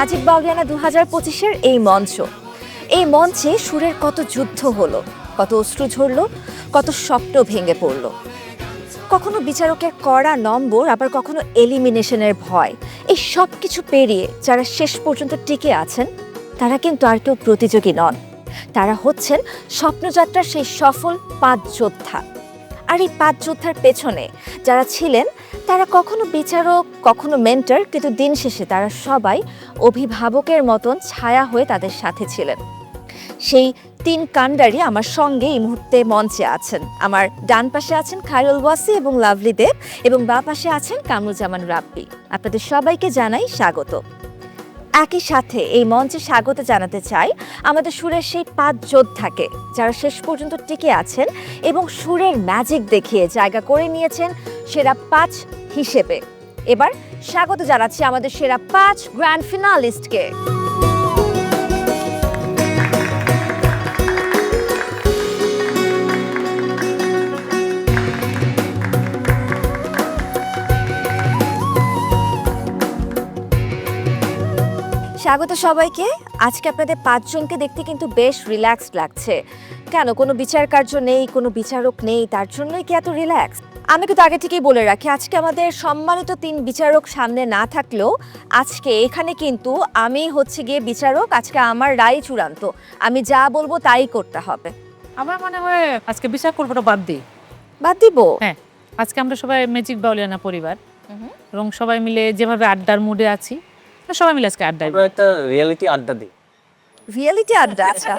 Magic Bauliana 2025-এর এই মঞ্চে সুরের কত যুদ্ধ হলো, কত অশ্রু ঝরলো, কত স্বপ্ন ভেঙে পড়লো। কখনো বিচারকের কড়া নম্বর, আবার কখনো এলিমিনেশনের ভয়। এই সব কিছু পেরিয়ে যারা শেষ পর্যন্ত টিকে আছেন তারা কিন্তু আর কেউ প্রতিযোগী নন, তারা হচ্ছেন স্বপ্নযাত্রার সেই সফল 5 যোদ্ধা। আর এই 5 যোদ্ধার পেছনে যারা ছিলেন তারা কখনো বিচারক, কখনো মেন্টর, কিন্তু দিন শেষে তারা সবাই অভিভাবকের মতন ছায়া হয়ে তাদের সাথে ছিলেন। সেই 3 কাণ্ডারি আমার সঙ্গে এই মুহূর্তে মঞ্চে আছেন। আমার ডান পাশে আছেন খায়রুল ওয়াসি এবং লাভলি দেব, এবং বাঁ পাশে আছেন কামরুজ্জামান রাব্বি। আপনাদের সবাইকে জানাই স্বাগত। একই সাথে এই মঞ্চে স্বাগত জানাতে চাই আমাদের সুরের সেই 5 যোদ্ধাকে যারা শেষ পর্যন্ত টিকে আছেন এবং সুরের ম্যাজিক দেখিয়ে জায়গা করে নিয়েছেন সেরা 5 হিসেবে। এবার স্বাগত জানাচ্ছি আমাদের সেরা 5 গ্র্যান্ড ফিনালিস্টকে। স্বাগত সবাইকে। আজকে আপনাদের 5 জনকে দেখতে কিন্তু বেশ রিল্যাক্সড লাগছে। কেন, কোনো বিচার কার্য নেই, কোনো বিচারক নেই, তার জন্যই কি এত রিল্যাক্স? আমি কিন্তু আগে থেকেই বলে রাখি, আজকে আমাদের সম্মানিত 3 বিচারক সামনে না থাকলেও আজকে এখানে কিন্তু আমি হচ্ছে গিয়ে বিচারক। আজকে আমার রায় চূড়ান্ত, আমি যা বলবো তাই করতে হবে। আমার মনে হয় আজকে বিচার করবোটা বাদ দিব। হ্যাঁ, আজকে আমরা সবাই ম্যাজিক বাউলিয়ানা পরিবার এবং সবাই মিলে যেভাবে আড্ডার মুডে আছি, সবাই মিলে আজকে আড্ডা আমরা একটা রিয়েলিটি আড্ডা দিই। রিয়েলিটি আড্ডা? আচ্ছা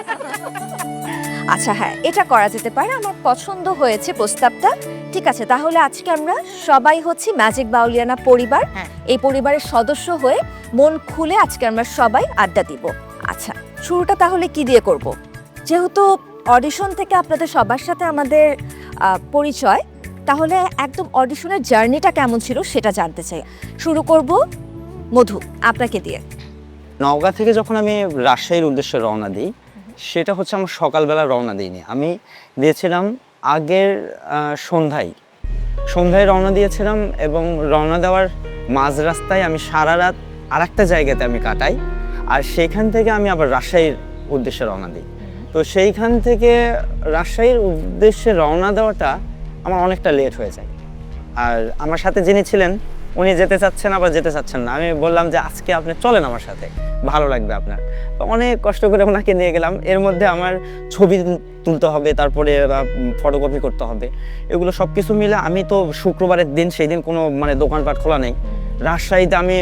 আচ্ছা, হ্যাঁ, এটা করা যেতে পারে। আমার পছন্দ হয়েছে প্রস্তাবটা। ঠিক আছে, তাহলে আজকে আমরা সবাই হচ্ছে ম্যাজিক বাউলিয়ানা পরিবার। এই পরিবারের সদস্য হয়ে মন খুলে আজকে আমরা সবাই আড্ডা দিব। আচ্ছা, শুরুটা তাহলে কি দিয়ে করব? যেহেতু অডিশন থেকে আপনাদের সবার সাথে আমাদের পরিচয়, তাহলে একদম অডিশনের জার্নিটা কেমন ছিল সেটা জানতে চাই। শুরু করব মধু, আপনাকে দিয়ে। নওগাঁ থেকে যখন আমি রাজশাহীর উদ্দেশ্যে রওনা দিই, সেটা হচ্ছে আমার সকালবেলা রওনা দিইনি, আমি দিয়েছিলাম আগের সন্ধ্যায় রওনা দিয়েছিলাম। এবং রওনা দেওয়ার মাঝ রাস্তায় আমি সারা রাত আর একটা জায়গাতে আমি কাটাই, আর সেইখান থেকে আমি আবার রাজশাহীর উদ্দেশ্যে রওনা দিই। তো সেইখান থেকে রাজশাহীর উদ্দেশ্যে রওনা দেওয়াটা আমার অনেকটা লেট হয়ে যায়। আর আমার সাথে যিনি ছিলেন উনি যেতে চাচ্ছেন আবার যেতে চাচ্ছেন না। আমি বললাম যে আজকে আপনি চলেন আমার সাথে, ভালো লাগবে আপনার। অনেক কষ্ট করে ওনাকে নিয়ে গেলাম। এর মধ্যে আমার ছবি তুলতে হবে, তারপরে ফটোকপি করতে হবে, এগুলো সব কিছু মিলে আমি তো শুক্রবারের দিন, সেই দিন কোনো দোকানপাট খোলা নেই। রাজশাহীতে আমি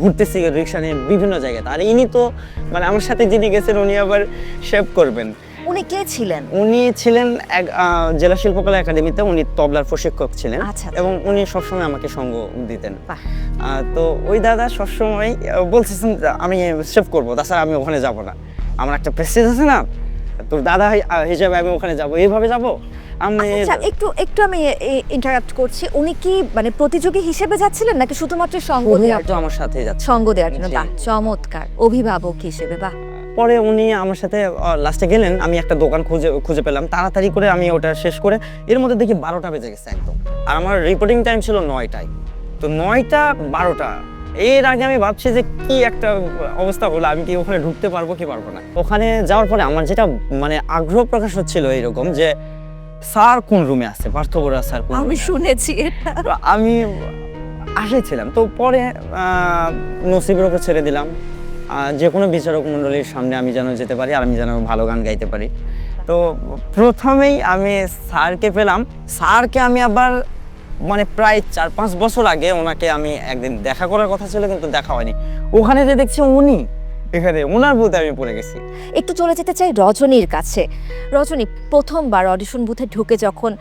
ঘুরতেছি রিক্সা নিয়ে বিভিন্ন জায়গাতে। আর ইনি তো আমার সাথে যিনি গেছেন উনি আবার শেভ করবেন। উনি কে ছিলেন? উনি ছিলেন এক জেলা শিল্পকলা একাডেমিতে, উনি তবলার প্রশিক্ষক ছিলেন। আচ্ছা। এবং উনি সবসময় আমাকে সঙ্গ দিতেন। তো ওই দাদা সবসময় বলতেছেন আমি সেভ করবো, তাছাড়া আমি ওখানে যাব না, আমার একটা প্রেস্টিজ আছে না, তোর দাদা হিসেবে আমি ওখানে যাব, এইভাবে যাব। আমি একটু আমি ইন্টারাপ্ট করছি। উনি কি প্রতিযোগী হিসেবে যাচ্ছিলেন নাকি শুধুমাত্র সঙ্গ দেওয়ার জন্য? আমার সাথে যাচ্ছে সঙ্গ দেওয়ার জন্য। বাহ, চমৎকার। অভিভাবক হিসেবে, বাহ। পরে উনি আমার সাথে লাস্টে গেলেন, আমি একটা দোকান খুঁজে পেলাম, তাড়াতাড়ি করে আমি ওটা শেষ করে এর মধ্যে দেখি 12টা বেজে গেছে একদম। আর আমার রিপোর্টিং টাইম ছিল 9টায়। তো 9টা 12টা, এর আগে আমি ভাবছি যে কি একটা অবস্থা হলো, আমি কি ওখানে ঢুকতে পারবো কি পারবো না। ওখানে যাওয়ার পরে আমার যেটা আগ্রহ প্রকাশ হচ্ছিল এইরকম যে স্যার কোন রুমে আছে, পার্থ বড়ুয়া স্যার কোন, আমি শুনেছি। আমি আসেছিলাম। তো পরে নসিবের উপর ছেড়ে দিলাম, যে কোনো বিচারক মণ্ডলীর সামনে আমি যেন যেতে পারি, আর আমি যেন ভালো গান গাইতে পারি। তো প্রথমেই আমি স্যারকে পেলাম। স্যারকে আমি আবার প্রায় 4-5 বছর আগে ওনাকে আমি একদিন দেখা করার কথা ছিল, কিন্তু দেখা হয়নি। ওখানে যে দেখছি উনি, এখানে ওনার বুথে আমি পড়ে গেছি। একটু চলে যেতে চাই রজনীর কাছে। রজনী, প্রথমবার অডিশন বুথে ঢুকে যখন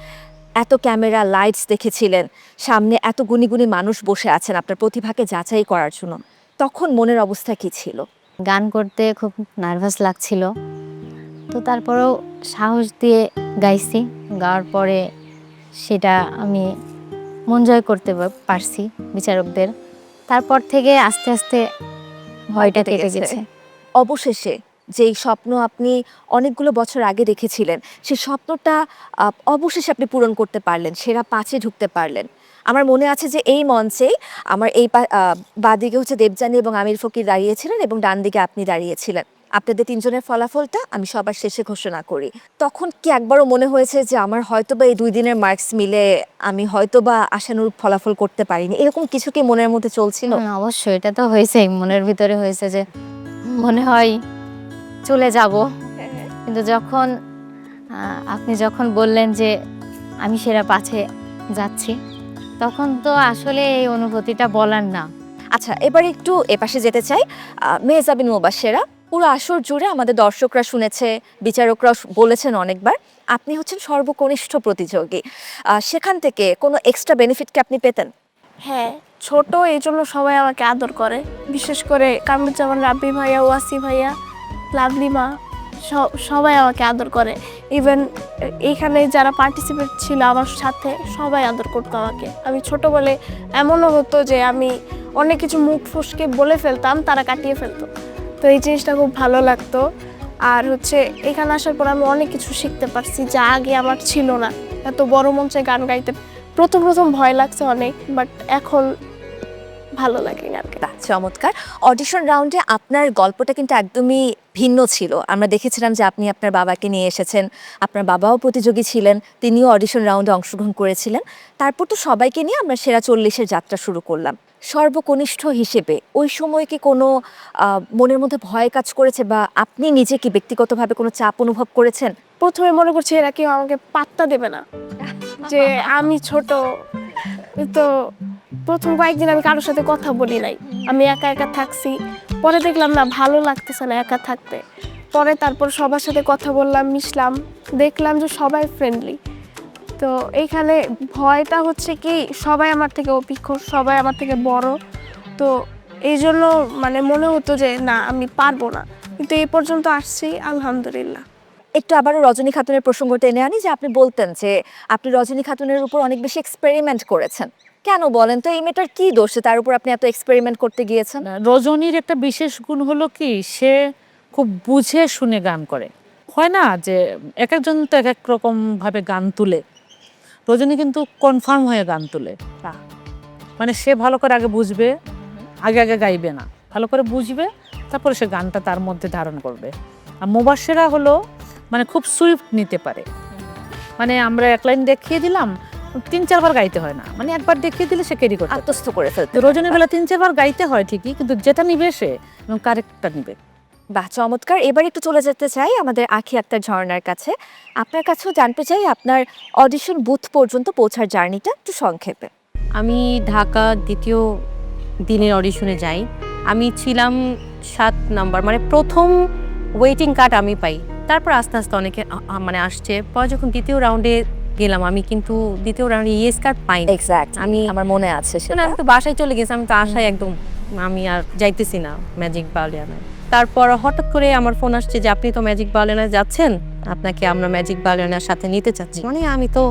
এত ক্যামেরা লাইটস দেখেছিলেন, সামনে এত গুণী গুণী মানুষ বসে আছেন আপনার প্রতিভাকে যাচাই করার জন্য, তখন মনের অবস্থা কি ছিল? গান করতে খুব নার্ভাস লাগছিল, তো তারপরেও সাহস দিয়ে গাইছি। গাওয়ার পরে সেটা আমি মন জয় করতে পারছি বিচারকদের। তারপর থেকে আস্তে আস্তে ভয়টা কেটে গেছে। অবশেষে যেই স্বপ্ন আপনি অনেকগুলো বছর আগে রেখেছিলেন, সেই স্বপ্নটা অবশেষে আপনি পূরণ করতে পারলেন, সেরা 5-এ ঢুকতে পারলেন। আমার মনে আছে যে এই মঞ্চেই আমার এই বাঁদিকে হচ্ছে দেবযানী এবং আমির ফকির দাঁড়িয়েছিলেন এবং ডান দিকে আপনি দাঁড়িয়েছিলেন। আপনাদের তিনজনের ফলাফলটা আমি সবার শেষে ঘোষণা করি। তখন কি একবারও মনে হয়েছে যে আমার হয়তোবা এই 2 দিনের মার্কস মিলে আমি হয়তোবা আশানুরূপ ফলাফল করতে পারিনি, এরকম কিছু কি মনের মধ্যে চলছিল? অবশ্যই, এটা তো হয়েছেই, মনের ভিতরে হয়েছে যে মনে হয় চলে যাব। কিন্তু যখন আপনি যখন বললেন যে আমি সেরা 5-এ যাচ্ছি, তখন তো আসলে এই অনুভূতিটা বলার না। আচ্ছা, এবার একটু এপাশে যেতে চাই। মেহজাবিন মুবাশশেরা, পুরো আসর জুড়ে আমাদের দর্শকরা শুনেছে, বিচারকরা বলেছেন অনেকবার আপনি হচ্ছেন সর্বকনিষ্ঠ প্রতিযোগী। সেখান থেকে কোনো এক্সট্রা বেনিফিট কি আপনি পেতেন? হ্যাঁ, ছোট এই জন্য সবাই আমাকে আদর করে, বিশেষ করে কামরুজ্জামান রাব্বি ভাইয়া, ওয়াসি ভাইয়া, লাভলি মা, সবাই আমাকে আদর করে। ইভেন এইখানে যারা পার্টিসিপেট ছিল আমার সাথে সবাই আদর করতো আমাকে। আমি ছোট বলে এমনও হতো যে আমি অনেক কিছু মুখ ফসকে বলে ফেলতাম, তারা কাটিয়ে ফেলতো। তো এই জিনিসটা খুব ভালো লাগতো। আর হচ্ছে এখানে আসার পর আমি অনেক কিছু শিখতে পারছি যা আগে আমার ছিল না। এত বড় মঞ্চে গান গাইতে প্রথম ভয় লাগছে অনেক, বাট এখন ভালো লাগে আর কি। চমৎকার। অডিশন রাউন্ডে আপনার গল্পটা কিন্তু একদমই ভিন্ন ছিল। আমরা দেখেছিলাম যে আপনি আপনার বাবাকে নিয়ে এসেছেন, আপনার বাবাও প্রতিযোগী ছিলেন, তিনিও অডিশন রাউন্ডে অংশগ্রহণ করেছিলেন। তারপর তো সবাইকে নিয়ে আমরা সেরা 40-এর যাত্রা শুরু করলাম। সর্বকনিষ্ঠ হিসেবে ওই সময় কি কোনো মনের মধ্যে ভয় কাজ করেছে, বা আপনি নিজে কি ব্যক্তিগতভাবে কোনো চাপ অনুভব করেছেন? প্রথমে মনে করছি এরা কেউ আমাকে পাত্তা দেবে না, যে আমি ছোট। তো প্রথম কয়েকদিন আমি কারোর সাথে কথা বলি নাই, আমি একা একা থাকছি। পরে দেখলাম না, ভালো লাগতেছে না একা থাকতে। পরে তারপর সবার সাথে কথা বললাম, মিশলাম, দেখলাম যে সবাই ফ্রেন্ডলি। তো এইখানে ভয়টা হচ্ছে কি, সবাই আমার থেকে অভিজ্ঞ, সবাই আমার থেকে বড়। তো এই জন্য মানে মনে হতো যে না, আমি পারবো না। কিন্তু এই পর্যন্ত আসছি, আলহামদুলিল্লাহ। একটু আবারও রজনী খাতুনের প্রসঙ্গটা এনে আনি, যে আপনি বলতেন যে আপনি রজনী খাতুনের উপর অনেক বেশি এক্সপেরিমেন্ট করেছেন। কেন বলেন তো? এই মেয়েটার কি দোষ তার উপর আপনি এত এক্সপেরিমেন্ট করতে গিয়েছেন? রজনীর একটা বিশেষ গুণ হলো কি, সে খুব বুঝে শুনে গান করে। হয় না যে এক একজন তো এক এক রকম ভাবে গান তুলে, রজনী কিন্তু কনফার্ম হয়ে গান তুলে। মানে সে ভালো করে আগে বুঝবে, আগে আগে গাইবে না, ভালো করে বুঝবে, তারপরে সে গানটা তার মধ্যে ধারণ করবে। আর মুবাশশেরা হলো মানে খুব সুইফট নিতে পারে। মানে আমরা এক লাইন দেখিয়ে দিলাম, 3-4 বার গাইতে হয় না, মানে একবার দেখিয়ে দিলে সে ক্যারি করতে আত্মস্থ করে ফেলতে। রজনীর বেলা 3-4 বার গাইতে হয় ঠিকই, কিন্তু যেটা নিবে সে এবং কারেক্টটা নিবে। বাহ, চমৎকার। এবার একটু চলে যেতে চাই আমাদের আঁখি আক্তার ঝর্ণার কাছে। আপনার কাছেও জানতে চাই আপনার অডিশন বুথ পর্যন্ত পৌঁছার জার্নিটা একটু সংক্ষেপে। আমি ঢাকা 2য় দিনের অডিশনে যাই। আমি ছিলাম 7 নাম্বার, মানে প্রথম ওয়েটিং কার্ড আমি পাই। তারপর আস্তে আস্তে অনেকে মানে আসছে। পরে যখন 2য় রাউন্ডে গেলাম, আমি কিন্তু 2য় রাউন্ডে ইয়েস কার্ড পাই। এক্স্যাক্ট, আমি আমার মনে আছে সেটা। আমি তো বাসায় চলে গেছি, আমি তো আশায় একদম আমি আর যাইতেছি না ম্যাজিক বাউলিয়ানায়। তারপর হঠাৎ করে আমার ফোন আসছে যে আপনি তো ম্যাজিক বাউলিয়ানায় যাচ্ছেন, আপনাকে আমরা ম্যাজিক বাউলিয়ানার সাথে নিতে চাচ্ছি। মানে আমি তো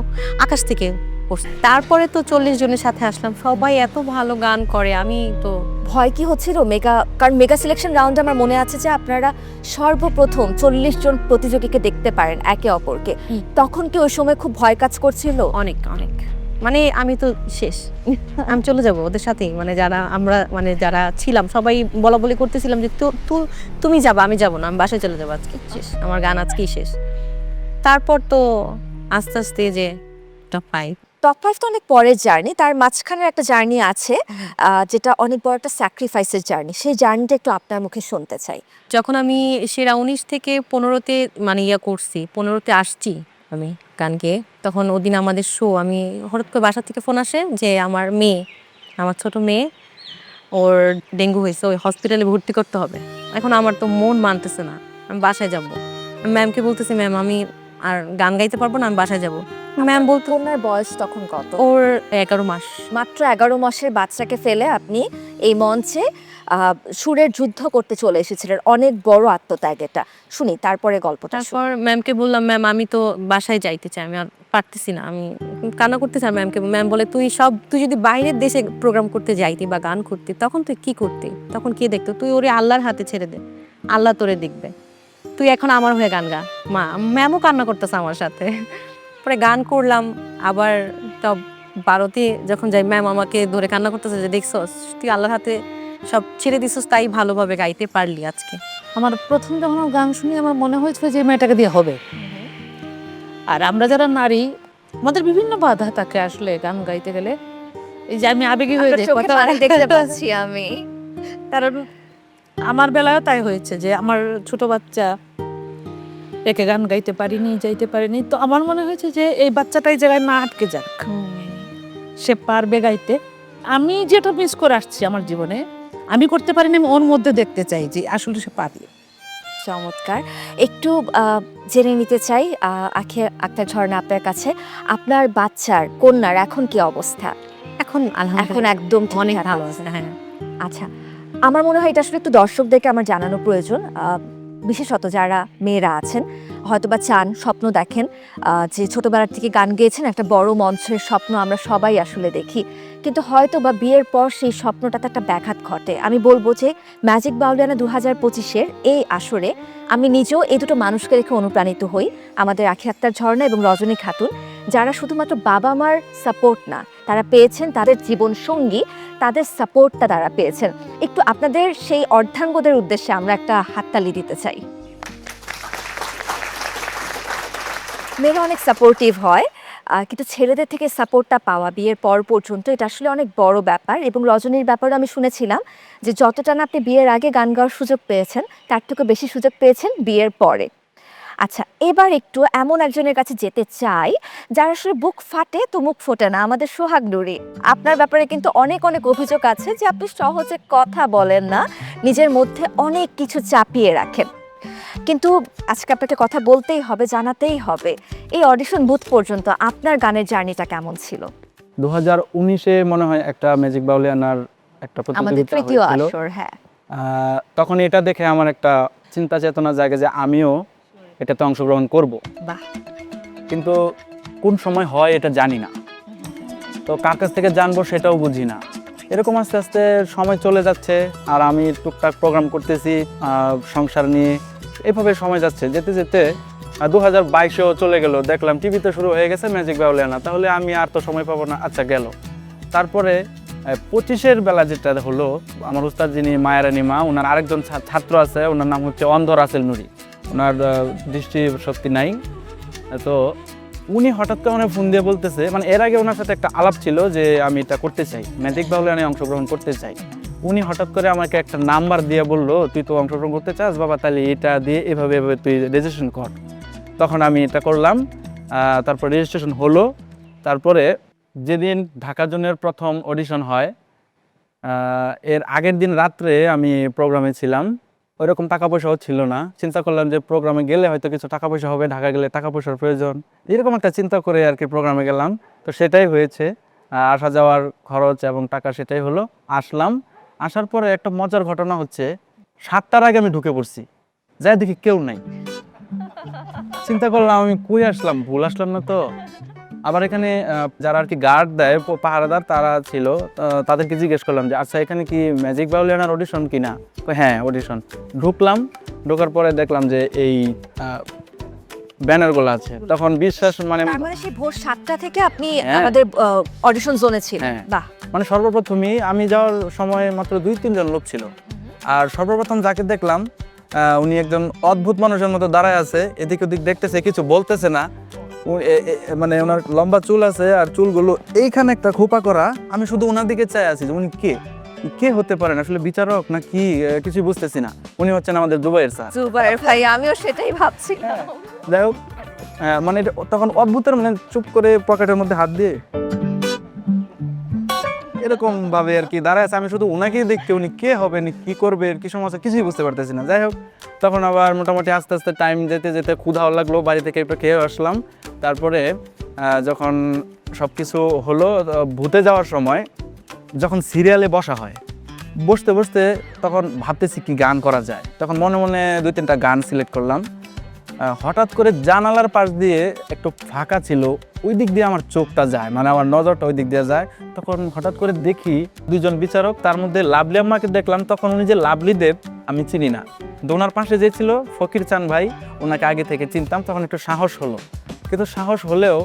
আকাশ থেকে পড়ছি। তারপরে তো 40 জনের সাথে আসলাম, সবাই এত ভালো গান করে। আমি তো ভয় কি হচ্ছিল কারণ মেগা সিলেকশন রাউন্ডে আমার মনে আছে যে আপনারা সর্বপ্রথম 40 জন প্রতিযোগীকে দেখতে পারেন একে অপরকে। তখন কি ওই সময় খুব ভয় কাজ করছিল? অনেক অনেক, মানে আমি তো শেষ, আমি চলে যাব ওদের সাথেই। মানে যারা ছিলাম সবাই বলা বলি করতেছিলাম যে তুমি যাবা, আমি যাব না, আমি বাসায় চলে যাবো, আজকে শেষ, আমার গান আজকেই শেষ। তারপর তো আস্তে আস্তে যে টপ 5 তো অনেক পরের জার্নি, তার মাঝখানের একটা জার্নি আছে যেটা অনেক বড় একটা স্যাক্রিফাইসের জার্নি। সেই জার্নিটা একটু আপনার মুখে শুনতে চাই। যখন আমি সেরা 19 থেকে 15তে মানে করছি, 15তে আসছি আমি গান গেয়ে, তখন ওদিন আমাদের শো, আমি হঠাৎ করে বাসা থেকে ফোন আসে যে আমার ছোট মেয়ে, ওর ডেঙ্গু হয়েছে, ওই হসপিটালে ভর্তি করতে হবে। এখন আমার তো মন মানতেছে না, আমি বাসায় যাব। ম্যামকে বলতেছি, ম্যাম আমি আর গান গাইতে পারবো না, আমি বাসায় যাব। ম্যাম বলতো, ওনার বয়স তখন কত? ওর 11 মাস। মাত্র 11 মাসের বাচ্চাকে ফেলে আপনি এই মঞ্চে সুরের যুদ্ধ করতে চলে এসেছিলেন। অনেক বড় আত্মত্যাগ এটা। শুনি তারপরে গল্পটা। তারপর ম্যামকে বললাম, ম্যাম আমি তো বাসায় যাইতে চাই, আমি আর পারতেছি না, আমি কান্না করতেছি। আর ম্যাম বলে, তুই যদি বাইরের দেশে প্রোগ্রাম করতে যাইতি বা গান করতি, তখন তুই কি করতি, তখন কে দেখতো? তুই ওরে আল্লাহর হাতে ছেড়ে দে, আল্লাহ তোরে দেখবে, তুই এখন আমার হয়ে গান গা। ম্যামও কান্না করতেছে আমার সাথে। পরে গান করলাম, আবার টপ 12তে যখন যাই ম্যাম আমাকে ধরে কান্না করতেছে যে দেখছস তুই আল্লাহর হাতে সব ছেড়ে দিছস, তাই ভালোভাবে গাইতে পারলি আজকে। আমার প্রথম যখন আমার গান শুনি আমার মনে হয়েছিল যে মেয়েটাকে দিয়ে হবে। আর আমরা যারা নারী আমাদের বিভিন্ন বাধা থাকে আসলে গান গাইতে গেলে। এই যে আমি আবেগী হয়ে যাই, কথা দেখতে পাচ্ছি আমি। কারণ আমার বেলায়ও তাই হয়েছে যে আমার ছোট বাচ্চা একে গান গাইতে পারিনি, যাইতে পারিনি, তো আমার মনে হয়েছে যে এই বাচ্চাটাই জায়গায় না আটকে যাক, সে পারবে গাইতে। আমি যেটা মিস করে আসছি আমার জীবনে, আমি করতে পারিনি, আমি ওর মধ্যে দেখতে চাই যে আসলে সে পারবে। চমৎকার। একটু জেনে নিতে চাই আক্তার ঝর্ণা আপনার কাছে, আপনার বাচ্চার কন্যার এখন কি অবস্থা? এখন এখন আলহামদুলিল্লাহ একদম অনেক ঠিকঠাক ভালো আছে। আছে। হ্যাঁ, আচ্ছা, আমার মনে হয় এটা আসলে একটু দর্শকদেরকে আমার জানানো প্রয়োজন, বিশেষত যারা মেয়েরা আছেন হয়তোবা চান, স্বপ্ন দেখেন যে ছোটবেলার থেকে গান গেয়েছেন, একটা বড় মঞ্চের স্বপ্ন আমরা সবাই আসলে দেখি, কিন্তু হয়তো বা বিয়ের পর সেই স্বপ্নটাতে একটা ব্যাঘাত ঘটে। আমি বলবো যে ম্যাজিক বাউলিয়ানা 2025-এর এই আসরে আমি নিজেও এই দুটো মানুষকে দেখে অনুপ্রাণিত হই, আমাদের আখি আক্তার ঝর্ণা এবং রজনী খাতুন, যারা শুধুমাত্র বাবা মার সাপোর্ট না, তারা পেয়েছেন তাদের জীবন সঙ্গী, তাদের সাপোর্টটা তারা পেয়েছেন। একটু আপনাদের সেই অর্ধাঙ্গদের উদ্দেশ্যে আমরা একটা হাততালি দিতে চাই। মেয়েরা অনেক সাপোর্টিভ হয়, কিন্তু ছেলেদের থেকে সাপোর্টটা পাওয়া বিয়ের পর পর্যন্ত এটা আসলে অনেক বড় ব্যাপার। এবং রজনীর ব্যাপারে আমি শুনেছিলাম যে যতটা না আপনি বিয়ের আগে গান গাওয়ার সুযোগ পেয়েছেন, তার থেকে বেশি সুযোগ পেয়েছেন বিয়ের পরে। আচ্ছা, এবার একটু এমন একজনের কাছে যেতে চাই যার আসলে বুক ফাটে তো মুখ ফোটে না, আমাদের সোহাগ নুরি। আপনার ব্যাপারে কিন্তু অনেক অনেক অভিযোগ আছে যে আপনি সহজে কথা বলেন না, নিজের মধ্যে অনেক কিছু চাপিয়ে রাখেন, কিন্তু আজকে আপনাকে কথা বলতেই হবে, জানাতেই হবে, এই অডিশন বুথ পর্যন্ত আপনার গানের জার্নিটা কেমন ছিল? 2019-এ মনে হয় একটা ম্যাজিক বাউলিয়ানার একটা আমাদের প্রতিযোগিতা তৃতীয় হয়েছিল। আসর। হ্যাঁ, তখন এটা দেখে আমার একটা চিন্তা চেতনা জাগে যে আমিও এটাতে অংশগ্রহণ করব, বাহ। কিন্তু কোন সময় হয় এটা জানি না, তো কার কাছ থেকে জানবো সেটাও বুঝি না। এরকম আস্তে আস্তে সময় চলে যাচ্ছে, আর আমি টুকটাক প্রোগ্রাম করতেছি সংসার নিয়ে, এভাবে সময় যাচ্ছে। যেতে যেতে 2022-এও চলে গেল, দেখলাম টিভিতে শুরু হয়ে গেছে ম্যাজিক বাউলিয়ানা, তাহলে আমি আর তো সময় পাবো না, আচ্ছা গেল। তারপরে 25-এর বেলা যেটা হলো, আমার উস্তাদ যিনি মায়ারানী মা, ওনার আরেকজন ছাত্র আছে, ওনার নাম হচ্ছে অন্ধ রাসেল নুরি, ওনার দৃষ্টি শক্তি নাই, তো উনি হঠাৎ করে মানে ফোন দিয়ে বলতেছে, মানে এর আগে ওনার সাথে একটা আলাপ ছিল যে আমি এটা করতে চাই, ম্যাজিক বাউলিয়ানায় অংশগ্রহণ করতে চাই। উনি হঠাৎ করে আমাকে একটা নাম্বার দিয়ে বললো, তুই তো অংশগ্রহণ করতে চাস বাবা, তাহলে এটা দিয়ে এভাবে এভাবে তুই রেজিস্ট্রেশন কর। তখন আমি এটা করলাম, তারপর রেজিস্ট্রেশন হলো। তারপরে যেদিন ঢাকা জোনের প্রথম অডিশন হয়, এর আগের দিন রাত্রে আমি প্রোগ্রামে ছিলাম, ওইরকম টাকা পয়সাও ছিল না। চিন্তা করলাম যে প্রোগ্রামে গেলে হয়তো কিছু টাকা পয়সা হবে, ঢাকা গেলে টাকা পয়সার প্রয়োজন, এরকম একটা চিন্তা করে আর কি প্রোগ্রামে গেলাম। তো সেটাই হয়েছে, আসা যাওয়ার খরচ এবং টাকা সেটাই হলো। আসলাম, আসার পরে একটা মজার ঘটনা হচ্ছে, 7টার আগে আমি ঢুকে পড়ছি, যাই দেখি কেউ নাই। চিন্তা করলাম আমি কই আসলাম, ভুল আসলাম না তো। আবার এখানে যারা আর কি গার্ড দেয়, পাহারাদার, তারা ছিল, তাদেরকে জিজ্ঞেস করলাম যে আচ্ছা এখানে কি ম্যাজিক বাউলিয়ানার অডিশন কিনা? হ্যাঁ অডিশন। ঢুকলাম, ঢোকার পরে দেখলাম যে এই ব্যানারগুলো আছে, তখন বিশ্বাস মানে তার মানে সেই ভোর 7টা থেকে আপনি হ্যাঁ। আমাদের অডিশন জোনে ছিলেন। হ্যাঁ। বাহ। মানে সর্বপ্রথমই আমি যাওয়ার সময় মাত্র 2-3 জন লোক ছিল, আর সর্বপ্রথম যাকে দেখলাম উনি একজন অদ্ভুত মানুষের মতো দাঁড়ায় আছে, এদিক ওদিক দেখতেছে, কিছু বলতেছে না। মানে ওনার লম্বা চুল আছে, আর চুলগুলো এইখানে একটা খোপা করা। আমি শুধু ওনার দিকে চাই আছি যে উনি কে হতে পারেন, আসলে বিচারক না কি, কিছুই বুঝতেছি না। উনি হচ্ছেন আমাদের জুবাইর স্যার। জুবাইর ভাই, আমিও সেটাই ভাবছিলাম। যাই হোক, মানে তখন অদ্ভুতের মানে চুপ করে পকেটের মধ্যে হাত দিয়ে এরকম ভাবে আর কি দাঁড়ায় আছে। আমি শুধু ওনাকেই দেখতে, উনি কে হবেন, কি করবে, কি সমস্যা, কিছুই বুঝতে পারতেছি না। যাই হোক, তখন আবার মোটামুটি আস্তে আস্তে টাইম যেতে যেতে ক্ষুধাও লাগলো, বাড়ি থেকে একটু খেয়ে আসলাম। তারপরে যখন সব কিছু হলো, ভূতে যাওয়ার সময় যখন সিরিয়ালে বসা হয়, বসতে বসতে তখন ভাবতেছি কি গান করা যায়। তখন মনে মনে 2-3টা গান সিলেক্ট করলাম। হঠাৎ করে জানালার পাশ দিয়ে একটু ফাঁকা ছিল, ওই দিক দিয়ে আমার চোখটা যায়, মানে আমার নজরটা ওই দিক দিয়ে যায়। তখন হঠাৎ করে দেখি 2জন বিচারক, তার মধ্যে লাভলি আম্মাকে দেখলাম। তখন উনি যে লাভলি দেব আমি চিনি না, ওনার পাশে যে ছিল ফকির চান ভাই, ওনাকে আগে থেকে চিনতাম। তখন একটু সাহস হলো, কিন্তু সাহস হলেও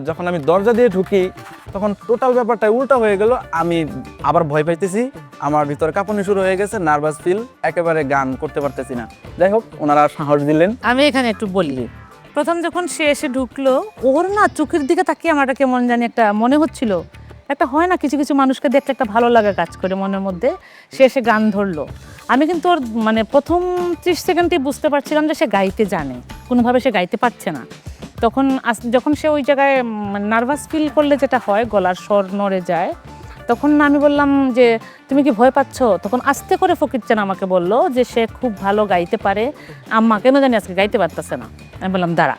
যখন আমি দরজা দিয়ে ঢুকি, তখন টোটাল ব্যাপারটা উল্টা হয়ে গেল, আমি আবার ভয় পাইতেছি, আমার ভিতরে কাঁপুনি শুরু হয়ে গেছে, নার্ভাস ফিল, একেবারে গান করতে পারতেছি না। যাই হোক, ওনারা সাহস দিলেন। আমি এখানে একটু বলি, প্রথম যখন সে এসে ঢুকলো, ওর না চোখের দিকে তাকিয়ে আমার কেমন জানি একটা মনে হচ্ছিল, একটা হয় না কিছু কিছু মানুষকে দেখলে একটা ভালো লাগা কাজ করে মনের মধ্যে। সে এসে গান ধরলো, আমি কিন্তু ওর মানে প্রথম 30 সেকেন্ডেই বুঝতে পারছিলাম যে সে গাইতে জানে, কোনোভাবে সে গাইতে পারছে না। তখন যখন সে ওই জায়গায় নার্ভাস ফিল করলে যেটা হয়, গলার স্বর নড়ে যায়, তখন আমি বললাম যে তুমি কি ভয় পাচ্ছ? তখন আস্তে করে ফকির চান আমাকে বলল যে সে খুব ভালো গাইতে পারে, আম্মা কেন জানি আজকে গাইতে পারতেছে না। আমি বললাম দাঁড়া,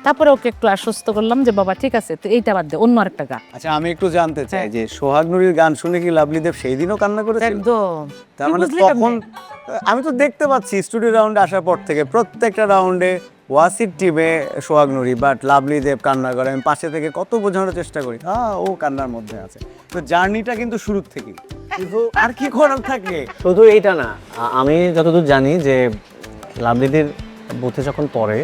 তারপরে ওকে একটু আশ্বস্ত করলাম যে বাবা ঠিক আছে, তো এইটা বাদ দে, অন্য আরেকটা গান। আচ্ছা, আমি একটু জানতে চাই যে সোহাগ নুরির গান শুনে কি লাভলি দেব সেই দিনও কান্না করেছিল? একদম। তার তুই মানে বুঝলি তখন আমি তো দেখতে পাচ্ছি স্টুডিও রাউন্ডে আসার পর থেকে প্রত্যেকটা রাউন্ডে ওয়াসির টিমে সোহাগ নুরি, বাট লাভলি দেব কান্না করে। আমি পাশে থেকে কত বোঝানোর চেষ্টা করি, ও কান্নার মধ্যে আছে। তো জার্নিটা কিন্তু শুরুর থেকেই, কিন্তু আর কি করার থাকে। শুধু এইটা না, আমি যতদূর জানি যে লাভলিদির বুথে যখন পড়ে,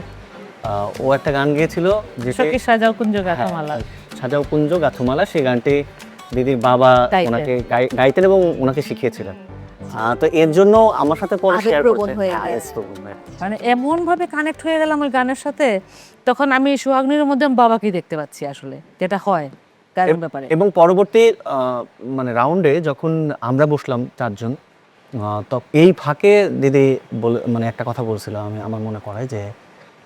ও একটা গান গেয়েছিল যেটা সখী সাজাও কুঞ্জ গাথামালা। সাজাও কুঞ্জ গাথুমালা। সেই গানটি দিদির বাবা গাইতেন। ওনাকে গাইতেন এবং ওনাকে শিখিয়েছিলেন। তো এর জন্য আমার সাথে পরে শেয়ার আবেগপ্রবণ করছে। হয়ে হ্যাঁ, গেছে। আবেগপ্রবণ হয়ে। মানে এমন ভাবে কানেক্ট হয়ে গেলাম ওই গানের সাথে, তখন আমি সোহাগনীর মধ্যে আমি বাবাকেই দেখতে পাচ্ছি আসলে, যেটা হয় গানের ব্যাপারে। এবং পরবর্তী মানে রাউন্ডে যখন আমরা বসলাম চারজন, তো এই ফাঁকে দিদি মানে একটা কথা বলছিল, আমার মনে পড়ে যে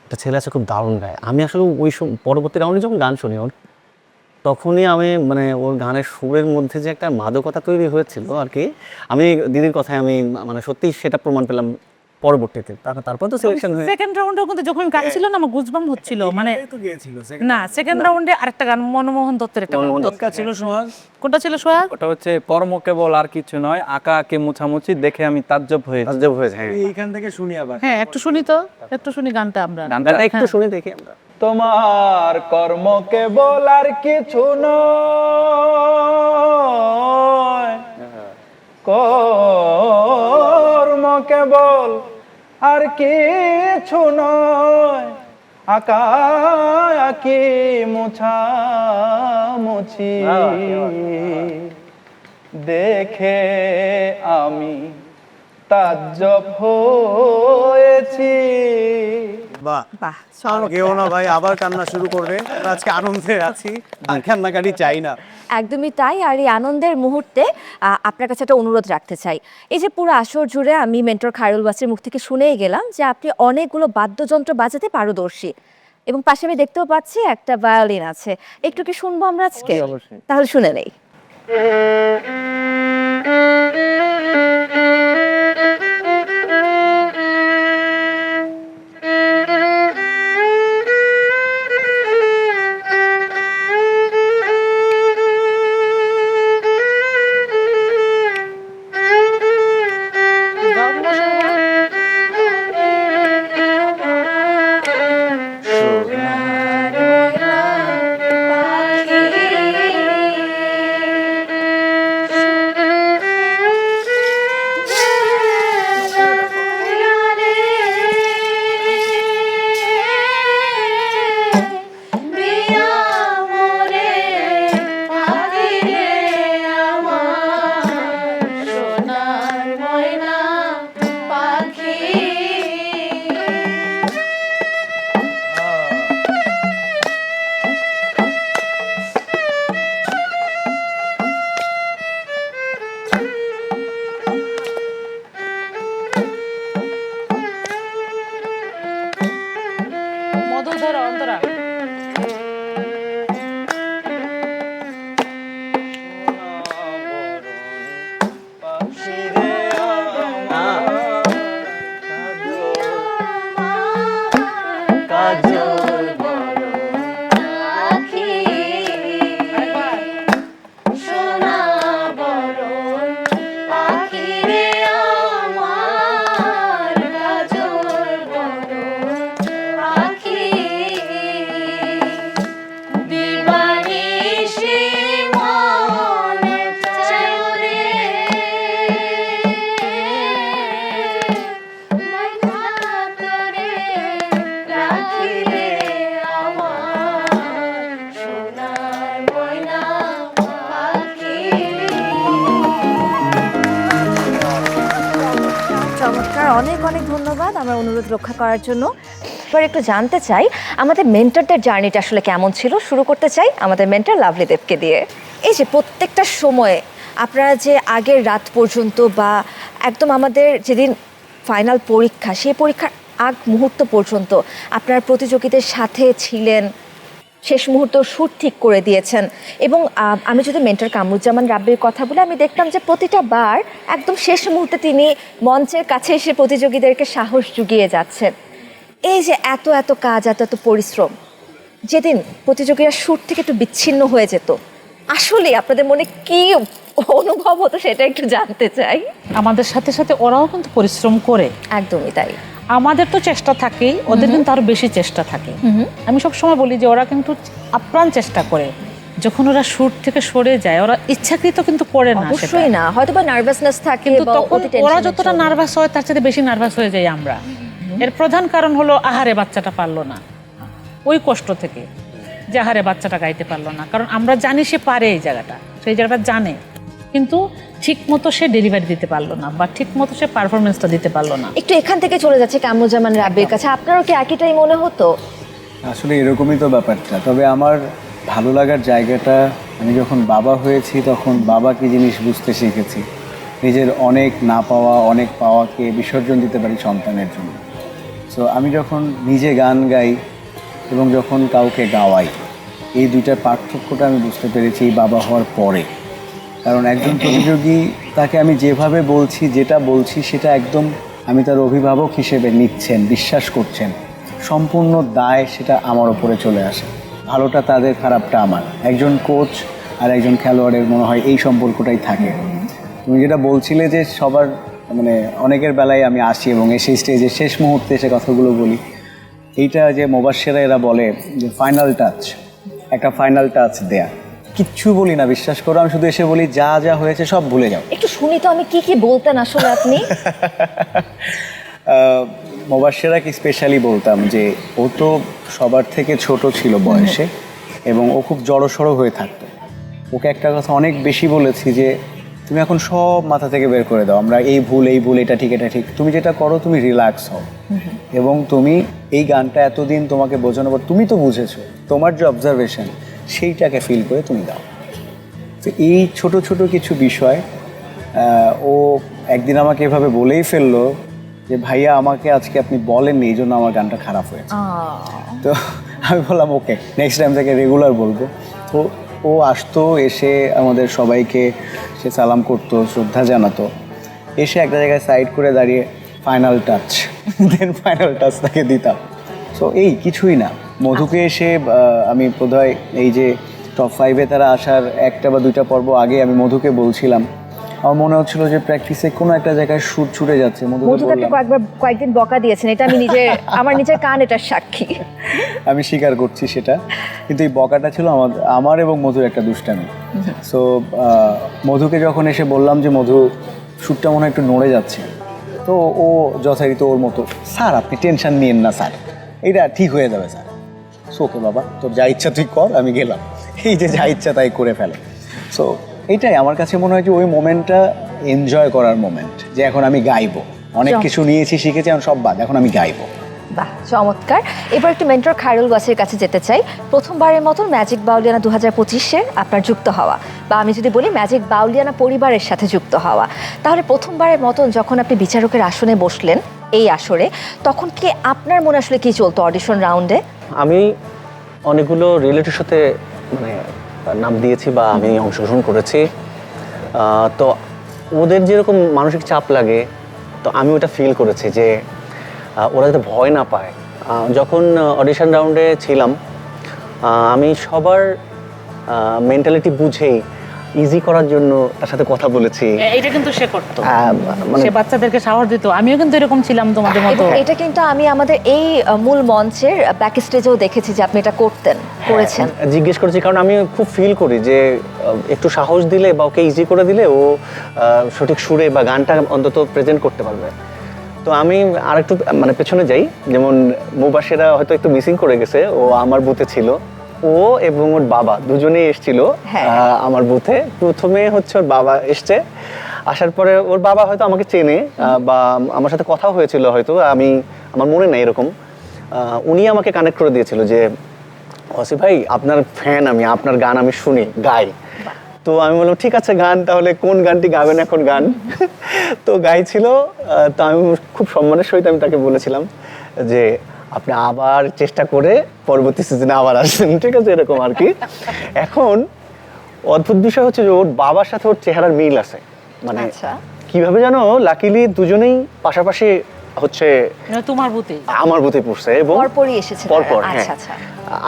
একটা ছেলে আছে খুব দারুণ গায়। আমি আসলে ওই পরবর্তী রাউন্ডে যখন গান শুনি ওর, তখনই আমি মানে ওর গানের সুরের মধ্যে যে একটা মাদকতা তৈরি হয়েছিল আর কি, আমি দিদির কথায় আমি মানে সত্যিই সেটা প্রমাণ পেলাম পরবর্তীতে। তারপর তো সিলেকশন হয়ে সেকেন্ড রাউন্ডেও কিন্তু যখন গান ছিল না, আমার গুজবাম হচ্ছিল, মানে তো গিয়েছিল না সেকেন্ড রাউন্ডে আরেকটা গান মনমোহন দত্তের একটা গান। মনমোহন দরকার ছিল সোহাগ। কোনটা ছিল সোহাগ? ওটা হচ্ছে কর্ম কেবল আর কিছু নয়, আঁকা আঁকে মুছামুছি দেখে আমি তাজ্জব হয়েছি। তাজ্জব হয়েছে। হ্যাঁ, এইখান থেকে শুনি আবার। হ্যাঁ একটু শুনি তো, একটু শুনি গানটা আমরা। গানটা একটু শুনে দেখি আমরা। তোমার কর্ম কেবল আর কিছু নয়, কর্ম কেবল আর কিছু নয়, আঁকা আঁকি মুছামুছি দেখে আমি তাজ্জব হয়েছি। বাহ, বাহ, কেউ না ভাই, আবার কান্না শুরু করবে। আমরা আজকে আনন্দে আছি, আর কান্নাকাটি চাই না। একদমই তাই। আর এই আনন্দের মুহূর্তে আপনার কাছে একটা অনুরোধ রাখতে চাই। এই যে পুরো আসর জুড়ে আমি মেন্টর খায়রুল বাসের মুখ থেকে শুনেই গেলাম যে আপনি অনেকগুলো বাদ্যযন্ত্র বাজাতে পারদর্শী, এবং পাশে আমি দেখতেও পাচ্ছি একটা ভায়োলিন আছে। একটু কি শুনবো আমরা আজকে? তাহলে শুনে নেই। মধুধর অন্তরা। রাখিলে অনেক অনেক ধন্যবাদ আমার অনুরোধ রক্ষা করার জন্য। এবার একটু জানতে চাই আমাদের মেন্টরদের জার্নিটা আসলে কেমন ছিল। শুরু করতে চাই আমাদের মেন্টর লাভলি দেবকে দিয়ে। এই যে প্রত্যেকটা সময়ে আপনারা যে আগের রাত পর্যন্ত বা একদম আমাদের যেদিন ফাইনাল পরীক্ষা, সেই পরীক্ষার আগ মুহূর্ত পর্যন্ত আপনারা প্রতিযোগীদের সাথে ছিলেন, শেষ মুহূর্ত শুট ঠিক করে দিয়েছেন। এবং আমি যদি মেন্টর কামরুজ্জামান রাব্বির কথা বলে, আমি দেখতাম যে প্রতিটা বার একদম শেষ মুহূর্তে তিনি মঞ্চের কাছে এসে প্রতিযোগীদেরকে সাহস জুগিয়ে যাচ্ছেন। এই যে এত এত কাজ, এত এত পরিশ্রম, যেদিন প্রতিযোগীরা শুট থেকে একটু বিচ্ছিন্ন হয়ে যেত, আসলে আপনাদের মনে কি অনুভব হতো সেটা একটু জানতে চাই। আমাদের সাথে সাথে ওরাও কিন্তু পরিশ্রম করে। একদমই তাই। আমাদের তো চেষ্টা থাকেই, ওদের কিন্তু আরো বেশি চেষ্টা থাকে। আমি সবসময় বলি যে ওরা কিন্তু আপ্রাণ চেষ্টা করে। যখন ওরা শুট থেকে সরে যায়, ওরা ইচ্ছাকৃত কিন্তু করে না, অবশ্যই না, হয়তো বা নার্ভাসনেস থাকে, কিন্তু বা তখন অতি ওরা টেনশনের যতটা জন্য। নার্ভাস হয় তার চেয়ে বেশি নার্ভাস হয়ে যাই আমরা। এর প্রধান কারণ হলো আহারে বাচ্চাটা পারলো না, ওই কষ্ট থেকে যে আহারে বাচ্চাটা গাইতে পারলো না। কারণ আমরা জানি সে পারে এই জায়গাটা, সেই জায়গাটা জানে, কিন্তু ঠিক মতো সে ডেলিভারি দিতে পারলো না বা ঠিক মতো সে পারফরমেন্সটা দিতে পারলো না। একটু এখান থেকে চলে যাচ্ছে কামরুজ্জামান রাব্বির কাছে, আপনারও কি একইটাই মনে হতো? আসলে এরকমই তো ব্যাপারটা। তবে আমার ভালো লাগার জায়গাটা, আমি যখন বাবা হয়েছি তখন বাবা কি জিনিস বুঝতে শিখেছি। নিজের অনেক না পাওয়া, অনেক পাওয়াকে বিসর্জন দিতে পারি সন্তানের জন্য। সো আমি যখন নিজে গান গাই এবং যখন কাউকে গাওয়াই, এই দুইটার পার্থক্যটা আমি বুঝতে পেরেছি এই বাবা হওয়ার পরে। কারণ একজন প্রতিযোগী, তাকে আমি যেভাবে বলছি, যেটা বলছি, সেটা একদম আমি তার অভিভাবক হিসেবে নিচ্ছেন, বিশ্বাস করছেন, সম্পূর্ণ দায় সেটা আমার ওপরে চলে আসে। ভালোটা তাদের, খারাপটা আমার। একজন কোচ আর একজন খেলোয়াড়ের মনে হয় এই সম্পর্কটাই থাকে। তুমি যেটা বলছিলে যে সবার মানে অনেকের বেলায় আমি আসি এবং এসে স্টেজে শেষ মুহূর্তে এসে কথাগুলো বলি, এইটা যে মোবাশ্বেরা এরা বলে যে ফাইনাল টাচ, একটা ফাইনাল টাচ দেয়া, কিচ্ছু বলি না, বিশ্বাস করো। আমি শুধু এসে বলি যা যা হয়েছে সব ভুলে যাও। একটু শুনি তো আমি কি কি বলতেন আসলে আপনি। মোবাশ্বেরাকে স্পেশালি বলতাম যে ও তো সবার থেকে ছোট ছিল বয়সে এবং ও খুব জড়সড় হয়ে থাকতো। ওকে একটা কথা অনেক বেশি বলেছি যে তুমি এখন সব মাথা থেকে বের করে দাও, আমরা এই ভুল, এটা ঠিক, এটা ঠিক, তুমি যেটা করো তুমি রিল্যাক্স হও এবং তুমি এই গানটা এতদিন তোমাকে বোঝানোর পর তুমি তো বুঝেছো, তোমার যে অবজারভেশন সেইটাকে ফিল করে তুমি দাও। তো এই ছোট ছোট কিছু বিষয় ও একদিন আমাকে এভাবে বলেই ফেললো যে ভাইয়া আমাকে আজকে আপনি বলেননি, এই জন্য আমার গানটা খারাপ হয়েছে। তো আমি বললাম ওকে, নেক্সট টাইম থেকে রেগুলার বলবো। তো ও আসতো, এসে আমাদের সবাইকে সে সালাম করতো, শ্রদ্ধা জানাতো, এসে একটা জায়গায় সাইড করে দাঁড়িয়ে final touch, then final touch তাকে দিতাম। সো এই কিছুই না। মধুকে এসে আমি বোধহয় এই যে টপ 5-এ তারা আসার একটা বা দুইটা পর্ব আগে আমি মধুকে বলছিলাম, আমার মনে হচ্ছিল যে প্র্যাকটিসে কোনো একটা জায়গায় সুর ছুটে যাচ্ছে। মধুকে আপনি কয়েকদিন বকা দিয়েছেন, এটা আমি আমার নিজের কান এটার সাক্ষী। আমি স্বীকার করছি সেটা, কিন্তু এই বকাটা ছিল আমার এবং মধুর একটা দুষ্টামি। সো মধুকে যখন এসে বললাম যে মধু সুরটা মনে হয় একটু নড়ে যাচ্ছে, তো ও যথারীতি ওর মতো, স্যার আপনি টেনশন নিয়েন না স্যার, এটা ঠিক হয়ে যাবে স্যার। সো ওকে বাবা, তোর যা ইচ্ছা তুই কর, আমি গেলাম। এই যে যা ইচ্ছা তাই করে ফেলে। সো এইটাই আমার কাছে মনে হয় যে ওই মোমেন্টটা এনজয় করার মোমেন্ট, যে এখন আমি গাইবো, অনেক কিছু নিয়েছি, শিখেছি, এখন সব বাদ, এখন আমি গাইবো। বাহ, চমৎকার। এবার একটু মেন্টর খায়রুল গাছের কাছে যেতে চাই। প্রথমবারের মতন ম্যাজিক বাউলিয়ানা 2025-এ আপনার যুক্ত হওয়া, বা আমি যদি বলি ম্যাজিক বাউলিয়ানা পরিবারের সাথে যুক্ত হওয়া, তাহলে প্রথমবারের মতন যখন আপনি বিচারকের আসনে বসলেন এই আসরে, তখন কি আপনার মনে আসলে কি চলতো অডিশন রাউন্ডে? আমি অনেকগুলো রিলেটিভের সাথে মানে নাম দিয়েছি বা আমি অংশগ্রহণ করেছি, তো ওদের যেরকম মানসিক চাপ লাগে, তো আমি ওটা ফিল করেছি যে ওরা যাতে ভয় না পায়। যখন অডিশন রাউন্ডে ছিলাম, আমি সবার মেন্টালিটি বুঝেই ইজি করার জন্য তার সাথে কথা বলেছি। এটা কিন্তু সে করতো, মানে সে বাচ্চাদেরকে সাহস দিত। আমিও কিন্তু এরকম ছিলাম তোমাদের মতো। এবং এটা কিন্তু আমি আমাদের এই মূল মঞ্চের ব্যাক স্টেজেও দেখেছি যে আপনি এটা করেছেন। জিজ্ঞেস করেছি, কারণ আমি খুব ফিল করি যে একটু সাহস দিলে বা ওকে ইজি করে দিলে ও সঠিক সুরে বা গানটা অন্তত প্রেজেন্ট করতে পারবে। তো আমি আরেকটু মানে পেছনে যাই, যেমন মুবাশিরা হয়তো একটু মিসিং করে গেছে, ও আমার বুথে ছিল, ও এবং ওর বাবা দুজনেই এসেছিল আমার বুথে। প্রথমে হচ্ছে ওর বাবা এসছে, আসার পরে ওর বাবা হয়তো আমাকে চেনে বা আমার সাথে কথা হয়েছিল হয়তো, আমার মনে নেই এরকম। উনি আমাকে কানেক্ট করে দিয়েছিল যে ওয়াসি ভাই আপনার ফ্যান, আমি আপনার গান আমি শুনি, গাই। তো আমি বললাম ঠিক আছে গান, তাহলে কোন গানটি গাবেন এখন গান? তো গাইছিল। তো আমি খুব সম্মানের সহিত আমি তাকে বলেছিলাম যে আপনি আবার চেষ্টা করে পরবর্তী সিজনে আবার আসবেন, ঠিক আছে, এরকম আর কি। এখন অদ্ভুত বিষয় হচ্ছে যে ওর বাবার সাথে ওর চেহারার মিল আছে, মানে কিভাবে জানো, লাকিলি দুজনেই পাশাপাশি হচ্ছে তোমার বুতে আমার বুতে পড়ছে এবং পরপরই এসেছে পরপর, হ্যাঁ।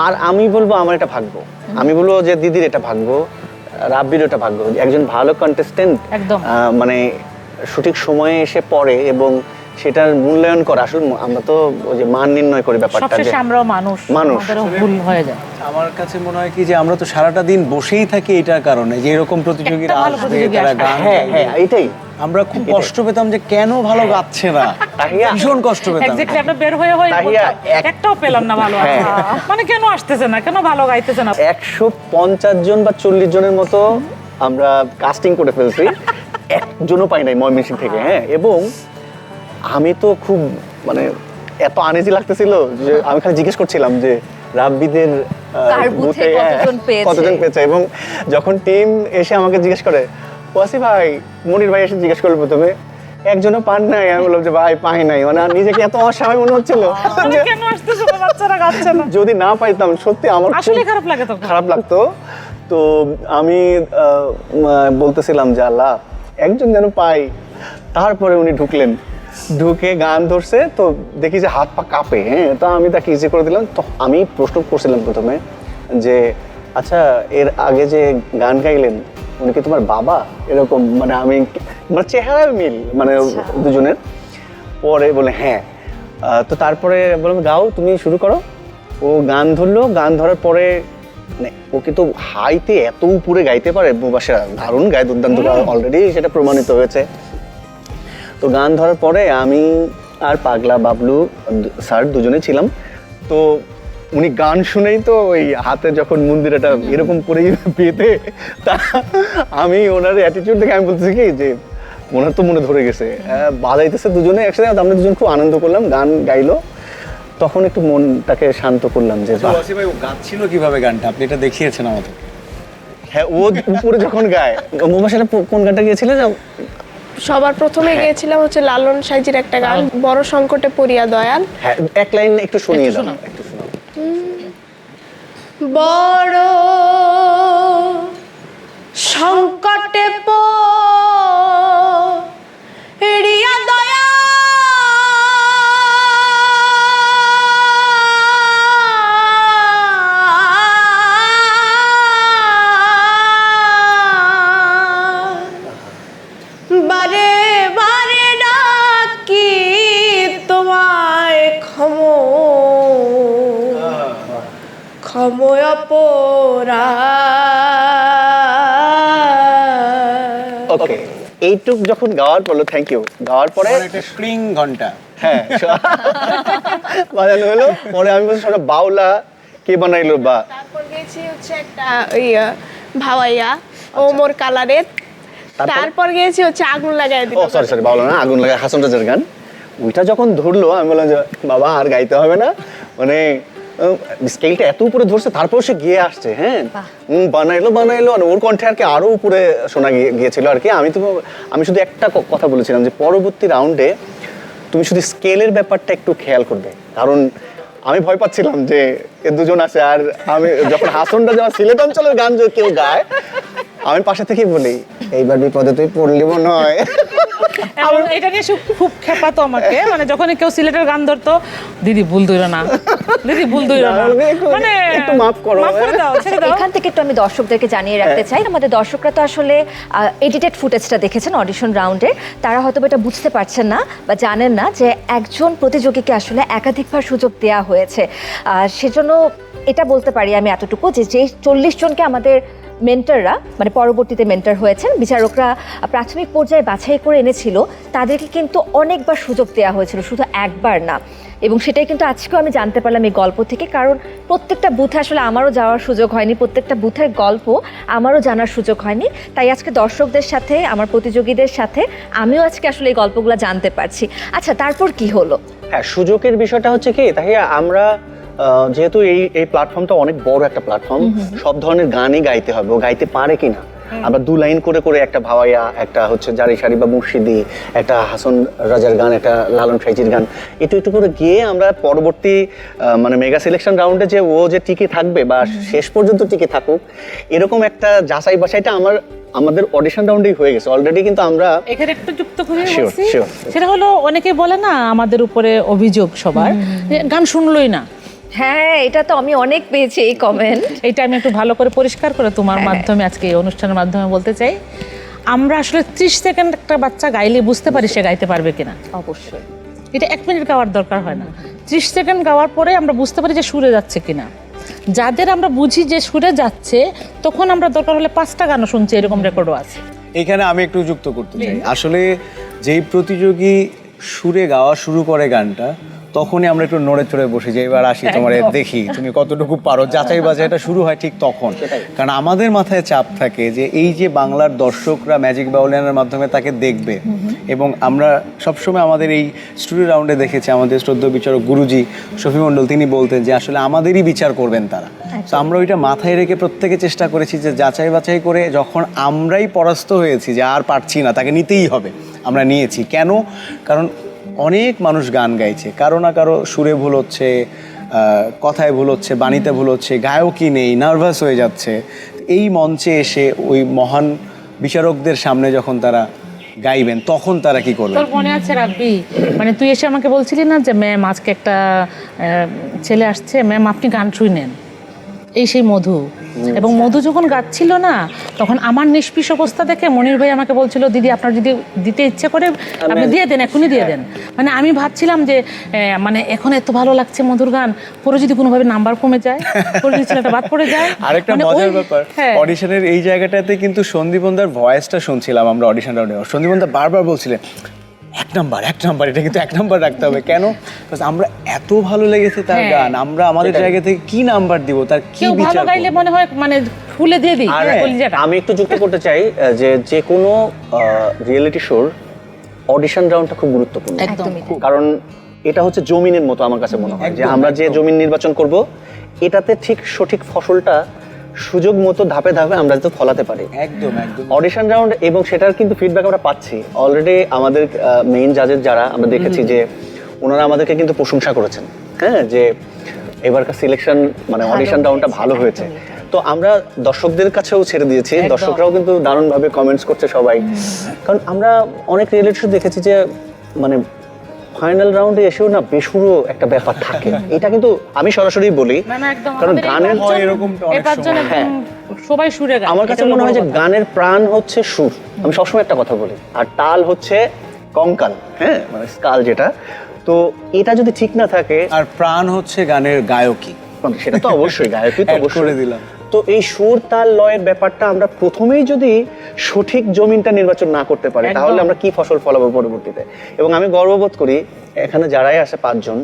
আর আমি বলবো আমার এটা ভাগ্য, আমি বলবো যে দিদির এটা ভাগ্য, রাব্বির এটা ভাগ্য, একজন ভালো কন্টেস্টেন্ট একদম মানে সঠিক সময়ে এসে পড়ে এবং সেটার মূল্যায়ন করা। আসলে আমরা তো ওই যে মান নির্ণয় করি ব্যাপারটা, সবশেষে আমরাও মানুষ, আমাদেরও ভুল হয়ে যায়। আমার কাছে মনে হয় কি যে আমরা তো সারাটা দিন বসেই থাকি এটার কারণে যে এরকম প্রতিযোগীরা আসবে, তারা গান গাইবে। এটাই আমরা খুব কষ্ট পেতাম যে কেন ভালো গাচ্ছে না, ভীষণ কষ্ট পেতাম। এক্স্যাক্টলি, আমরা বের হয়ে একটাও পেলাম না ভালো, মানে কেন আসতেছে না, কেন ভালো গাইতেছে না। 150 জন বা 40 জনের মতো আমরা কাস্টিং করে ফেলছি, একজনও পাই নাই ময়মনসিং থেকে, হ্যাঁ। এবং আমি তো খুব মানে এত আনইজি লাগতেছিল যে আমি খালি জিজ্ঞেস করছিলাম যে রাব্বিদের বুথে কতজন পেয়েছে। এবং যখন টিম এসে আমাকে জিজ্ঞেস করে ওয়াসি ভাই, মনির ভাই এসে জিজ্ঞেস করলো প্রথমে একজনও পান নাই, আমি বললাম যে ভাই পাই নাই, মানে নিজেকে এত অস্বাভাবিক মনে হচ্ছিল কেন আসতেছে না, বাচ্চারা গাচ্ছে না। যদি না পাইতাম সত্যি আমার আসলে খারাপ লাগে, তো খারাপ লাগতো। তো আমি বলতেছিলাম যে আল্লাহ একজন যেন পাই। তারপরে উনি ঢুকে গান ধরছে, তো দেখি যে হাত পা কাঁপে, হ্যাঁ। তো আমি তাকে ইজি করে দিলাম। তো আমি প্রশ্ন করছিলাম প্রথমে যে আচ্ছা এর আগে যে গান গাইলেন উনি কি তোমার বাবা, এরকম, মানে আমি মানে চেহারার মিল মানে দুজনের। পরে বলে হ্যাঁ। তো তারপরে বললাম গাও, তুমি শুরু করো। ও গান ধরলো, গান ধরার পরে মানে ওকে তো হাইতে এত উপরে গাইতে পারে, মুবাশিরা দারুণ গায়, দুর্দান্ত, অলরেডি সেটা প্রমাণিত হয়েছে। তো গান ধরার পরে আমি আর পাগলা বাবলু স্যার দুজনে ছিলাম। তো উনি গান শুনেই তো ওই হাতে যখন মন্দিরটা এরকম করে পেতে, তা আমি ওনার অ্যাটিটিউড দেখে আমি বলতেছি কি যে ওনার তো মনে ধরে গেছে, বাজাইতেছে দুজনে একসাথে, আমরা দুজন খুব আনন্দ করলাম, গান গাইলো। তখন একটু মনটাকে শান্ত করলাম যে ওয়াসি ভাই গাচ্ছিল কিভাবে গানটা, আপনি এটা দেখিয়েছেন আমাদের। হ্যাঁ, ও উপরে যখন গায়, মুবাশিরা কোন গানটা গিয়েছিল? সবার প্রথমে গিয়েছিলাম হচ্ছে লালন সাইজির একটা গান, বড় সংকটে পড়িয়া দয়াল। হ্যাঁ, এক লাইন একটু শুনিয়ে দাও, একটু শোনাও। বড় সংকটে পড়িয়া দয়াল, বারে বারে ডাকি তোমায় ক্ষময় অপরাধ। ওকে, এইটুক যখন গাওয়ার পড়লো, থ্যাংক ইউ, গাওয়ার পরে একটা স্ট্রিং ঘন্টা, হ্যাঁ বাজানো হলো। পরে আমি বলছি সব বাউলা কে বানাইলো, বা তারপর গেছি হচ্ছে একটা ভাওয়াইয়া ওমর কালারের। তারপর গেছি হচ্ছে আগুন লাগাই দিল। ও সরি বাউলা না, আগুন লাগায়, হাসান রাজার গান। ওইটা যখন ধরলো আমি বললাম যে বাবা আর গাইতে হবে না, মানে স্কেলটা এত উপরে ধরছে, তারপর সে গিয়ে আসছে, হ্যাঁ বানাইলো, আর ওর কণ্ঠে আর কি আরো উপরে শোনা গিয়েছিল আর কি। আমি শুধু একটা কথা বলেছিলাম যে পরবর্তী রাউন্ডে তুমি শুধু স্কেলের ব্যাপারটা একটু খেয়াল করবে, কারণ আমি ভয় পাচ্ছিলাম যে এ দুজন আছে। আর আমি যখন হাসনটা যাওয়া সিলেট অঞ্চলের গান যদি কেউ গায়, আমি পাশে থেকেই বলি এইবার বিপদে তুই পড়লি মনে হয়। এটা নিয়ে খুব খেপাতো আমাকে, মানে যখন কেউ সিলেটের গান ধরতো, দিদি ভুল ধইল না, দিদি ভুল ধইল না, মানে একটু মাফ করো, ছেড়ে দাও। এখান থেকে একটু আমি দর্শকদেরকে জানিয়ে রাখতে চাই, আমাদের দর্শকরা তো আসলে এডিটেড ফুটেজটা দেখেছেন অডিশন রাউন্ডে, তারা হয়তো এটা বুঝতে পারছেন না বা জানেন না যে একজন প্রতিযোগীকে আসলে একাধিকবার সুযোগ দেওয়া হয়েছে। সেজন্য এটা বলতে পারি আমি এতটুকু যে 40 জনকে আমাদের মেন্টররা মানে পরবর্তীতে মেন্টর হয়েছেন বিচারকরা প্রাথমিক পর্যায়ে বাছাই করে এনেছিল, তাদেরকে কিন্তু অনেকবার সুযোগ দেওয়া হয়েছিল, শুধু একবার না। এবং সেটাই কিন্তু আজকেও আমি জানতে পারলাম এই গল্প থেকে, কারণ প্রত্যেকটা বুথে আসলে আমারও যাওয়ার সুযোগ হয়নি, প্রত্যেকটা বুথের গল্প আমারও জানার সুযোগ হয়নি। তাই আজকে দর্শকদের সাথে, আমার প্রতিযোগীদের সাথে আমিও আজকে আসলে এই গল্পগুলো জানতে পারছি। আচ্ছা, তারপর কি হলো? হ্যাঁ, সুযোগের বিষয়টা হচ্ছে কি, তাই আমরা যেহেতু এই প্ল্যাটফর্মটা অনেক বড় একটা প্ল্যাটফর্ম, সব ধরনের গানই গাইতে হবে, ও গাইতে পারে কিনা। আমরা 2 লাইন করে করে একটা ভাওয়াইয়া, একটা হচ্ছে জারি সারি বা মুর্শিদি, একটা হাসান রাজার গান, একটা লালন সাইজির গান, একটু করে গিয়ে আমরা পরবর্তী মানে মেগা সিলেকশন রাউন্ডে যে ও যে টিকে থাকবে বা শেষ পর্যন্ত টিকে থাকুক, এরকম একটা যাচাই বাছাইটা আমাদের অডিশন রাউন্ডেই হয়ে গেছে অলরেডি। কিন্তু আমরা এখানে একটু যুক্ত করে Sure, বলছি, sure. সেটা হলো অনেকে বলে না আমাদের উপরে অভিযোগ সবার, যে গান শুনলোই না। হ্যাঁ, এটা তো আমি অনেক পেয়েছি এই কমেন্ট। এটা আমি একটু ভালো করে পরিষ্কার করে তোমার মাধ্যমে আজকে এই অনুষ্ঠানের মাধ্যমে বলতে চাই, আমরা আসলে 30 সেকেন্ড একটা বাচ্চা গাইলে বুঝতে পারি সে গাইতে পারবে কিনা। অবশ্যই এটা 1 মিনিট গাওয়ার দরকার হয় না, 30 সেকেন্ড গাওয়ার পরে আমরা বুঝতে পারি যে সুরে যাচ্ছে কিনা। যাদের আমরা বুঝি যে সুরে যাচ্ছে, তখন আমরা দরকার হলে 5টা গানও শুনছি, এরকম রেকর্ডও আছে। এখানে আমি একটু যুক্ত করতে চাই, আসলে যেই প্রতিযোগী সুরে গাওয়া শুরু করে গানটা, তখনই আমরা একটু নড়ে চড়ে বসি যে এবার আসি তোমার দেখি তুমি কতটুকু পারো, যাচাই বাছাইটা শুরু হয় ঠিক তখন। কারণ আমাদের মাথায় চাপ থাকে যে এই যে বাংলার দর্শকরা ম্যাজিক বাউলিয়ানের মাধ্যমে তাকে দেখবে, এবং আমরা সবসময় আমাদের এই স্টুডিও রাউন্ডে দেখেছি আমাদের শ্রদ্ধেয় বিচারক গুরুজি শফি মণ্ডল, তিনি বলতেন যে আসলে আমাদেরই বিচার করবেন তারা। তো আমরা ওইটা মাথায় রেখে প্রত্যেকে চেষ্টা করেছি যে যাচাই বাছাই করে যখন আমরাই পরাস্ত হয়েছি যে আর পারছি না, তাকে নিতেই হবে, আমরা নিয়েছি। কেন? কারণ অনেক মানুষ গান গাইছে, কারো না কারো সুরে ভুল হচ্ছে, কথায় ভুল হচ্ছে, বাণীতে ভুল হচ্ছে, গায়কই নেই, নার্ভাস হয়ে যাচ্ছে। এই মঞ্চে এসে ওই মহান বিচারকদের সামনে যখন তারা গাইবেন, তখন তারা কি করবেন? তোর মনে আছে রাব্বি, মানে তুই এসে আমাকে বলছিলি না যে ম্যাম আজকে একটা ছেলে আসছে, ম্যাম আপনি গান শুনেন, এই সেই মধু। এবং মধু যখন গাচ্ছিল না, তখন আমার নিষ্পিস অবস্থা দেখে মনির ভাই আমাকে বলছিল, দিদি আপনার যদি দিতে ইচ্ছে করে আপনি দিয়ে দেন, এখনই দিয়ে দেন। মানে আমি ভাবছিলাম যে মানে এখন এত ভালো লাগছে মধুর গান, পরে যদি কোনোভাবে নাম্বার কমে যায়, পরে যদি ছেলেটা বাদ পড়ে যায়। আরেকটা মানে মজার ওই- ব্যাপার, হ্যাঁ। অডিশনের এই জায়গাটাতে কিন্তু সন্দীপনদার ভয়েসটা শুনছিলাম আমরা অডিশন রাউন্ডে। সন্দীপনদা বারবার বলছিলেন 1 নাম্বার, এটা কিন্তু 1 নাম্বার রাখতে হবে। কেন? Because আমরা এত ভালো লেগেছে তার হ্যাঁ। গান, আমরা আমাদের জায়গা থেকে কি নাম্বার দিব, তার কি কেউ ভালো বিচার গাইলে করব? মনে হয় মানে ফুলে দিয়ে দিই আর কলিজাটা। আমি একটু যুক্ত করতে চাই যে কোনো রিয়েলিটি শোর অডিশন রাউন্ডটা খুব গুরুত্বপূর্ণ। একদমই তাই। কারণ এটা হচ্ছে জমিনের মতো আমার কাছে মনে হয়, যে আমরা যে জমিন নির্বাচন করব, এটাতে ঠিক সঠিক ফসলটা সুযোগ মতো ধাপে ধাপে আমরা যাতে ফলাতে পারি। একদম অডিশন রাউন্ড, এবং সেটার কিন্তু ফিডব্যাক আমরা পাচ্ছি অলরেডি। আমাদের মেইন জাজের যারা আমরা দেখেছি যে ওনারা আমাদেরকে কিন্তু প্রশংসা করেছেন, হ্যাঁ, যে এবারকার সিলেকশন মানে অডিশন রাউন্ডটা ভালো হয়েছে। তো আমরা দর্শকদের কাছেও ছেড়ে দিয়েছি, দর্শকরাও কিন্তু দারুণভাবে কমেন্টস করছে সবাই। কারণ আমরা অনেক রিয়েলিটি শো দেখেছি যে মানে ফাইনাল রাউন্ডে এসেও না বেসুরো একটা ব্যাপার থাকে। এটা কিন্তু আমি সরাসরি বলি, না, না, একদম কারণ আমাদের এই গানের পাঁচজন- এরকমটা অনেক এই পাঁচজন সময়। একদম সবাই সুরে গায়। আমার কাছে এটা হলো মনে হয় যে বড় কথা। গানের প্রাণ হচ্ছে সুর, আমি সবসময় একটা কথা বলি, আর তাল হচ্ছে কঙ্কাল, হ্যাঁ, মানে স্কাল যেটা। তো এটা যদি ঠিক না থাকে, আর প্রাণ হচ্ছে গানের গায়কী। সেটা তো অবশ্যই গায়কই তো Add অবশ্যই করে দিলাম। তো এই সুর তাল লয়ের ব্যাপারটা আমরা প্রথমেই যদি সঠিক জমিনটা নির্বাচন না করতে পারি, একদম। তাহলে আমরা কি ফসল ফলাবো পরবর্তীতে। এবং আমি গর্ববোধ করি এখানে যারাই আসে 5 জন,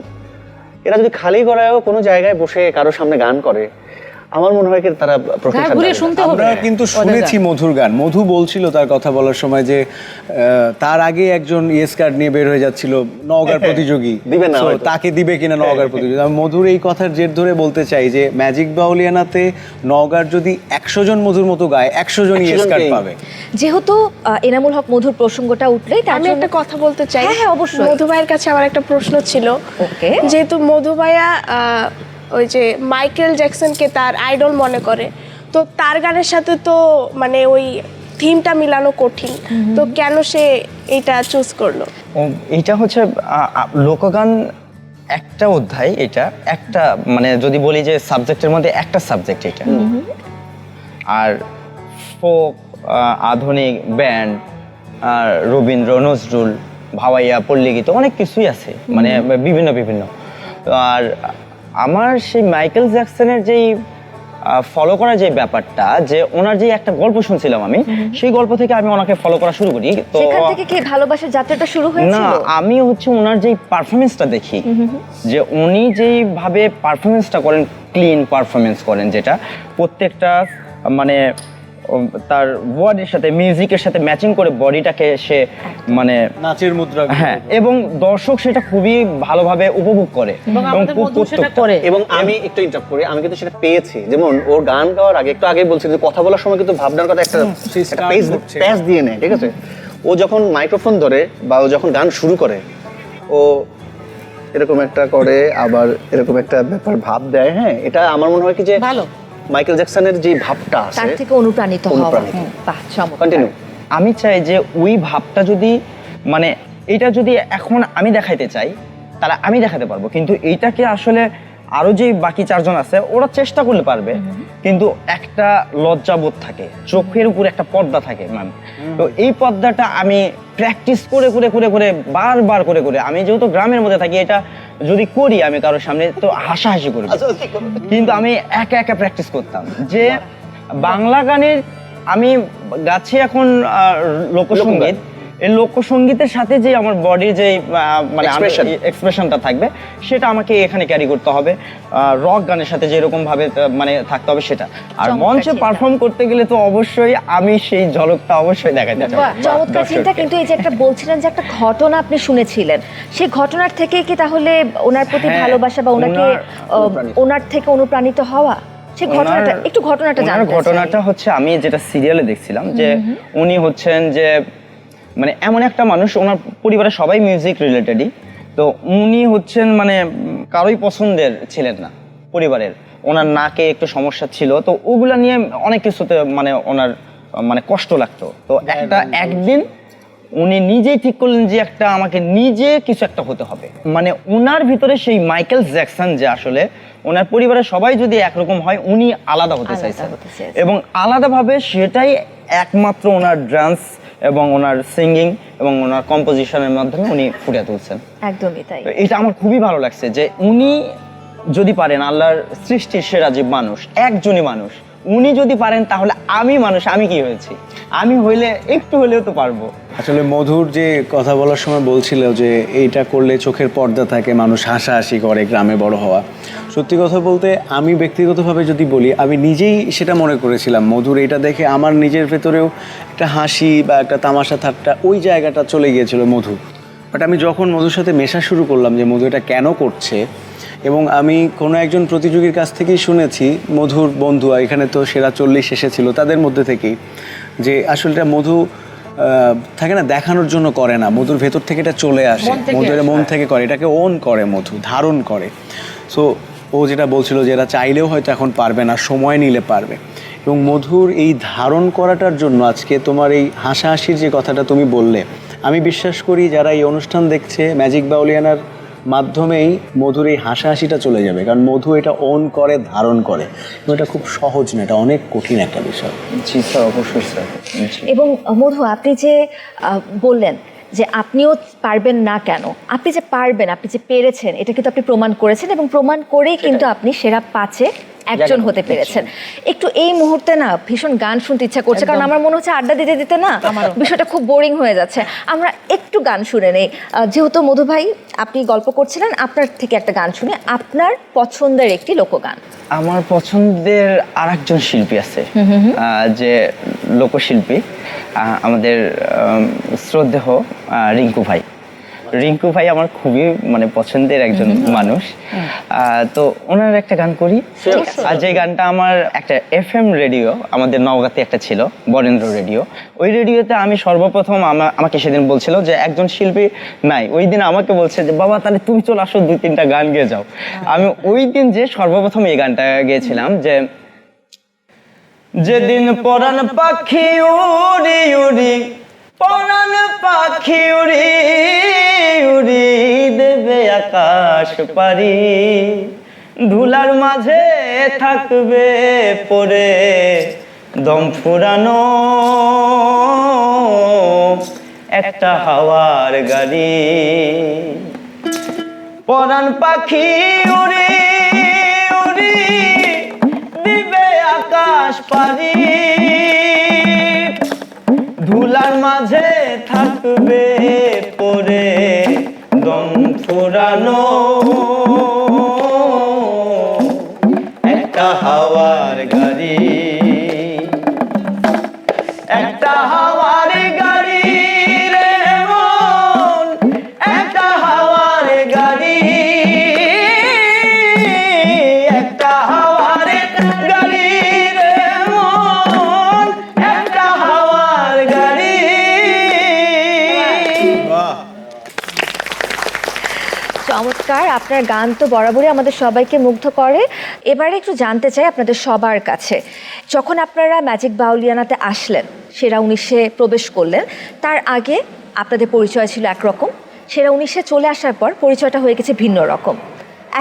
এরা যদি খালি গলায়ও কোনো জায়গায় বসে কারোর সামনে গান করে, আমার মনে হয় কি তারা প্রশংসা ঘুরে পাবে। শুনতে হবে। আমরা কিন্তু শুনেছি মধুর গান। মধু বলছিল তার কথা বলার সময় যে তার আগে একজন ইয়েস কার্ড নিয়ে বের হয়ে যাচ্ছিল নওগাঁর প্রতিযোগী, দিবে না So, হয়তো। তাকে দিবে কিনা নওগাঁর প্রতিযোগী। আমি মধুর এই কথার জের ধরে বলতে চাই যে ম্যাজিক বাউলিয়ানাতে নওগাঁর যদি 100 জন মধুর মতো গায়, 100 জন 100 ইয়েস কার্ড জনকেই। পাবে। যেহেতু এনামুল হক মধুর প্রসঙ্গটা উঠলেই তার আমি জন্য একটা কথা বলতে চাই। হ্যাঁ, হ্যাঁ, অবশ্যই। মধু ভাইয়ের কাছে আমার একটা প্রশ্ন ছিল। ওকে। যেহেতু মধু ভাইয়া ওই যে মাইকেল জ্যাকসনকে তার আইডল মনে করে, তো তার গানের সাথে তো মানে ওই থিমটা মিলানো কঠিন, তো কেন সে এটা চুজ করলো? এইটা হচ্ছে লোকগান একটা অধ্যায়, এটা একটা মানে যদি বলি যে সাবজেক্টের মধ্যে একটা সাবজেক্ট এটা। আর ফোক, আধুনিক, ব্যান্ড, আর রবীন্দ্র, নজরুল, ভাওয়াইয়া, পল্লীগীত, অনেক কিছুই আছে, মানে বিভিন্ন। আর আমার সেই মাইকেল জ্যাকসনের যেই ফলো করার যে ব্যাপারটা, যে ওনার যে একটা গল্প শুনছিলাম আমি, সেই গল্প থেকে আমি ওনাকে ফলো করা শুরু করি। তো সেখান থেকে কি ভালোবাসার যাত্রাটা শুরু না, হয়েছিল? আমি হচ্ছে ওনার যে পারফরমেন্সটা দেখি, যে উনি যেইভাবে পারফরমেন্সটা করেন, ক্লিন পারফরমেন্স করেন, যেটা প্রত্যেকটা মানে তার বডির সাথে, মিউজিকের সাথে ম্যাচিং করে বডিটাকে সে মানে নাচের মুদ্রা। হ্যাঁ, এবং দর্শক সেটা খুবই ভালোভাবে উপভোগ করে এবং আমাদের মধ্যেও সেটা প্রত্যেকটা- করে। এবং আমি একটু ইন্টারাপ্ট করি, আমি কিন্তু সেটা পেয়েছি। যেমন ওর গান গাওয়ার আগে, একটু আগে বলছি যে কথা বলার সময় কিন্তু ভাবনার কথা একটা প্যাচ দিয়ে নেয়, ঠিক আছে? ও যখন মাইক্রোফোন ধরে বা ও যখন গান শুরু করে, ও এরকম একটা করে, আবার এরকম একটা ব্যাপার ভাব দেয়। হ্যাঁ, এটা আমার মনে হয় কি যে ভালো। মাইকেল জ্যাকসনের যে ভাবটা তার আছে, থেকে অনুপ্রাণিত হওয়া। অনুপ্রাণিত। বাহ, চমৎকার। কন্টিনিউ। আমি চাই যে ওই ভাবটা যদি মানে এটা যদি এখন আমি দেখাইতে চাই, তাহলে আমি দেখাতে পারবো, কিন্তু এইটাকে আসলে আরো যে বাকি চারজন আছে ওরা চেষ্টা করলে পারবে, কিন্তু একটা লজ্জাবোধ থাকে, চোখের উপর একটা পর্দা থাকে ম্যাম। তো এই পর্দাটা আমি প্র্যাকটিস করে করে করে করে বারবার করে করে, আমি যেহেতু গ্রামের মধ্যে থাকি, এটা যদি করি আমি কারোর সামনে তো হাসাহাসি করি, কিন্তু আমি একা একা প্র্যাকটিস করতাম যে বাংলা গানের আমি গাছি এখন লোকসঙ্গীত, এই লোকসঙ্গীতের সাথে যে আমার বডির যে মানে এক্সপ্রেশনটা থাকবে, সেটা আমাকে এখানে ক্যারি করতে হবে। রক গানের সাথে যেরকম ভাবে মানে থাকতে হবে সেটা, আর মঞ্চে পারফর্ম করতে গেলে তো অবশ্যই আমি সেই ঝলকটা অবশ্যই দেখাতে চাই। বাহ, চমৎকার চিন্তা। কিন্তু এই যে একটা বলছিলেন যে একটা ঘটনা আপনি শুনেছিলেন, সেই ঘটনার থেকে কি তাহলে ওনার প্রতি হ্যাঁ, ভালোবাসা বা ওনাকে ওনার থেকে অনুপ্রাণিত হওয়া, সেই ঘটনাটা একটু ঘটনাটা ওনার জানতে চাই। ঘটনাটা হচ্ছে আমি যেটা সিরিয়ালে দেখছিলাম, যে উনি হচ্ছেন যে মানে এমন একটা মানুষ, ওনার পরিবারের সবাই মিউজিক রিলেটেডই, তো উনি হচ্ছেন মানে কারোই পছন্দের ছিলেন না পরিবারের, ওনার নাকে একটু সমস্যা ছিল, তো ওগুলা নিয়ে অনেক কিছুতে মানে ওনার মানে কষ্ট লাগতো। তো একদিন উনি নিজেই ঠিক করলেন যে আমাকে নিজে কিছু একটা হতে হবে, মানে ওনার ভিতরে সেই মাইকেল জ্যাকসন যে আসলে ওনার পরিবারের সবাই যদি একরকম হয়, উনি আলাদা হতে চাইছেন, এবং আলাদাভাবে সেটাই একমাত্র ওনার ডান্স এবং ওনার সিঙ্গিং এবং ওনার কম্পোজিশনের মাধ্যমে উনি ফুটিয়ে তুলছেন। একদমই তাই। তো এটা আমার খুবই ভালো লাগছে যে উনি যদি পারেন, আল্লাহর সৃষ্টির সেরা যে মানুষ, একজনই মানুষ, উনি যদি পারেন, তাহলে আমি মানুষ, আমি কি হয়েছি, আমি হইলে একটু হলেও তো পারবো। আসলে মধুর যে কথা বলার সময় বলছিল যে এইটা করলে চোখের পর্দা থাকে, মানুষ হাসাহাসি করে গ্রামে বড় হওয়া। সত্যি কথা বলতে আমি ব্যক্তিগতভাবে যদি বলি, আমি নিজেই সেটা মনে করেছিলাম। মধুর এটা দেখে আমার নিজের ভেতরেও একটা হাসি বা একটা তামাশা ঠাট্টা ওই জায়গাটা চলে গিয়েছিল মধু। বাট আমি যখন মধুর সাথে মেশা শুরু করলাম যে মধু এটা কেন করছে, এবং আমি কোনো একজন প্রতিযোগীর কাছ থেকেই শুনেছি, মধুর বন্ধু এখানে তো সেরা 40 এসেছিল, তাদের মধ্যে থেকেই, যে আসলে এটা মধু থাকে না, দেখানোর জন্য করে না, মধুর ভেতর থেকে এটা চলে আসে, মধু এটা মন থেকে করে, এটাকে ওন করে, মধু ধারণ করে। সো ও যেটা বলছিল যে এরা চাইলেও হয়তো এখন পারবে না, সময় নিলে পারবে, এবং মধুর এই ধারণ করাটার জন্য আজকে তোমার এই হাসাহাসির যে কথাটা তুমি বললে, আমি বিশ্বাস করি যারা এই অনুষ্ঠান দেখছে ম্যাজিক বাউলিয়ানার মাধ্যমেই মধুর এই হাসাহাসিটা চলে যাবে, কারণ মধু এটা ওন করে, ধারণ করে, এটা খুব সহজ না, এটা অনেক কঠিন একটা বিষয়। জি স্যার, অবশ্যই স্যার। এবং মধু, আপনি যে বললেন যে আপনিও পারবেন না, কেন? আপনি যে পারবেন, আপনি যে পেরেছেন, এটা কিন্তু আপনি প্রমাণ করেছেন, এবং প্রমাণ করেই কিন্তু আপনি সেরা 5-এ একজন হতে পেরেছেন। একটু এই মুহূর্তে না ভীষণ গান শুনতে ইচ্ছা করছে, কারণ আমার মনে হচ্ছে আড্ডা দিতে দিতে না বিষয়টা খুব বোরিং হয়ে যাচ্ছে। আমরা একটু গান শুনে নেই, যেহেতু মধু ভাই আপনি গল্প করছিলেন, আপনার থেকে একটা গান শুনে, আপনার পছন্দের একটি লোকগান। আমার পছন্দের আরেকজন শিল্পী আছে, যে লোকশিল্পী, আমাদের শ্রদ্ধেয় রিঙ্কু ভাই। রিঙ্কু ভাই আমার খুবই মানে পছন্দের একজন মানুষ। তো ওনার একটা গান করি, আর যে গানটা আমার একটা FM রেডিও আমাদের নওগাঁতে একটা ছিল, বরেন্দ্র রেডিও, ওই রেডিওতে আমি সর্বপ্রথম আমাকে সেদিন বলছিল যে একজন শিল্পী নাই, ওই দিন আমাকে বলছে যে বাবা তাহলে তুমি চলে আসো, 2-3টা গান গেয়ে যাও। আমি ওই দিন যে সর্বপ্রথম এই গানটা গেয়েছিলাম, যে যেদিন পরাণ পাখি উড়ি উড়ি, পরাণ পাখি উড়ি উড়ি দেবে আকাশ পারি, ধুলার মাঝে থাকবে পড়ে দম ফুরানো একটা হাওয়ার গাড়ি, পরাণ পাখি উড়ি উড়ি দিবে আকাশ পারি ধুলার মাঝে থাকবে পরে দম ফুরানো একটা হাওয়ার গাড়ি, একটা হাওয়ার গাড়ি রে মন, একটা হাওয়ার গাড়ি, একটা হাওয়ার গাড়ি রে মন, একটা হাওয়ার গাড়ি। চমৎকার, আপনার গান তো বরাবরই আমাদের সবাইকে মুগ্ধ করে। এবারে একটু জানতে চাই আপনাদের সবার কাছে, যখন আপনারা ম্যাজিক বাউলিয়ানাতে আসলেন, সেরা 19-এ প্রবেশ করলেন, তার আগে আপনাদের পরিচয় ছিল একরকম, সেরা 19-এ চলে আসার পর পরিচয়টা হয়ে গেছে ভিন্ন রকম।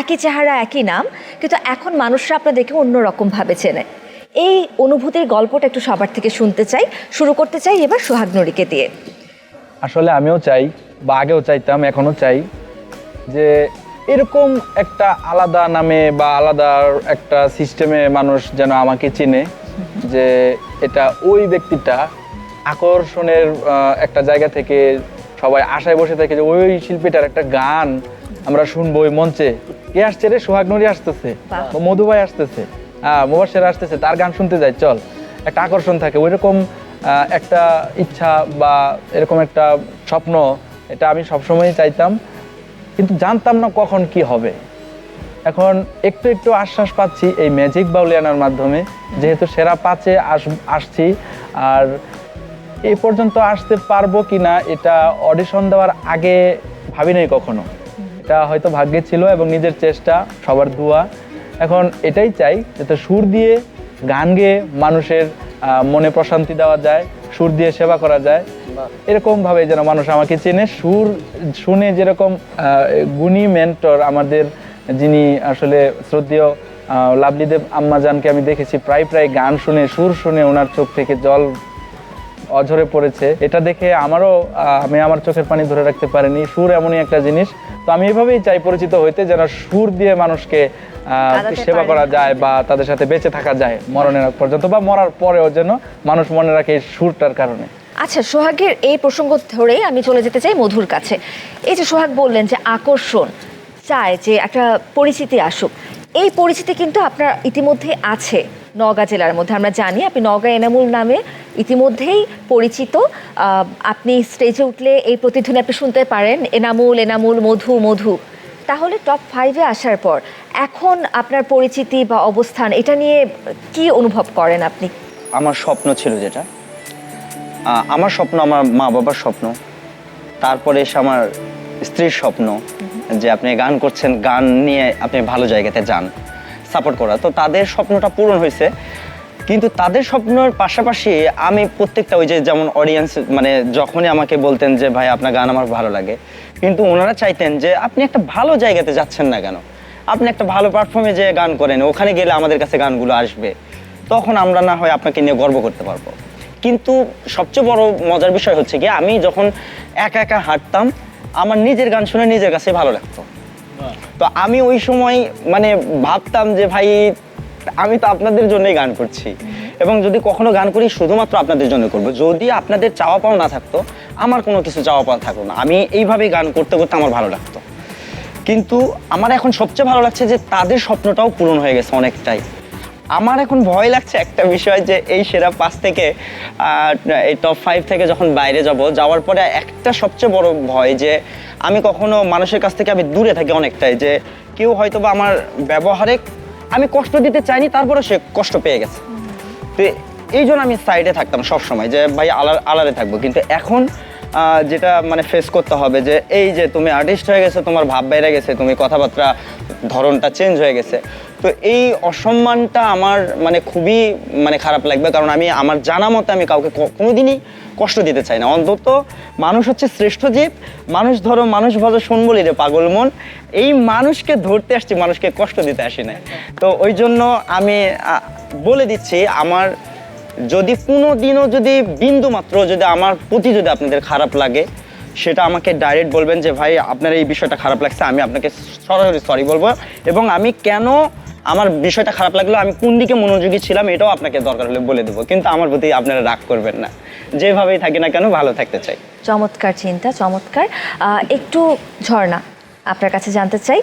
একই চেহারা, একই নাম, কিন্তু এখন মানুষরা আপনাদেরকে অন্যরকমভাবে চেনে। এই অনুভূতির গল্পটা একটু সবার থেকে শুনতে চাই। শুরু করতে চাই এবার সোহাগ নুরিকে দিয়ে। আসলে আমিও চাই, বা আগেও চাইতাম, এখনো চাই যে এরকম একটা আলাদা নামে বা আলাদা একটা সিস্টেমে মানুষ যেন আমাকে চিনে, যে এটা ওই ব্যক্তিটা আকর্ষণের একটা জায়গা থেকে সবাই আশায় বসে থাকে যে ওই শিল্পীটার একটা গান আমরা শুনবো ওই মঞ্চে। কে আসছে রে? সোহাগ নুরি আসতেছে, মধু ভাই আসতেছে, মুবাশশির আসতেছে, তার গান শুনতে যাই, চল। একটা আকর্ষণ থাকে, ওইরকম একটা ইচ্ছা বা এরকম একটা স্বপ্ন, এটা আমি সবসময়ই চাইতাম, কিন্তু জানতাম না কখন কি হবে। এখন একটু একটু আশ্বাস পাচ্ছি এই ম্যাজিক বাউলিয়ানার মাধ্যমে, যেহেতু সেরা 5-এ আসছি। আর এই পর্যন্ত আসতে পারবো কিনা এটা অডিশন দেওয়ার আগে ভাবি নাই কখনো। এটা হয়তো ভাগ্যে ছিল এবং নিজের চেষ্টা, সবার দোয়া। এখন এটাই চাই যাতে সুর দিয়ে গান গেয়ে মানুষের মনে প্রশান্তি দেওয়া যায়, সুর দিয়ে সেবা করা যায়, এরকমভাবে যেন মানুষ আমাকে চেনে। সুর শুনে যেরকম গুণী মেন্টর আমাদের, যিনি আসলে শ্রদ্ধেয় লাভলিদেব আম্মাজানকে আমি দেখেছি প্রায় গান শুনে, সুর শুনে ওনার চোখ থেকে জল অঝরে পড়েছে। এটা দেখে আমি আমার চোখের পানি ধরে রাখতে পারিনি। সুর এমনই একটা জিনিস, তো আমি এইভাবেই চাই পরিচিত হইতে, যেন সুর দিয়ে মানুষকে সেবা করা যায় বা তাদের সাথে বেঁচে থাকা যায় মরণের আগ পর্যন্ত, বা মরার পরেও যেন মানুষ মনে রাখে এই সুরটার কারণে। আচ্ছা, সোহাগের এই প্রসঙ্গ ধরেই আমি চলে যেতে চাই মধুর কাছে। এই যে সোহাগ বললেন যে আকর্ষণ চায় যে একটা পরিচিতি আসুক, এই পরিচিতি কিন্তু আপনার ইতিমধ্যে আছে নওগাঁ জেলার মধ্যে। আমরা জানি আপনি নওগাঁ এনামুল নামে ইতিমধ্যেই পরিচিত। আপনি স্টেজে উঠলে এই প্রতিধ্বনি আপনি শুনতে পারেন, এনামুল এনামুল, মধু মধু। তাহলে টপ 5-এ আসার পর এখন আপনার পরিচিতি বা অবস্থান, এটা নিয়ে কি অনুভব করেন আপনি? আমার স্বপ্ন ছিল যেটা, আমার স্বপ্ন, আমার মা বাবার স্বপ্ন, তারপরে এসে আমার স্ত্রীর স্বপ্ন যে আপনি গান করছেন, গান নিয়ে আপনি ভালো জায়গাতে যান, সাপোর্ট করা। তো তাদের স্বপ্নটা পূরণ হয়েছে, কিন্তু তাদের স্বপ্নের পাশাপাশি আমি প্রত্যেকটা, ওই যে যেমন অডিয়েন্স মানে যখনই আমাকে বলতেন যে ভাই আপনার গান আমার ভালো লাগে, কিন্তু ওনারা চাইতেন যে আপনি একটা ভালো জায়গাতে যাচ্ছেন না কেন, আপনি একটা ভালো প্ল্যাটফর্মে যে গান করেন, ওখানে গেলে আমাদের কাছে গানগুলো আসবে, তখন আমরা না হয় আপনাকে নিয়ে গর্ব করতে পারবো। কিন্তু সবচেয়ে বড় মজার বিষয় হচ্ছে কি, আমি যখন একা একা হাঁটতাম, আমার নিজের গান শুনে নিজের কাছে ভালো লাগতো। তো আমি ওই সময় মানে ভাবতাম যে ভাই আমি তো আপনাদের জন্যই গান করছি, এবং যদি কখনো গান করি শুধুমাত্র আপনাদের জন্য করবো। যদি আপনাদের চাওয়া পাওয়া না থাকতো, আমার কোনো কিছু চাওয়া পাওয়া থাকতো না, আমি এইভাবেই গান করতে করতে আমার ভালো লাগতো। কিন্তু আমার এখন সবচেয়ে ভালো লাগছে যে তাদের স্বপ্নটাও পূরণ হয়ে গেছে অনেকটাই। আমার এখন ভয় লাগছে একটা বিষয়, যে এই সেরা 5 থেকে এই টপ 5 থেকে যখন বাইরে যাওয়ার পরে একটা সবচেয়ে বড় ভয়, যে আমি কখনো মানুষের কাছ থেকে আমি দূরে থাকি অনেকটাই, যে কেউ হয়তো বা আমার ব্যবহারে আমি কষ্ট দিতে চাইনি, তারপরে সে কষ্ট পেয়ে গেছে। তো এই জন্য আমি সাইডে থাকতাম সবসময়, যে ভাই আলাদা থাকবো। কিন্তু এখন যেটা মানে ফেস করতে হবে, যে এই যে তুমি আর্টিস্ট হয়ে গেছো, তোমার ভাব বাইরে গেছে, তুমি কথাবার্তা ধরনটা চেঞ্জ হয়ে গেছে, তো এই অসম্মানটা আমার মানে খুবই মানে খারাপ লাগবে। কারণ আমি আমার জানা মতে আমি কাউকে কোনোদিনই কষ্ট দিতে চাই না। অন্তত মানুষ হচ্ছে শ্রেষ্ঠ জীব, মানুষ ধরো মানুষ ভজ শোন বলি রে পাগল মন, এই মানুষকে ধরতে আসছি, মানুষকে কষ্ট দিতে আসি না। তো ওই জন্য আমি বলে দিচ্ছি, আমার যদি কোনো দিনও যদি বিন্দু মাত্র যদি আমার প্রতি যদি আপনাদের খারাপ লাগে, সেটা আমাকে ডাইরেক্ট বলবেন যে ভাই আপনার এই বিষয়টা খারাপ লাগছে, আমি আপনাকে সরাসরি সরি বলবো। এবং আমি কেন আমার বিষয়টা খারাপ লাগলো, আমি কোন দিকে মনোযোগী ছিলাম এটাও আপনাকে দরকার হলে বলে দেবো, কিন্তু আমার প্রতি আপনারা রাগ করবেন না। যেভাবেই থাকি না কেন ভালো থাকতে চাই। চমৎকার চিন্তা, চমৎকার। একটু ঝর্ণা, আপনার কাছে জানতে চাই,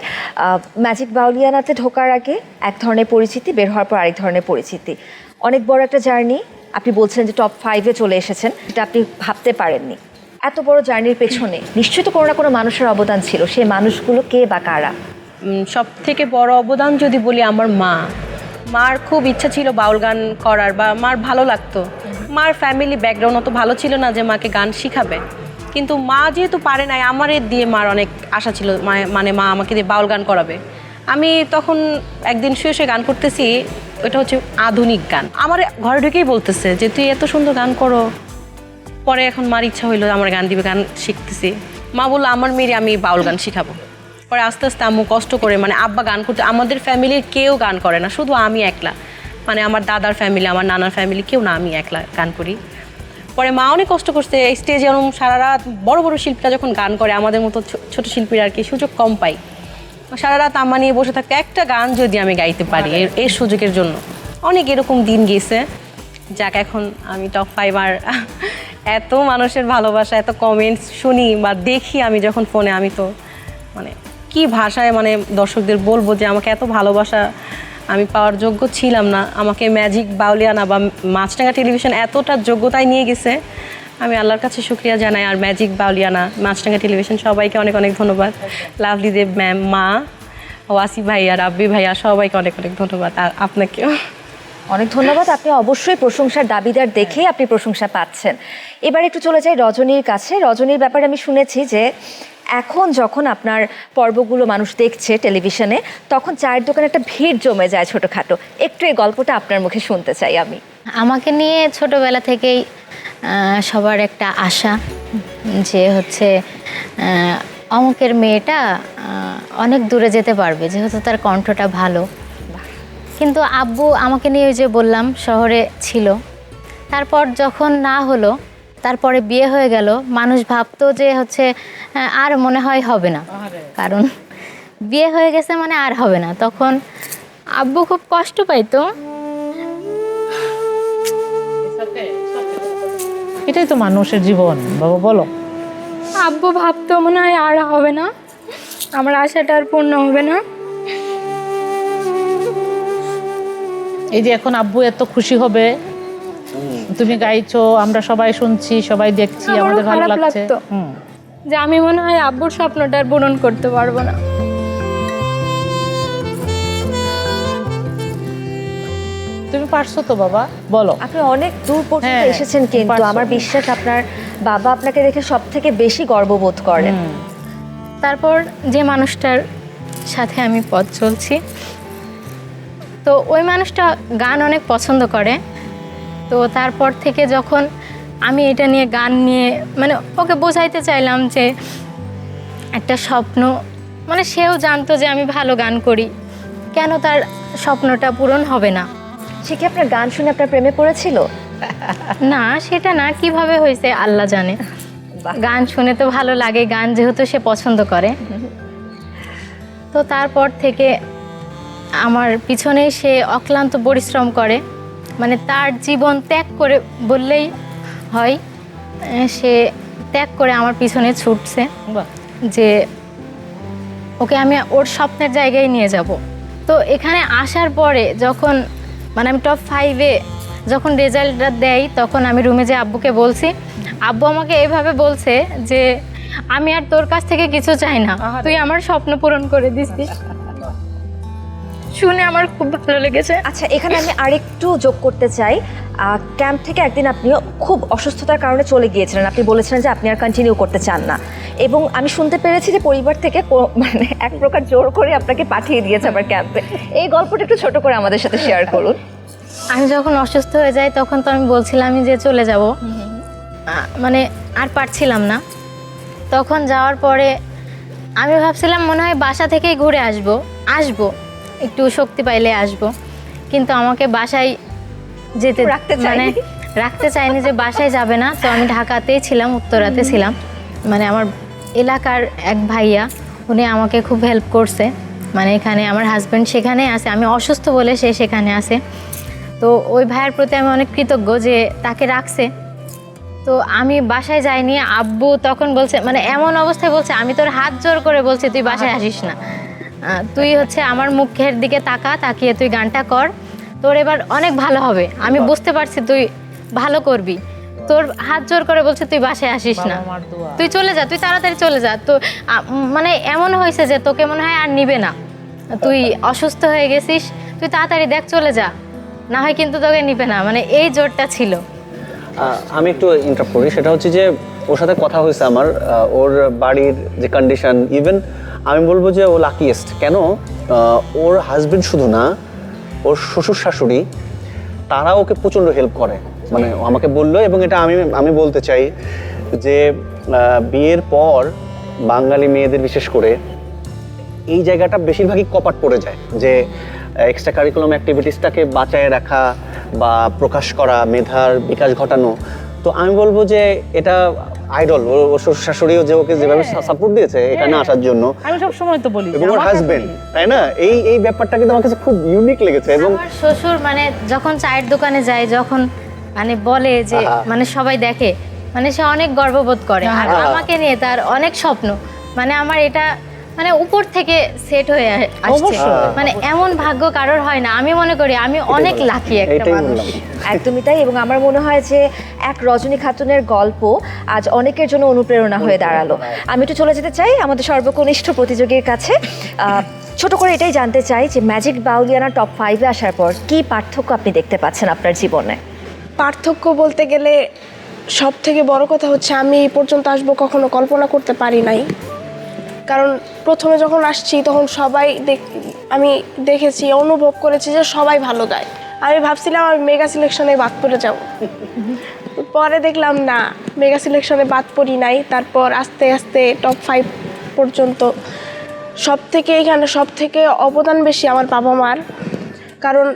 ম্যাজিক বাউলিয়ানাতে ঢোকার আগে এক ধরনের পরিচিতি, বের হওয়ার পর আরেক ধরনের পরিচিতি, অনেক বড় একটা জার্নি। আপনি বলছেন যে টপ 5-এ চলে এসেছেন, এটা আপনি ভাবতে পারেননি। এত বড় জার্নির পেছনে নিশ্চয়ই তো কোনো না কোনো মানুষের অবদান ছিল, সেই মানুষগুলো কে বা কারা? সব থেকে বড় অবদান যদি বলি আমার মা। মার খুব ইচ্ছা ছিল বাউল গান করার, বা মার ভালো লাগতো। মার ফ্যামিলি ব্যাকগ্রাউন্ড অত ভালো ছিল না যে মাকে গান শিখাবে, কিন্তু মা যেহেতু পারে নাই, আমার দিয়ে মার অনেক আশা ছিল, মানে মা আমাকে দিয়ে বাউল গান করাবে। আমি তখন একদিন শুয়ে শুয়ে গান করতেছি, ওইটা হচ্ছে আধুনিক গান। আমার ঘরে ঢুকেই বলতেছে যে তুই এত সুন্দর গান করো। পরে এখন মার ইচ্ছা হইলো আমার গান দিবে, গান শিখতেছি। মা বললো আমার মেয়ে আমি বাউল গান শিখাবো। পরে আস্তে আস্তে আম্মু কষ্ট করে, মানে আব্বা গান করতে, আমাদের ফ্যামিলির কেউ গান করে না, শুধু আমি একলা, মানে আমার দাদার ফ্যামিলি, আমার নানার ফ্যামিলি কেউ না, আমি একলা গান করি। পরে মা অনেক কষ্ট করছে, স্টেজে যেমন সারা রাত বড় বড় শিল্পীরা যখন গান করে, আমাদের মতো ছোট শিল্পীরা আর কি সুযোগ কম পাই। সারা রাত আম্মা নিয়ে বসে থাকতে, একটা গান যদি আমি গাইতে পারি এর সুযোগের জন্য। অনেক এরকম দিন গিয়েছে, যাক এখন আমি টপ 5। আর এত মানুষের ভালোবাসা, এত কমেন্টস শুনি বা দেখি আমি যখন ফোনে, আমি তো মানে কি ভাষায় মানে দর্শকদের বলবো যে আমাকে এত ভালোবাসা আমি পাওয়ার যোগ্য ছিলাম না। আমাকে ম্যাজিক বাউলিয়ানা বা মাছরাঙা টেলিভিশন এতটা যোগ্যতায় নিয়ে গেছে, আমি আল্লাহর কাছে শুকরিয়া জানাই। আর ম্যাজিক বাউলিয়ানা, মাছরাঙা টেলিভিশন সবাইকে অনেক অনেক ধন্যবাদ। লাভলি দেব ম্যাম, মা, ওয়াসি ভাইয়া, রাব্বি ভাইয়া, সবাইকে অনেক অনেক ধন্যবাদ। আর আপনাকেও অনেক ধন্যবাদ। আপনি অবশ্যই প্রশংসার দাবিদার দেখেই আপনি প্রশংসা পাচ্ছেন। এবার একটু চলে যাই রজনীর কাছে। রজনীর ব্যাপারে আমি শুনেছি যে এখন যখন আপনার পর্বগুলো মানুষ দেখছে টেলিভিশনে, তখন চায়ের দোকানে একটা ভিড় জমে যায় ছোটোখাটো। একটু এই গল্পটা আপনার মুখে শুনতে চাই আমি। আমাকে নিয়ে ছোটবেলা থেকেই সবার একটা আশা যে হচ্ছে অমুকের মেয়েটা অনেক দূরে যেতে পারবে, যেহেতু তার কণ্ঠটা ভালো। কিন্তু আব্বু আমাকে নিয়ে ওই যে বললাম শহরে ছিল, তারপর যখন না হলো, তারপরে বিয়ে হয়ে গেল, মানুষ ভাবতো যে হচ্ছে আর মনে হয় হবে না, কারণ বিয়ে হয়ে গেছে মানে আর হবে না। তখন আব্বু খুব কষ্ট পাইতো। এটাই তো মানুষের জীবন বাবা, বলো। আব্বু ভাবতো মনে হয় আর হবে না, আমার আশাটা আর পূর্ণ হবে না। এই যে এখন আব্বু এত খুশি হবে, তুমি গাইছো, আমরা সবাই শুনছি, সবাই দেখছি, আমারও আমাদের ভালো খারাপ লাগছে। লাগতো যে আমি মনে হয় আব্বুর স্বপ্নটা আর পূরণ করতে পারবো না। তুমি পারছো তো বাবা, বলো। আপনি অনেক দূর পর্যন্ত হ্যাঁ, এসেছেন, কিন্তু পারছো। আমার বিশ্বাস আপনার বাবা আপনাকে দেখে সব থেকে বেশি গর্ববোধ করেন। তারপর যে মানুষটার সাথে আমি পথ চলছি, তো ওই মানুষটা গান অনেক পছন্দ করে। তো তারপর থেকে যখন আমি এটা নিয়ে গান নিয়ে মানে ওকে বোঝাইতে চাইলাম যে একটা স্বপ্ন, মানে সেও জানতো যে আমি ভালো গান করি, কেন তার স্বপ্নটা পূরণ হবে না। সে কি আপনার গান শুনে আপনার প্রেমে পড়েছিল? না, সেটা না, কিভাবে হয়েছে আল্লাহ জানে। গান শুনে তো ভালো লাগে, গান যেহেতু সে পছন্দ করে। তো তারপর থেকে আমার পিছনে সে অক্লান্ত পরিশ্রম করে, মানে তার জীবন ত্যাগ করে বললেই হয়, সে ত্যাগ করে আমার পিছনে ছুটছে যে ওকে আমি ওর স্বপ্নের জায়গায় নিয়ে যাব। তো এখানে আসার পরে যখন মানে আমি টপ 5-এ যখন রেজাল্টটা দেয়, তখন আমি রুমে যে আব্বুকে বলছি, আব্বু আমাকে এভাবে বলছে যে আমি আর তোর কাছ থেকে কিছু চাই না, তুই আমার স্বপ্ন পূরণ করে দিছিস। শুনে আমার খুব ভালো লেগেছে। আচ্ছা, এখানে আমি আরেকটু যোগ করতে চাই। ক্যাম্প থেকে একদিন আপনি খুব অসুস্থতার কারণে চলে গিয়েছিলেন, আপনি বলেছিলেন যে আপনি আর কন্টিনিউ করতে চান না, এবং আমি শুনতে পেরেছি যে পরিবার থেকে মানে এক প্রকার জোর করে আপনাকে পাঠিয়ে দিয়েছে আবার ক্যাম্পে। এই গল্পটা একটু ছোট করে আমাদের সাথে শেয়ার করুন। আমি যখন অসুস্থ হয়ে যাই, তখন তো আমি বলছিলাম যে চলে যাব, মানে আর পারছিলাম না। তখন যাওয়ার পরে আমি ভাবছিলাম মনে হয় বাসা থেকেই ঘুরে আসবো, একটু শক্তি পাইলে আসবো, কিন্তু আমাকে বাসায় যেতে রাখতে চাইনি যে বাসায় যাবে না। তো আমি ঢাকাতেই ছিলাম, উত্তরাতে ছিলাম, মানে আমার এলাকার এক ভাইয়া, উনি আমাকে খুব হেল্প করছে। মানে এখানে আমার হাজব্যান্ড সেখানে আছে, আমি অসুস্থ বলে সে সেখানে আছে। তো ওই ভাইয়ের প্রতি আমি অনেক কৃতজ্ঞ যে তাকে রাখছে। তো আমি বাসায় যাইনি, আব্বু তখন বলছে, মানে এমন অবস্থায় বলছে, আমি তোর হাত জোর করে বলছি তুই বাসায় আসিস না, তুই হচ্ছে আমার মুখের দিকে তাকিয়ে তুই গানটা কর, তোর এবার অনেক ভালো হবে, আমি বুঝতে পারছি তুই ভালো করবি। তোর হাত জোর করে বলছে তুই বাসায় আসিস না, বাবা মার দোয়া। তুই চলে যা, তুই তাড়াতাড়ি চলে যা। তো মানে এমন হয়েছে যে তোকে মনে হয় আর নিবে না, তুই অসুস্থ হয়ে গেছিস, তুই তাড়াতাড়ি দেখ চলে যা, না হয় কিন্তু তোকে নিবে না, মানে এই জোরটা ছিল। আমি একটু ইন্টারাপ্ট করি, সেটা হচ্ছে যে ওর সাথে কথা হয়েছে আমার, ওর বাড়ির যে কন্ডিশন, ইভেন আমি বলবো যে ও লাকিয়েস্ট। কেন? ওর হাজবেন্ড শুধু না, ওর শ্বশুর শাশুড়ি তারা ওকে প্রচণ্ড হেল্প করে, মানে আমাকে বললো, এবং এটা আমি বলতে চাই যে বিয়ের পর বাঙালি মেয়েদের বিশেষ করে এই জায়গাটা বেশিরভাগই কপাট পড়ে যায়, যে এক্সট্রা কারিকুলাম অ্যাক্টিভিটিসটাকে বাঁচায় রাখা বা প্রকাশ করা, মেধার বিকাশ ঘটানো। তো আমি বলবো যে এটা আইডল, ওর শ্বশুর শাশুড়িও যে ওকে যেভাবে সাপোর্ট দিয়েছে এখানে আসার জন্য, আমি সব সময় তো বলি এবং ওর হাজবেন্ড, তাই না, এই ব্যাপারটা কিন্তু আমার কাছে খুব ইউনিক লেগেছে। এবং আমার শ্বশুর মানে যখন চায়ের দোকানে যায়, যখন মানে বলে যে মানে সবাই দেখে, মানে সে অনেক গর্ববোধ করে, আর আমাকে নিয়ে তার অনেক স্বপ্ন, মানে আমার এটা মানে উপর থেকে সেট হয়ে আসছে, মানে এমন ভাগ্য কারোর হয় না। আমি মনে করি আমি অনেক লাকি একটা এইটাই মানুষ। বললাম। একদমই তাই। এবং আমার মনে হয় যে এক রজনী খাতুনের গল্প আজ অনেকের জন্য অনুপ্রেরণা হয়ে দাঁড়ালো। আমি একটু চলে যেতে চাই আমাদের সর্বকনিষ্ঠ প্রতিযোগীর কাছে। ছোট করে এটাই জানতে চাই যে ম্যাজিক বাউলিয়ানা টপ 5-এ আসার পর কি পার্থক্য আপনি দেখতে পাচ্ছেন আপনার জীবনে? পার্থক্য বলতে গেলে সব থেকে বড় কথা হচ্ছে আমি এই পর্যন্ত আসবো কখনো কল্পনা করতে পারি নাই। কারণ প্রথমে যখন আসছি তখন সবাই আমি দেখেছি, অনুভব করেছি যে সবাই ভালো গায়। আমি ভাবছিলাম আমি মেগা সিলেকশনে বাদ পড়ে যাব, পরে দেখলাম না, মেগা সিলেকশনে বাদ পড়ি নাই। তারপর আস্তে আস্তে টপ 5 পর্যন্ত। এখানে সব থেকে অবদান বেশি আমার বাবা মার, কারণ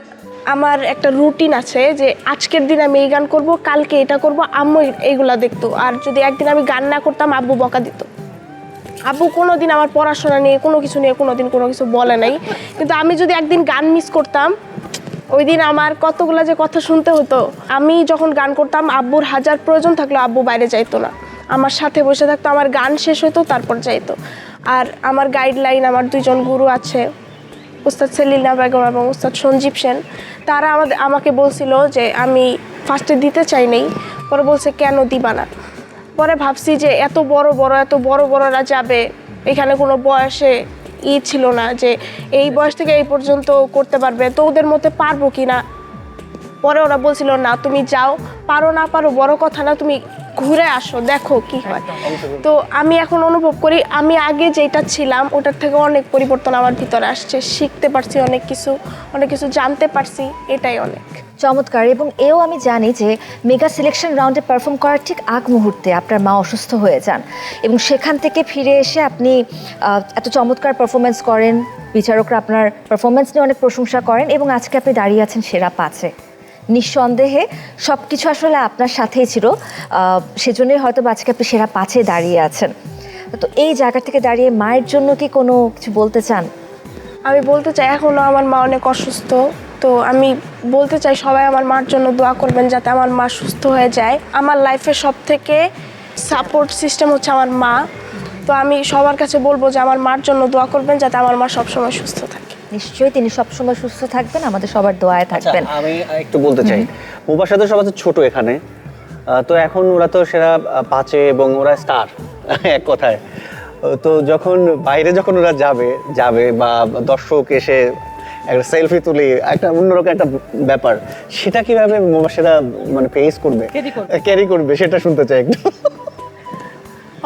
আমার একটা রুটিন আছে যে আজকের দিন আমি এই গান করব, কালকে এটা করব, আম্মু এইগুলা দেখতো। আর যদি একদিন আমি গান না করতাম আব্বু বকা দিত। আব্বু কোনোদিন আমার পড়াশোনা নিয়ে কোনো কিছু বলে নাই, কিন্তু আমি যদি একদিন গান মিস করতাম, ওই দিন আমার কতগুলো যে কথা শুনতে হতো। আমি যখন গান করতাম আব্বুর হাজার প্রয়োজন থাকলেও আব্বু বাইরে যাইতো না, আমার সাথে বসে থাকতো, আমার গান শেষ হতো তারপর যাইতো। আর আমার গাইডলাইন, আমার 2জন গুরু আছে, উস্তাদ সেলিনা বেগম এবং উস্তাদ সঞ্জীব সেন, তারা আমাকে বলছিল যে আমি ফার্স্টে দিতে চাই নাই, পরে বলছে কেন দিবা না। পরে ভাবছি যে এত বড়রা যাবে, এখানে কোনো বয়সে ছিল না যে এই বয়স থেকে এই পর্যন্ত করতে পারবে, তো ওদের মধ্যে পারবো কি না। পরে ওরা বলছিল না তুমি যাও, পারো না পারো বড় কথা না, তুমি ঘুরে আসো, দেখো কি হয়। তো আমি এখন অনুভব করি আমি আগে যেটা ছিলাম ওটার থেকে অনেক পরিবর্তন আমার ভিতরে আসছে, শিখতে পারছি অনেক কিছু জানতে পারছি, এটাই অনেক চমৎকার। এবং এও আমি জানি যে মেগা সিলেকশন রাউন্ডে পারফর্ম করার ঠিক আগ মুহূর্তে আপনার মা অসুস্থ হয়ে যান, এবং সেখান থেকে ফিরে এসে আপনি এত চমৎকার পারফরমেন্স করেন, বিচারকরা আপনার পারফরমেন্স নিয়ে অনেক প্রশংসা করেন, এবং আজকে আপনি দাঁড়িয়ে আছেন সেরা 5-এ। নিঃসন্দেহে সব কিছু আসলে আপনার সাথেই ছিল, সেজন্যই হয়তো আজকে আপনি সেরা 5-এ দাঁড়িয়ে আছেন। তো এই জায়গা থেকে দাঁড়িয়ে মায়ের জন্য কি কোনো কিছু বলতে চান? আমি বলতে চাই এখনও আমার মা অনেক অসুস্থ, তো আমি বলতে চাই সবাই আমার মার জন্য দোয়া করবেন যাতে আমার মা সুস্থ হয়ে যায়। আমার লাইফের সব থেকে সাপোর্ট সিস্টেম হচ্ছে আমার মা, তো আমি সবার কাছে বলবো যে আমার মার জন্য দোয়া করবেন যাতে আমার মা সবসময় সুস্থ থাকে। নিশ্চয়ই তিনি সবসময় সুস্থ থাকবেন, আমাদের সবার দোয়ায় থাকবেন। আমি একটু বলতে চাই, মুবাশশাদের সবচেয়ে ছোট এখানে, তো এখন ওরা তো সেরা 5-এ এবং ওরা স্টার এক কথায়। তো যখন ওরা যাবে বা দর্শক এসে একটা সেলফি তুলে একটা অন্যরকম একটা ব্যাপার, সেটা কিভাবে মুবাশশারা মানে ফেস করবে, ক্যারি করবে, সেটা শুনতে চাই একটু।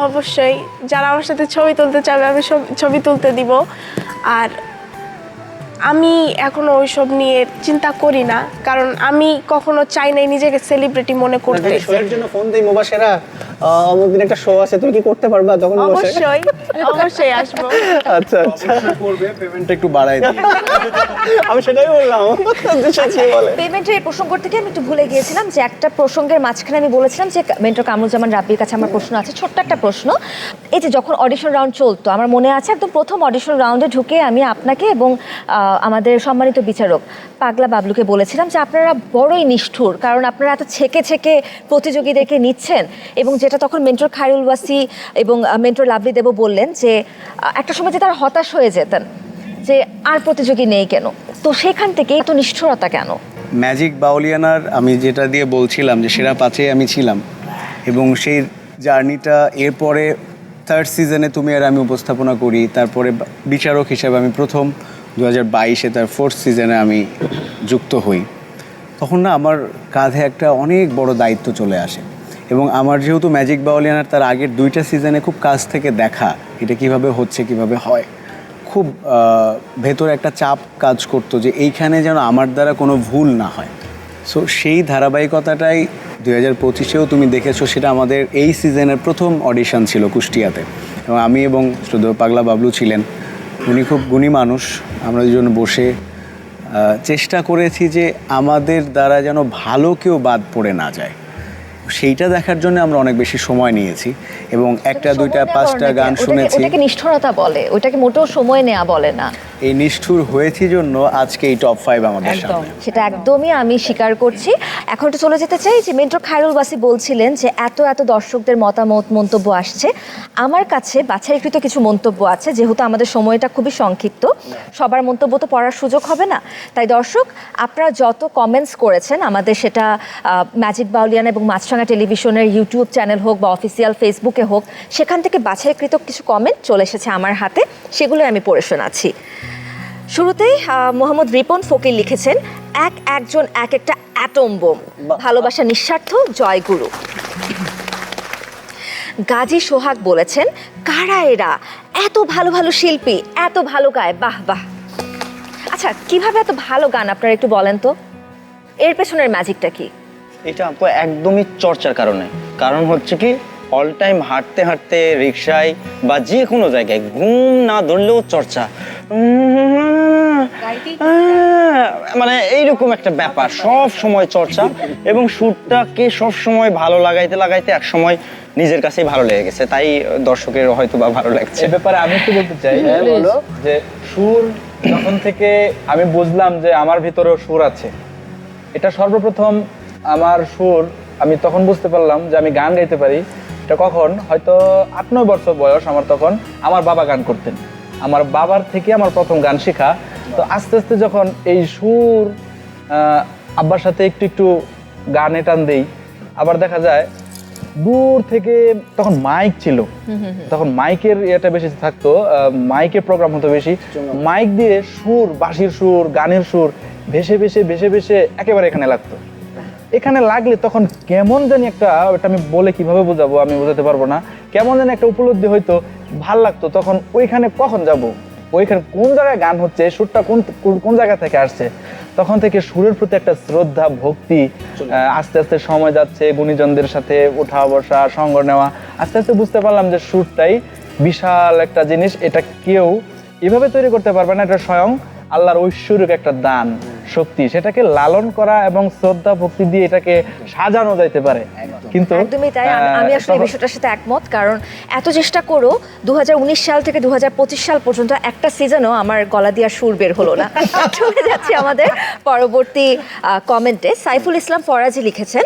অবশ্যই যারা আমার সাথে ছবি তুলতে চাবে আমি ছবি তুলতে দিব। আর আমি এখনো ওইসব নিয়ে চিন্তা করি না, কারণ আমি কখনো চাই নাই নিজেকে সেলিব্রিটি মনে করতে। শোয়ের জন্য ফোন দেই মুবাশশারা, অমুক দিন একটা শো আছে, তুমি কি করতে পারবা তখন বসে? অবশ্যই অবশ্যই আসবো। আচ্ছা আচ্ছা, করবে পেমেন্টটা একটু বাড়াই দিয়ে। আমি সেটাই বললাম যে বলে। পেমেন্টের এই প্রসঙ্গ থেকে আমি একটু ভুলে গিয়েছিলাম যে একটা প্রসঙ্গের মাঝখানে আমি বলেছিলাম যে মেন্টর কামরুজ্জামান রাব্বির কাছে আমার প্রশ্ন আছে, ছোট্ট একটা প্রশ্ন। এই যে যখন অডিশন রাউন্ড চলতো, আমার মনে আছে একদম প্রথম অডিশন রাউন্ডে ঢুকে আমি আপনাকে এবং আমাদের সম্মানিত বিচারক পাগলা বাবলুকে বলেছিলাম যে আপনারা বড়ই নিষ্ঠুর, কারণ আপনারা এত ছেকে ছেকে প্রতিযোগীদেরকে নিচ্ছেন। এবং যেটা তখন মেন্টর খায়রুল ওয়াসি এবং মেন্টর লাভলি দেবও বললেন যে একটা সময় যে তারা হতাশ হয়ে যেতেন যে আর প্রতিযোগী নেই কেন, তো সেখান থেকে এত নিষ্ঠুরতা কেন? ম্যাজিক বাউলিয়ানার আমি যেটা দিয়ে বলছিলাম যে সেরা 5-এ আমি ছিলাম, এবং সেই জার্নিটা এরপরে 3rd সিজনে তুমি আর আমি উপস্থাপনা করি, তারপরে বিচারক হিসেবে আমি প্রথম 2022-এ তার 4th সিজনে আমি যুক্ত হই। তখন না আমার কাঁধে একটা অনেক বড় দায়িত্ব চলে আসে, এবং আমার যেহেতু ম্যাজিক বাউলিয়ানার তার আগের 2টা সিজনে খুব কাছ থেকে দেখা এটা কিভাবে হচ্ছে কিভাবে হয়, খুব ভেতরে একটা চাপ কাজ করতো যে এইখানে যেন আমার দ্বারা কোনো ভুল না হয়। সো সেই ধারাবাহিকতাটাই 2025-এও তুমি দেখেছো, সেটা আমাদের এই সিজনের প্রথম অডিশন ছিল কুষ্টিয়াতে, এবং আমি এবং শুধু পাগলা বাবলু ছিলেন। উনি খুব গুণী মানুষ, আমরা দুজন বসে চেষ্টা করেছি যে আমাদের দ্বারা যেন ভালো কেউ বাদ পড়ে না যায়, সেইটা দেখার জন্য আমরা অনেক বেশি সময় নিয়েছি, এবং 1টা 2টা 5টা গান শুনেছি। ওটাকে নিষ্ঠুরতা বলে, ওটাকে মোটেও সময় নেওয়া বলে না। এই নিষ্ঠুর হয়েছি জন্য আজকে এই টপ 5 আমাদের সামনে। সেটা একদমই আমি স্বীকার করছি। এখন তো চলে যেতে চাই যে মেন্টর খায়রুল ওয়াসি বলছিলেন যে এত এত দর্শকদের মতামত মন্তব্য আসছে, আমার কাছে বাছাইকৃত কিছু মন্তব্য আছে, যেহেতু আমাদের সময়টা খুবই সংক্ষিপ্ত, সবার মন্তব্য তো পড়ার সুযোগ হবে না। তাই দর্শক, আপনারা যত কমেন্টস করেছেন আমাদের, সেটা ম্যাজিক বাউলিয়ানা এবং মাছরাঙা টেলিভিশনের ইউটিউব চ্যানেল হোক বা অফিসিয়াল ফেসবুকে হোক, সেখান থেকে বাছাইকৃত কিছু কমেন্ট চলে এসেছে আমার হাতে, সেগুলো আমি পড়ে শোনাচ্ছি। শুরুতেই মোহাম্মদ রিপন ফকির লিখেছেন, একজন এক একটা অ্যাটম বোম, ভালোবাসা নিঃস্বার্থ, জয় গুরু। গাজী সোহাগ বলেছেন, কারা এরা, এত ভালো ভালো শিল্পী, এত ভালো গায়, বাহ বাহ। আচ্ছা, কিভাবে এত ভালো গান আপনারা একটু বলেন তো, এর পেছনের ম্যাজিকটা কি? এটা আপু একদমই চর্চার কারণে। কারণ হচ্ছে কি, অল টাইম হাঁটতে হাঁটতে রিক্সায় বা যে কোনো জায়গায় ঘুম না ধরলেও চর্চা, মানে এইরকম একটা ব্যাপার, সব সময় চর্চা, এবং সুরটাকে সব সময় ভালো লাগাইতে লাগাইতে এক সময় নিজের কাছেই ভালো লেগে গেছে, তাই দর্শকের হয়তো বা ভালো লাগছে। এই ব্যাপারে আমি একটু বলতে চাই যে সুর যখন থেকে আমি বুঝলাম যে আমার ভিতরেও সুর আছে, এটা সর্বপ্রথম আমার সুর আমি তখন বুঝতে পারলাম যে আমি গান গাইতে পারি। এটা কখন, হয়তো 8-9 বছর বয়স আমার, তখন আমার বাবা গান করতেন, আমার বাবার থেকে আমার প্রথম গান শেখা। তো আস্তে আস্তে যখন এই সুর আব্বার সাথে একটু একটু গানে টান দেই, আবার দেখা যায় দূর থেকে, তখন মাইক ছিল, তখন মাইকের ইয়েটা বেশি থাকতো, মাইকের প্রোগ্রাম হতো বেশি, মাইক দিয়ে সুর, বাঁশির সুর, গানের সুর ভেসে ভেসে ভেসে ভেসে একেবারে এখানে লাগতো। এখানে লাগলে তখন কেমন জানি একটা, ওটা আমি বলে কিভাবে বোঝাবো, আমি বোঝাতে পারবো না, কেমন জানি একটা উপলব্ধি হয়তো, ভাল লাগতো। তখন ওইখানে কখন যাব, ওইখানে কোন জায়গায় গান হচ্ছে, সুরটা কোন জায়গা থেকে আসছে, তখন থেকে সুরের প্রতি একটা শ্রদ্ধা, ভক্তি, আস্তে আস্তে সময় যাচ্ছে, গুণীজনদের সাথে ওঠা বসা, সঙ্গ নেওয়া, আস্তে আস্তে বুঝতে পারলাম যে সুরটাই বিশাল একটা জিনিস, এটা কেউ এভাবে তৈরি করতে পারবে না, এটা স্বয়ং আল্লাহর ঐশ্বরিক একটা দান, শক্তি, সেটাকে লালন করা এবং শ্রদ্ধা ভক্তি দিয়ে এটাকে সাজানো যাইতে পারে। কিন্তু একদমই তাই, আমি আসলে এই বিষয়টার সাথে একমত, কারণ এত চেষ্টা করো 2019 সাল থেকে 2025 সাল পর্যন্ত একটা সিজনও আমার গলা দিয়া সুর বের হলো না। চলে যাচ্ছি আমাদের পরবর্তী কমেন্টে। সাইফুল ইসলাম ফরাজি লিখেছেন,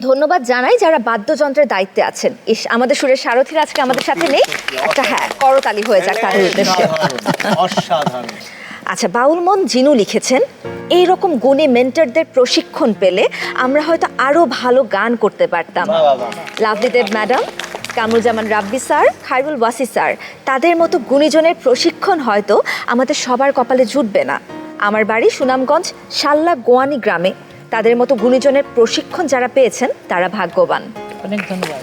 ধন্যবাদ জানাই যারা বাদ্যযন্ত্রের দায়িত্বে আছেন। আমাদের সুরের সারথীরা আজকে আমাদের সাথে নেই, একটা করতালি হয়ে যাক তাদের উদ্দেশ্যে। অসাধারণ। আচ্ছা, বাউল মন জিনু লিখেছেন, এইরকম গুণী মেন্টরদের প্রশিক্ষণ পেলে আমরা হয়তো আরো ভালো গান করতে পারতাম। লাভলি দেব madam, Kamruzzaman rabbi sir, Khairul Wasi sir, তাদের মতো গুণীজনের প্রশিক্ষণ হয়তো আমাদের সবার কপালে জুটবে না। আমার বাড়ি সুনামগঞ্জ শাল্লা গোয়ানি গ্রামে, তাদের মতো গুণীজনের প্রশিক্ষণ যারা পেয়েছেন তারা ভাগ্যবান। অনেক ধন্যবাদ।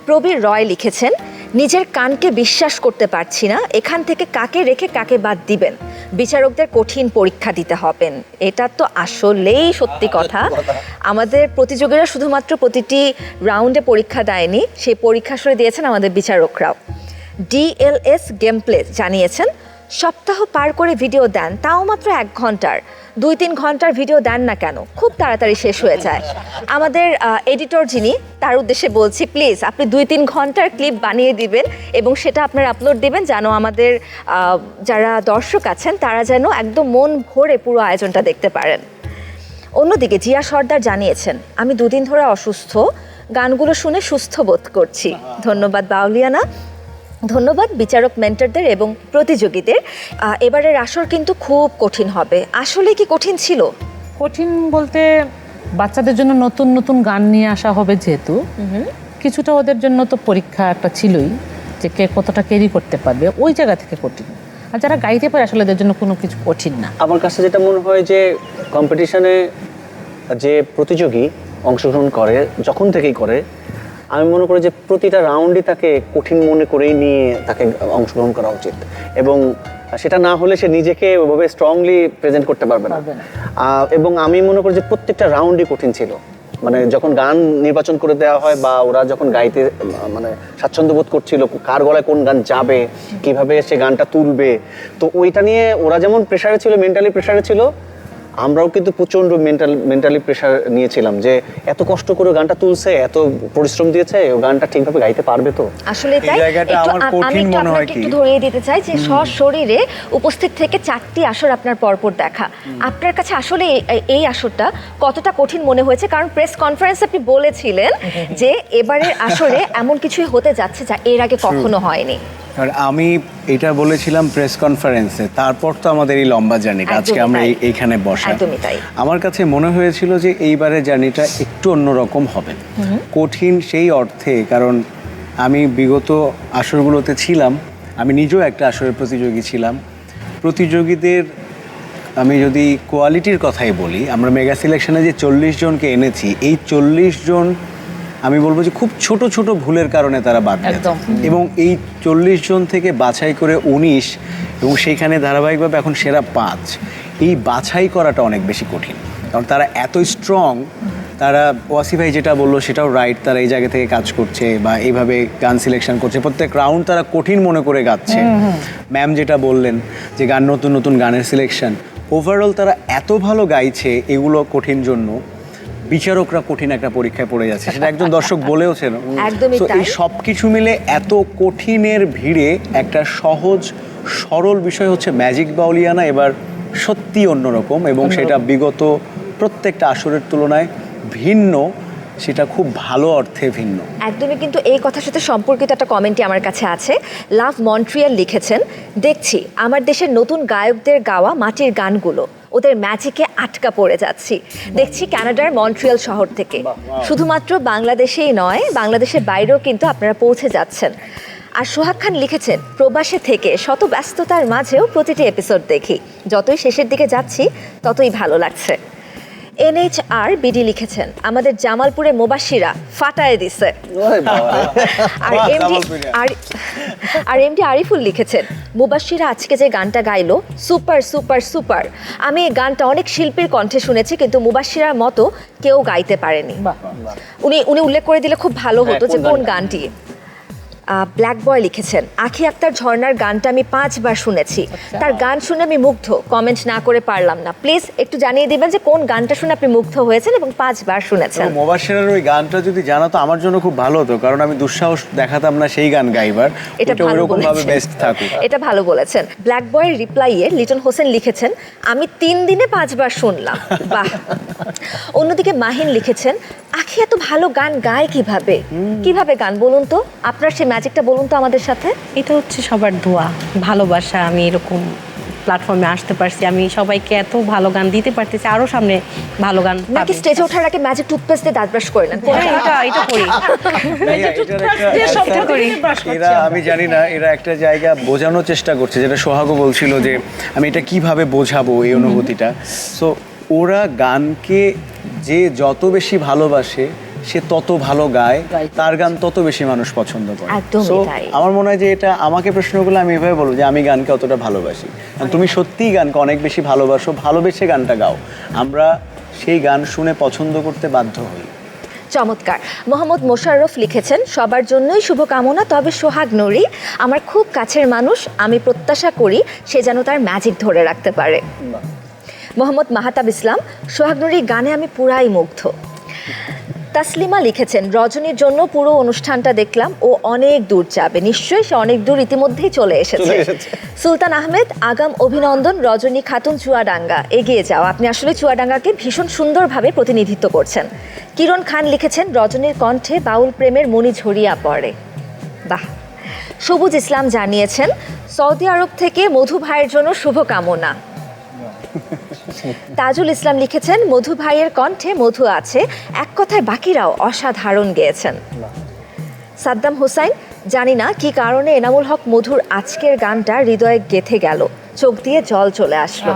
প্রবীর রয় লিখেছেন, নিজের কানকে বিশ্বাস করতে পারছি না, এখান থেকে কাকে রেখে কাকে বাদ দিবেন, বিচারকদের কঠিন পরীক্ষা দিতে হবেন, এটা তো আসলেই সত্যি কথা। আমাদের প্রতিযোগীরা শুধুমাত্র প্রতিটি রাউন্ডে পরীক্ষা দেয়নি, সেই পরীক্ষা আসলে দিয়েছেন আমাদের বিচারকরাও। ডিএলএস গেম প্লে জানিয়েছেন সপ্তাহ পার করে ভিডিও দেন, তাও মাত্র 1 ঘন্টার। 2-3 ঘন্টার ভিডিও দেন না কেন, খুব তাড়াতাড়ি শেষ হয়ে যায়। আমাদের এডিটর যিনি, তার উদ্দেশ্যে বলছি, প্লিজ আপনি 2-3 ঘন্টার ক্লিপ বানিয়ে দিবেন এবং সেটা আপনারা আপলোড দিবেন, যেন আমাদের যারা দর্শক আছেন তারা যেন একদম মন ভরে পুরো আয়োজনটা দেখতে পারেন। অন্যদিকে জিয়া সর্দার জানিয়েছেন আমি 2 দিন ধরে অসুস্থ, গানগুলো শুনে সুস্থ বোধ করছি। ধন্যবাদ বাউলিয়ানা, ধন্যবাদ বিচারক মেন্টরদের এবং প্রতিযোগীদের। এবারের আসর কিন্তু খুব কঠিন হবে। আসলে কি কঠিন ছিল? কঠিন বলতে বাচ্চাদের জন্য নতুন নতুন গান নিয়ে আসা হবে যেহেতু, কিছুটা ওদের জন্য তো পরীক্ষা একটা ছিলই, যে কে কতটা ক্যারি করতে পারবে, ওই জায়গা থেকে কঠিন। আর যারা গাইতে পারে আসলে এদের জন্য কোনো কিছু কঠিন না। আমার কাছে যেটা মনে হয় যে কম্পিটিশনে যে প্রতিযোগী অংশগ্রহণ করে যখন থেকেই করে, আমি মনে করি যে প্রতিটা রাউন্ডই তাকে কঠিন মনে করেই নিয়ে তাকে অংশগ্রহণ করা উচিত, এবং সেটা না হলে সে নিজেকে ওইভাবে স্ট্রংলি প্রেজেন্ট করতে পারবে না। এবং আমি মনে করি যে প্রত্যেকটা রাউন্ডই কঠিন ছিল। মানে যখন গান নির্বাচন করে দেওয়া হয় বা ওরা যখন গাইতে মানে স্বাচ্ছন্দ্য বোধ করছিল, কার গলায় কোন গান যাবে, কিভাবে সে গানটা তুলবে, তো ওইটা নিয়ে ওরা যেমন প্রেশারে ছিল, মেন্টালি প্রেশারে ছিল, আমরাও কিন্তু প্রচণ্ড মেন্টালি প্রেশার নিয়েছিলাম যে এত কষ্ট করে গানটা তুলছে, এত পরিশ্রম দিয়েছে, ও গানটা ঠিকভাবে গাইতে পারবে তো। আসলে তাই। আমি একটু ধরিয়ে দিতে চাই যে সশরীরে উপস্থিত থেকে 4টি আসর আপনার পরপর দেখা, আপনার কাছে আসলে এই আসরটা কতটা কঠিন মনে হয়েছে? কারণ প্রেস কনফারেন্সে আপনি বলেছিলেন যে এবারের আসরে এমন কিছুই হতে যাচ্ছে যা এর আগে কখনো হয়নি। আর আমি এটা বলেছিলাম প্রেস কনফারেন্সে, তারপর তো আমাদের এই লম্বা জার্নিটা, আজকে আমরা এইখানে বসা। আমার কাছে মনে হয়েছিল যে এইবারের জার্নিটা একটু অন্যরকম হবে। কঠিন সেই অর্থে, কারণ আমি বিগত আসরগুলোতে ছিলাম, আমি নিজেও একটা আসরের প্রতিযোগী ছিলাম। প্রতিযোগীদের আমি যদি কোয়ালিটির কথাই বলি, আমরা মেগা সিলেকশনে যে 40 জনকে এনেছি, এই 40 জন আমি বলবো যে খুব ছোট ছোট ভুলের কারণে তারা বাদ গেছে, এবং এই 40 জন থেকে বাছাই করে 19, এবং সেইখানে ধারাবাহিকভাবে এখন সেরা 5, এই বাছাই করাটা অনেক বেশি কঠিন। কারণ তারা এত স্ট্রং, তারা ওয়াসি ভাই যেটা বললো সেটাও রাইট, তারা এই জায়গা থেকে কাজ করছে বা এইভাবে গান সিলেকশন করছে, প্রত্যেক রাউন্ড তারা কঠিন মনে করে গাচ্ছে। ম্যাম যেটা বললেন যে গান, নতুন নতুন গানের সিলেকশন, ওভারঅল তারা এত ভালো গাইছে, এগুলো কঠিন জন্য বিচারকরা কঠিন একটা পরীক্ষায় পড়ে যাচ্ছে, সেটা একজন দর্শক বলেওছেন। তো এই সব কিছু মিলে এত কঠিনের ভিড়ে একটা সহজ সরল বিষয় হচ্ছে ম্যাজিক বাউলিয়ানা এবার সত্যি অন্যরকম, এবং সেটা বিগত প্রত্যেকটা আসরের তুলনায় ভিন্ন, সেটা খুব ভালো অর্থে ভিন্ন। একদমই। কিন্তু এই কথার সাথে সম্পর্কিত একটা কমেন্টই আমার কাছে আছে। লাভ মন্ট্রিয়াল লিখেছেন, দেখছি আমার দেশের নতুন গায়কদের গাওয়া মাটির গানগুলো, ওদের ম্যাজিকে আটকা পড়ে যাচ্ছি। দেখছি কানাডার মন্ট্রিয়াল শহর থেকে, শুধুমাত্র বাংলাদেশেই নয়, বাংলাদেশের বাইরেও কিন্তু আপনারা পৌঁছে যাচ্ছেন। আর সোহাগ খান লিখেছেন, প্রবাসে থেকে শত ব্যস্ততার মাঝেও প্রতিটি এপিসোড দেখি, যতই শেষের দিকে যাচ্ছি ততই ভালো লাগছে। NHR বিডি লিখেছেন, আমাদের জামালপুরে মোবাশিরা ফাটায় দিছে। আর এমডি আরিফুল লিখেছেন, মুবাশিরা আজকে যে গানটা গাইলো সুপার সুপার সুপার। আমি এই গানটা অনেক শিল্পীর কণ্ঠে শুনেছি, কিন্তু মুবাশিরার মতো কেউ গাইতে পারেনি। উনি উল্লেখ করে দিলে খুব ভালো হতো যে কোন গানটি। ব্ল্যাক বয় লিখেছেন, আখি আক্তার ঝর্ণার গানটা আমি 5 বার শুনেছি, তার গান শুনে আমি মুগ্ধ, কমেন্ট না করে পারলাম না। প্লিজ একটু জানিয়ে দিবেন যে কোন গানটা শুনে আপনি মুগ্ধ হয়েছেন এবং 5 বার শুনেছেন। মোবাশিরার ওই গানটা যদি জানাতো আমার জন্য খুব ভালো হতো, কারণ আমি দুঃসাহস দেখাতাম না সেই গান গাইবার। এটা ওরকম ভাবে বেস্ট থাকুক, এটা ভালো বলেছেন। ব্ল্যাক বয়ের রিপ্লাইয়ে লিটন হোসেন লিখেছেন, আমি 3 দিনে 5 বার শুনলাম। বাহ। অন্যদিকে মাহিন লিখেছেন, আখি এত ভালো গান গায় কিভাবে গান বলুন তো, আপনার সেই ম্যাজিকটা বলুন তো আমাদের সাথে। এটা হচ্ছে সবার দোয়া, ভালোবাসা। আমি এরকম প্ল্যাটফর্মে আসতে পারছি, আমি সবাইকে এত ভালো গান দিতে পারতেছি, আরো সামনে ভালো গান। নাকি স্টেজে ওঠার আগে ম্যাজিক টুথপেস্ট দিয়ে দাঁত ব্রাশ করে নেন? এরা আমি জানি না, এরা একটা জায়গা বোঝানোর চেষ্টা করছে, যেটা সোহাগও বলছিল যে আমি এটা কিভাবে বোঝাবো এই অনুভূতিটা। সো ওরা গানকে যে যত বেশি ভালোবাসে সে তত ভালো গায়, তার গান তত বেশি মানুষ পছন্দ করে। একদমই So, তাই। আমার মনে হয় যে এটা আমাকে প্রশ্ন করলে আমি এভাবে বলবো যে আমি গানকে অতটা ভালোবাসি। কারণ তুমি সত্যিই গানকে অনেক বেশি ভালোবাসো, ভালোবেসে গানটা গাও, আমরা সেই গান শুনে পছন্দ করতে বাধ্য হই। চমৎকার। মোহাম্মদ মোশাররফ লিখেছেন, সবার জন্যই শুভকামনা, তবে সোহাগ নুরি আমার খুব কাছের মানুষ, আমি প্রত্যাশা করি সে যেন তার ম্যাজিক ধরে রাখতে পারে। মোহাম্মদ মাহাতাব ইসলাম, সোহাগ নুরি গানে আমি পুরাই মুগ্ধ। তাসলিমা লিখেছেন, রজনীর জন্য পুরো অনুষ্ঠানটা দেখলাম, ও অনেক দূর যাবে, নিশ্চয়ই সে অনেক দূর ইতিমধ্যেই চলে এসেছে। সুলতান আহমেদ, আগাম অভিনন্দন রজনী খাতুন, চুয়াডাঙ্গা, এগিয়ে যাও, আপনি আসলে চুয়াডাঙ্গাকে ভীষণ সুন্দরভাবে প্রতিনিধিত্ব করছেন। কিরণ খান লিখেছেন, রজনীর কণ্ঠে বাউল প্রেমের মণি ঝরিয়া পড়ে। বাহ। সবুজ ইসলাম জানিয়েছেন, সৌদি আরব থেকে মধু ভাইয়ের জন্য শুভকামনা। তাজুল ইসলাম লিখেছেন, মধু ভাইয়ের কণ্ঠে মধু আছে, এক কথায় বাকিরাও অসাধারণ গেয়েছেন। সাদ্দাম হোসাইন, জানি না কি কারণে এনামুল হক মধুর আজকের গানটা হৃদয়ে গেঁথে গেল, চোখ দিয়ে জল চলে আসলো।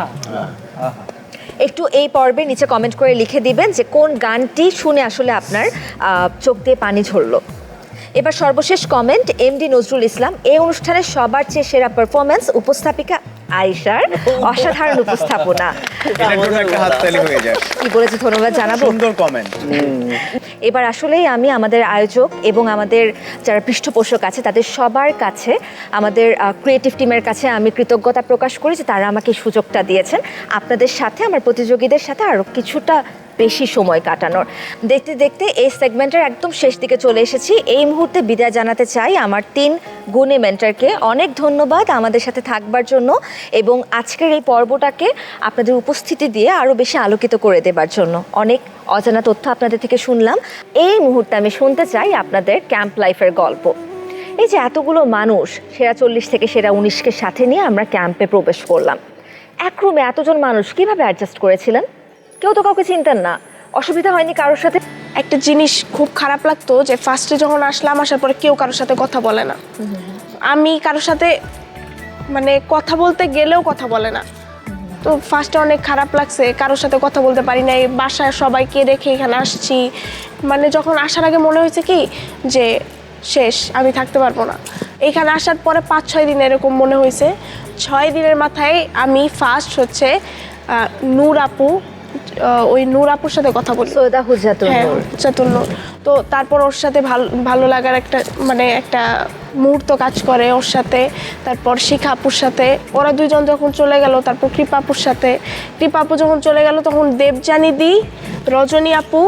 একটু এই পর্বে নিচে কমেন্ট করে লিখে দিবেন যে কোন গানটি শুনে আসলে আপনার চোখ দিয়ে পানি ঝরলো। এবার সর্বশেষ কমেন্ট, এমডি নজরুল ইসলাম, এই অনুষ্ঠানের সবার চেয়ে সেরা পারফরমেন্স উপস্থাপিকা আয়েশার, অসাধারণ উপস্থাপনা। এটার জন্য একটা হাততালি হয়ে যায়। কি বলেছে ধন্যবাদ জানাবো। সুন্দর কমেন্ট। এবার আসলেই আমি আমাদের আয়োজক এবং আমাদের যারা পৃষ্ঠপোষক আছে তাদের সবার কাছে, আমাদের ক্রিয়েটিভ টিমের কাছে আমি কৃতজ্ঞতা প্রকাশ করি যে তারা আমাকে এই সুযোগটা দিয়েছেন আপনাদের সাথে, আমার প্রতিযোগীদের সাথে আরও কিছুটা বেশি সময় কাটানোর। দেখতে দেখতে এই সেগমেন্টের একদম শেষ দিকে চলে এসেছি। এই মুহূর্তে বিদায় জানাতে চাই আমার 3 গুণী মেন্টরকে। অনেক ধন্যবাদ আমাদের সাথে থাকবার জন্য এবং আজকের এই পর্বটাকে আপনাদের উপস্থিতি দিয়ে আরও বেশি আলোকিত করে দেবার জন্য। অনেক অজানা তথ্য আপনাদের থেকে শুনলাম। এই মুহূর্তে আমি শুনতে চাই আপনাদের ক্যাম্প লাইফের গল্প। এই যে এতগুলো মানুষ, সেরা 40 থেকে সেরা 19কে সাথে নিয়ে আমরা ক্যাম্পে প্রবেশ করলাম। এক রুমে এতজন মানুষ কিভাবে অ্যাডজাস্ট করেছিলেন? কেউ তো কাউকে চিনতেন না, অসুবিধা হয়নি কারোর সাথে? একটা জিনিস খুব খারাপ লাগতো যে ফার্স্টে যখন আসলাম, আসার পরে কেউ কারোর সাথে কথা বলে না। আমি কারোর সাথে মানে কথা বলতে গেলেও কথা বলে না, তো ফার্স্টে অনেক খারাপ লাগছে, কারোর সাথে কথা বলতে পারি নাই, বাসায় সবাইকে রেখে এখানে আসছি। মানে যখন আসার আগে মনে হয়েছে কি যে শেষ, আমি থাকতে পারবো না। এখানে আসার পরে 5-6 দিন এরকম মনে হয়েছে। 6 দিনের মাথায় আমি ফার্স্ট হচ্ছে নূর আপু, ওই নূর আপুর সাথে কথা বলি, সৈয়দা হুজাতুন হ্যাঁ নূর। হুজাতুন নূর। তো তারপর ওর সাথে ভালো লাগার একটা মানে একটা মুহূর্ত কাজ করে ওর সাথে। তারপর শিখা আপুর সাথে, ওরা দুইজন যখন চলে গেল, তারপর কৃপা আপুর সাথে। কৃপা আপু যখন চলে গেল তখন দেবযানী দি, রজনী আপু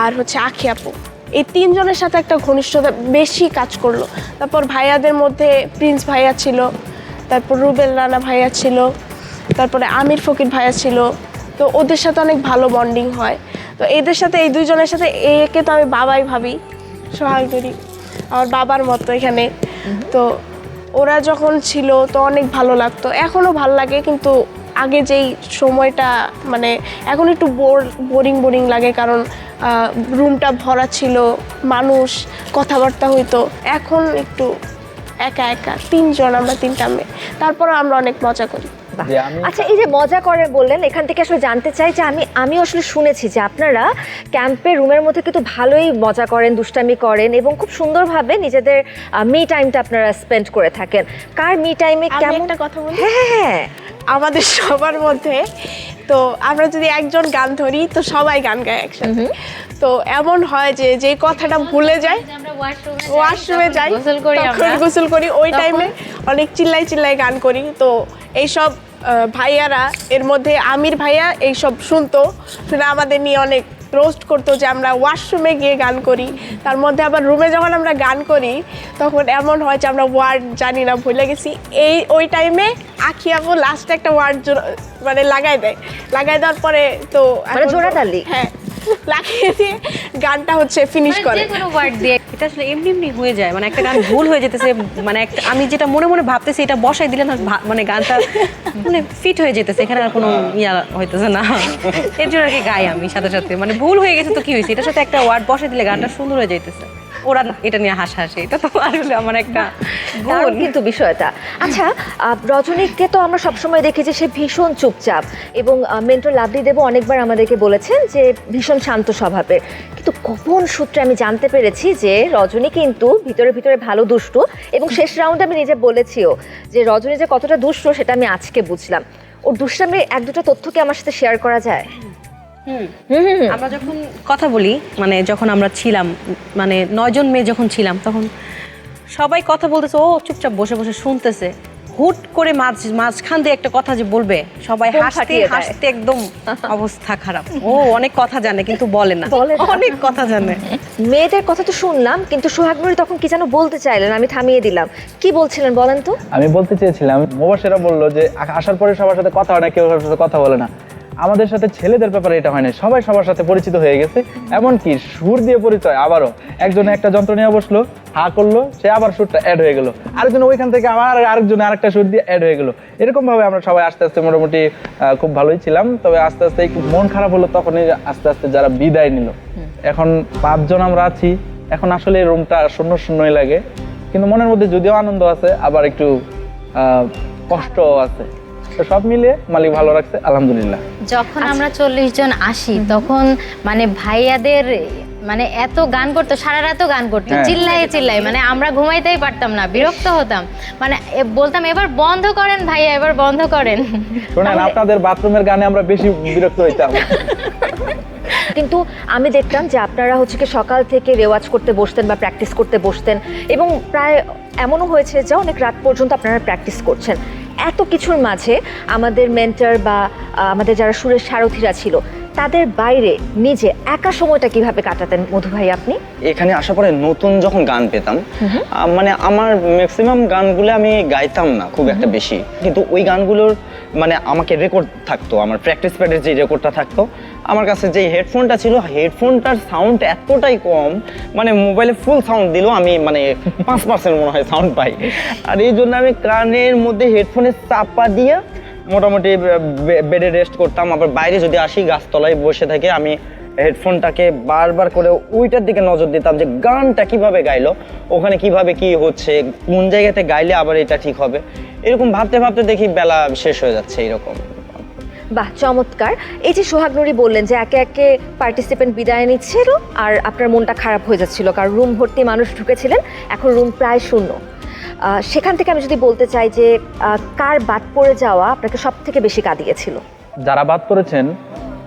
আর হচ্ছে আখি আপু, এই 3 জনের সাথে একটা ঘনিষ্ঠতা বেশি কাজ করলো। তারপর ভাইয়াদের মধ্যে প্রিন্স ভাইয়া ছিল, তারপর রুবেল রানা ভাইয়া ছিল, তারপরে আমির ফকির ভাইয়া ছিল। তো ওদের সাথে অনেক ভালো বন্ডিং হয়। তো এদের সাথে, এই 2 জনের সাথে, একে তো আমি বাবাই ভাবি, সোহাগ নুরি আমার বাবার মতো এখানে। তো ওরা যখন ছিল তো অনেক ভালো লাগতো, এখনও ভালো লাগে, কিন্তু আগে যেই সময়টা মানে এখন একটু বোরিং লাগে, কারণ রুমটা ভরা ছিল, মানুষ কথাবার্তা হইতো। এখন একটু একা একা, 3 জন, আমরা 3টা মেয়ে, তারপরে আমরা অনেক মজা করি। আচ্ছা, এই যে মজা করে বললেন, এখান থেকে আসলে জানতে চাই যে আমি আসলে শুনেছি যে আপনারা ক্যাম্পের রুমের মধ্যে কিন্তু ভালোই মজা করেন, দুষ্টামি করেন এবং খুব সুন্দরভাবে নিজেদের মি টাইমটা আপনারা স্পেন্ড করে থাকেন। কার মি টাইমে কেমন একটা কথা বলি, হ্যাঁ, আমাদের সবার মধ্যে তো আমরা যদি একজন গান ধরি তো সবাই গান গায় একসাথে। তো এমন হয় যে যে কথাটা ভুলে যায়, ওয়াশরুমে যাই, তখন গোসল করি, ওই টাইমে অনেক চিল্লাই গান করি। তো এইসব ভাইয়ারা, এর মধ্যে আমির ভাইয়া এইসব শুনতো, শুনে আমাদের নিয়ে অনেক রোস্ট করতো যে আমরা ওয়াশরুমে গিয়ে গান করি। তার মধ্যে আবার রুমে যখন আমরা গান করি তখন এমন হয় যে আমরা ওয়ার্ড জানি না, ভুলে গেছি। ওই টাইমে আখি আপু লাস্টে একটা ওয়ার্ড মানে লাগাই দেওয়ার পরে তো জোড়াতালি, হ্যাঁ, লাগিয়ে দিয়ে গানটা হচ্ছে ফিনিশ করে। কোনো ওয়ার্ড দিয়ে এটা আসলে এমনি হয়ে যায়, মানে একটা গান ভুল হয়ে যেতেছে, মানে একটা আমি যেটা মনে ভাবতেছি এটা বসাই দিলে না, মানে গানটা মানে ফিট হয়ে যেতেছে, এখানে আর কোনো ইয়া হইতেছে না। এর জন্য আর কি গাই আমি সাথে সাথে, মানে ভুল হয়ে গেছে তো কি হয়েছে, এটার সাথে একটা ওয়ার্ড বসাই দিলে গানটা সুন্দর হয়ে যাইতেছে। ওরা না এটা নিয়ে হাসাহাসি, এটা তো আসলে আমার একটা দারুণ কিন্তু বিষয়টা। আচ্ছা, রজনীকে তো আমরা সবসময় দেখি যে সে ভীষণ চুপচাপ, এবং মেন্টর লাভলি দেবও অনেকবার আমাদেরকে বলেছেন যে ভীষণ শান্ত স্বভাবের, কিন্তু গোপন সূত্রে আমি জানতে পেরেছি যে রজনী কিন্তু ভিতরে ভিতরে ভালো দুষ্টু, এবং শেষ রাউন্ডে আমি নিজে বলেছিও যে রজনী যে কতটা দুষ্ট সেটা আমি আজকে বুঝলাম। ওর দুষ্টামির এক দুটো তথ্য কি আমার সাথে শেয়ার করা যায়? আমরা যখন কথা বলি, মানে যখন আমরা ছিলাম, মানে 9 জন মেয়ে যখন ছিলাম, তখন সবাই কথা বলতেছে, ও চুপচাপ বসে বসে শুনতেছে। হুট করে মাঝখান দিয়ে একটা কথা যে বলবে, সবাই বোম হাসতে ফাটিয়ে দেয়। হাসতে একদম অবস্থা খারাপ। ও অনেক কথা জানে কিন্তু বলে না, বলে না। অনেক কথা জানে। মেয়েদের কথা তো শুনলাম, কিন্তু সোহাগনুরী তখন কি যেন বলতে চাইলেন, আমি থামিয়ে দিলাম। কি বলছিলেন বলেন তো? আমি বলতে চেয়েছিলাম, মুবাশিরা বললো যে আসার পরে সবার সাথে কথা হয় না, কেউ কারোর সাথে কথা বলে না। আমাদের সাথে ছেলেদের ব্যাপারে এটা হয় না, সবাই সবার সাথে পরিচিত হয়ে গেছে। এমনকি সুর দিয়ে পরিচয়, আবারও একজনে একটা যন্ত্র নিয়ে বসলো, হা করলো, সে আবার সুরটা অ্যাড হয়ে গেল, আরেকজন ওইখান থেকে আবার আরেকজনে আরেকটা সুর দিয়ে অ্যাড হয়ে গেল। এরকম ভাবে আমরা সবাই আস্তে আস্তে মোটামুটি খুব ভালোই ছিলাম। তবে আস্তে আস্তে একটু মন খারাপ হলো তখনই, আস্তে আস্তে যারা বিদায় নিল। এখন 5 জন আমরা আছি, এখন আসলে রুমটা শূন্য শূন্যই লাগে, কিন্তু মনের মধ্যে যদিও আনন্দ আছে, আবার একটু কষ্ট আছে। তো সব মিলিয়ে মালিক ভালো রাখছে, আলহামদুলিল্লাহ। যখন আমরা 40 জন আসি তখন মানে ভাইয়াদের মানে এত গান করতো, সারা রাতও গান করতো, হ্যাঁ। চিল্লায় চিল্লায়, মানে আমরা ঘুমাইতেই পারতাম না, বিরক্ত হতাম। মানে বলতাম এবার বন্ধ করেন ভাইয়া, এবার বন্ধ করেন। শোনেন, আপনাদের বাথরুমের গানে আমরা বেশি বিরক্ত হইতাম। কিন্তু আমি দেখতাম যে আপনারা হচ্ছে কি সকাল থেকে রেওয়াজ করতে বসতেন বা প্র্যাকটিস করতে বসতেন, এবং প্রায় এমনও হয়েছে যে অনেক রাত পর্যন্ত আপনারা প্র্যাকটিস করছেন। এত কিছুর মাঝে আমাদের মেন্টর বা আমাদের যারা সুরের সারথীরা ছিল, তাদের বাইরে নিজে একা সময়টা কিভাবে কাটাতেন মধু ভাই আপনি? এখানে আসার পরে নতুন যখন গান পেতাম, মানে আমার ম্যাক্সিমাম গানগুলো আমি গাইতাম না খুব একটা বেশি, কিন্তু ওই গানগুলোর মানে আমাকে রেকর্ড থাকতো, আমার প্র্যাকটিস প্যাডের যে রেকর্ডটা থাকতো, আমার কাছে যে হেডফোনটা ছিল, হেডফোনটার সাউন্ড এতটাই কম, মানে মোবাইলে ফুল সাউন্ড দিলেও আমি মানে 5% মনে হয় সাউন্ড পাই। আর এই জন্য আমি কানের মধ্যে হেডফোনে চাপা দিয়ে মোটামুটি বেডে রেস্ট করতাম। আবার বাইরে যদি আসি, গাছতলায় বসে থেকে আমি হেডফোনটাকে বারবার করে ওইটার দিকে নজর দিতাম যে গানটা কিভাবে গাইলো, ওখানে কিভাবে কি হচ্ছে, কোন জায়গাতে গাইলে আবার এটা ঠিক হবে, এরকম ভাবতে ভাবতে দেখি বেলা শেষ হয়ে যাচ্ছে এরকম। বাহ, চমৎকার। এই যে সোহাগনুরী বললেন যে একে একে পার্টিসিপেন্ট বিদায় নিচ্ছিল আর আপনার মনটা খারাপ হয়ে যাচ্ছিল, কারণ রুম ভর্তি মানুষ ঢুকেছিলেন, এখন রুম প্রায় শূন্য। সেখান থেকে আমি যদি বলতে চাই যে কার বাদ পড়ে যাওয়া আপনাকে সব থেকে বেশি কাঁদিয়েছিল? যারা বাদ পড়েছেন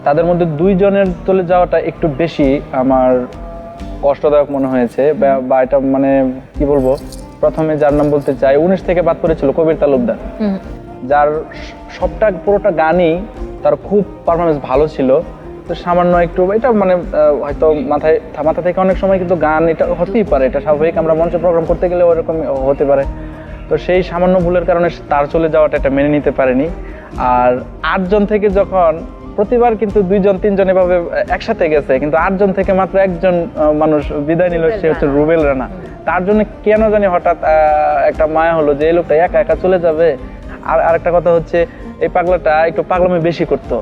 তাদের মধ্যে 2 জনের চলে যাওয়াটা একটু বেশি আমার কষ্টদায়ক মনে হয়েছে, বা এটা মানে কি বলবো, প্রথমে যার নাম বলতে চাই, 19 থেকে বাদ পড়েছিল কবির তালুকদার, যার পুরোটা গানই তার খুব পারফরমেন্স ভালো ছিল। তো সামান্য একটু এটা মানে হয়তো মাথা থেকে অনেক সময় কিন্তু গান এটা হতেই পারে, এটা স্বাভাবিক, আমরা মঞ্চে প্রোগ্রাম করতে গেলে ওরকম হতে পারে। তো সেই সামান্য ভুলের কারণে তার চলে যাওয়াটা এটা মেনে নিতে পারেনি। আর 8 জন থেকে যখন প্রতিবার কিন্তু 2 জন 3 জন এভাবে একসাথে গেছে, কিন্তু 8 জন থেকে মাত্র একজন মানুষ বিদায় নিল, সে হচ্ছে রুবেল রানা। তার জন্য কেন জানি হঠাৎ একটা মায়া হলো যে এই লোকটা একা একা চলে যাবে। আর আরেকটা কথা হচ্ছে, এই পাগলাটা একটু পাগলামি বেশি করতো,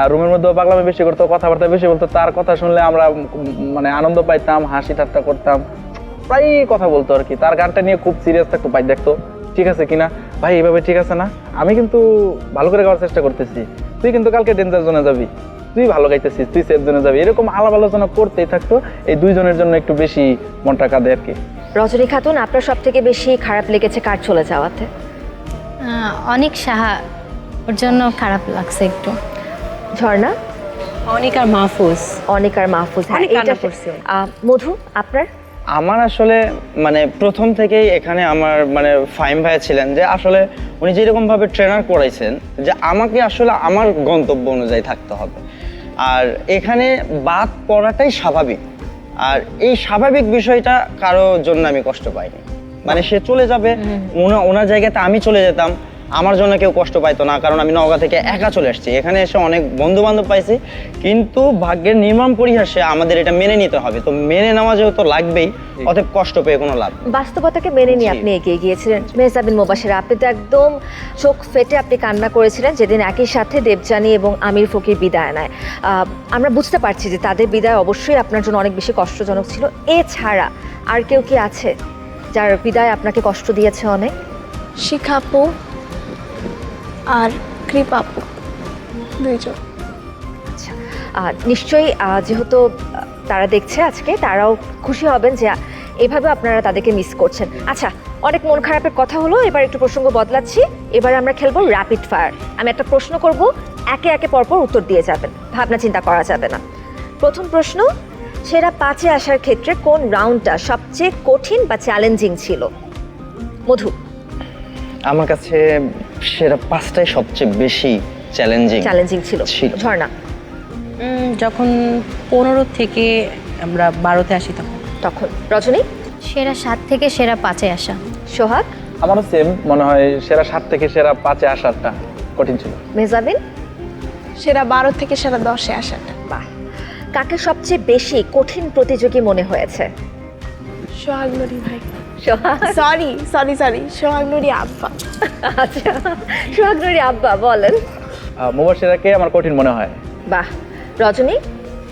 আর রুমের মধ্যেও পাগলামি বেশি করতো, কথাবার্তা বেশি বলতো। তার কথা শুনলে আমরা মানে আনন্দ পাইতাম, হাসি ঠাট্টা করতাম, প্রায় কথা বলতো আর কি। তার গানটা নিয়ে খুব সিরিয়াস থাকতো, ভাই দেখতো ঠিক আছে কিনা, ভাই এইভাবে ঠিক আছে না, আমি কিন্তু ভালো করে গাওয়ার চেষ্টা করতেছি, তুই কিন্তু কালকে ডেঞ্জার জোনে যাবি, তুই ভালো গাইতেছিস, তুই সেফ জোনে যাবি, এরকম আলাপ আলোচনা করতেই থাকতো। এই 2 জনের জন্য একটু বেশি মনটা কাঁদে আর কি। রজনী খাতুন, আপনার সব থেকে বেশি খারাপ লেগেছে কার চলে যাওয়াতে? অনেক সাহা, ওর জন্য খারাপ লাগছে একটু। ঝর্ণা? অনেক আর মাহফুজ। অনেক আর মাহফুজ, হ্যাঁ, অনেক কান্না এইটা করছে। মধু আপনার? আমার আসলে মানে প্রথম থেকেই এখানে আমার মানে ফাহিম ভাইয়া ছিলেন, যে আসলে উনি যেরকমভাবে ট্রেনার করাইছেন যে আমাকে আসলে আমার গন্তব্য অনুযায়ী থাকতে হবে, আর এখানে বাদ পড়াটাই স্বাভাবিক। আর এই স্বাভাবিক বিষয়টা কারো জন্য আমি কষ্ট পাইনি, মানে সে চলে যাবে, ওনার জায়গাতে আমি চলে যেতাম, আমার জন্য কেউ কষ্ট পাইতো না, কারণ আমি নওগাঁ থেকে একা চলে আসছি। এখানে এসে অনেক বন্ধু বান্ধব পাইছি, কিন্তু ভাগ্যের নির্মম পরিহাসে আমাদের এটা মেনে নিতে হবে। তো মেনে নেওয়া যেহেতু লাগবেই, অতএব কষ্ট পেয়ে কোনো লাভ নেই। বাস্তবতাকে মেনে নিয়ে আপনি এগিয়ে গিয়েছিলেন। মেহজাবিন মুবাশিরা, আপনি তো একদম চোখ ফেটে আপনি কান্না করেছিলেন যেদিন একই সাথে দেবযানী এবং আমির ফকির বিদায় নেয়। আমরা বুঝতে পারছি যে তাদের বিদায় অবশ্যই আপনার জন্য অনেক বেশি কষ্টজনক ছিল। এছাড়া আর কেউ কি আছে যার বিদায় আপনাকে কষ্ট দিয়েছে অনেক? শিখাপু আর কৃপাপু, দুইজন। আচ্ছা, নিশ্চয়ই যেহেতু তারা দেখছে আজকে, তারাও খুশি হবেন যে এভাবে আপনারা তাদেরকে মিস করছেন। আচ্ছা, অনেক মন খারাপের কথা হলো, এবার একটু প্রসঙ্গ বদলাচ্ছি। এবার আমরা খেলবো র্যাপিড ফায়ার। আমি একটা প্রশ্ন করব, একে একে পরপর উত্তর দিয়ে যাবেন, ভাবনা চিন্তা করা যাবে না। প্রথম প্রশ্ন, সেরা 5-এ আসার ক্ষেত্রে কোন রাউন্ডটা সবচেয়ে কঠিন বা চ্যালেঞ্জিং ছিল? মধু। আমার কাছে সেরা 5টাই সবচেয়ে বেশি চ্যালেঞ্জিং ছিল। ঝর্ণা। যখন 15 থেকে আমরা 12তে আসি তখন। রজনী। সেরা 7 থেকে সেরা 5-এ আসা। সোহাগ। আমারও সেম মনে হয়, সেরা 7 থেকে সেরা 5-এ আসাটা কঠিন ছিল। মেজাবিন। সেরা 12 থেকে সেরা 10-এ আসাটা। বাহ। কাকে সবচেয়ে বেশি কঠিন প্রতিযোগী মনে হয়েছে? সোহাগ নুরি ভাই। সোহাগ। সরি সোহাগ নুরি আব্বা। আচ্ছা, সোহাগ নুরি আব্বা বলেন। মুবাশিরাকে আমার কঠিন মনে হয়। বাহ। রজনী।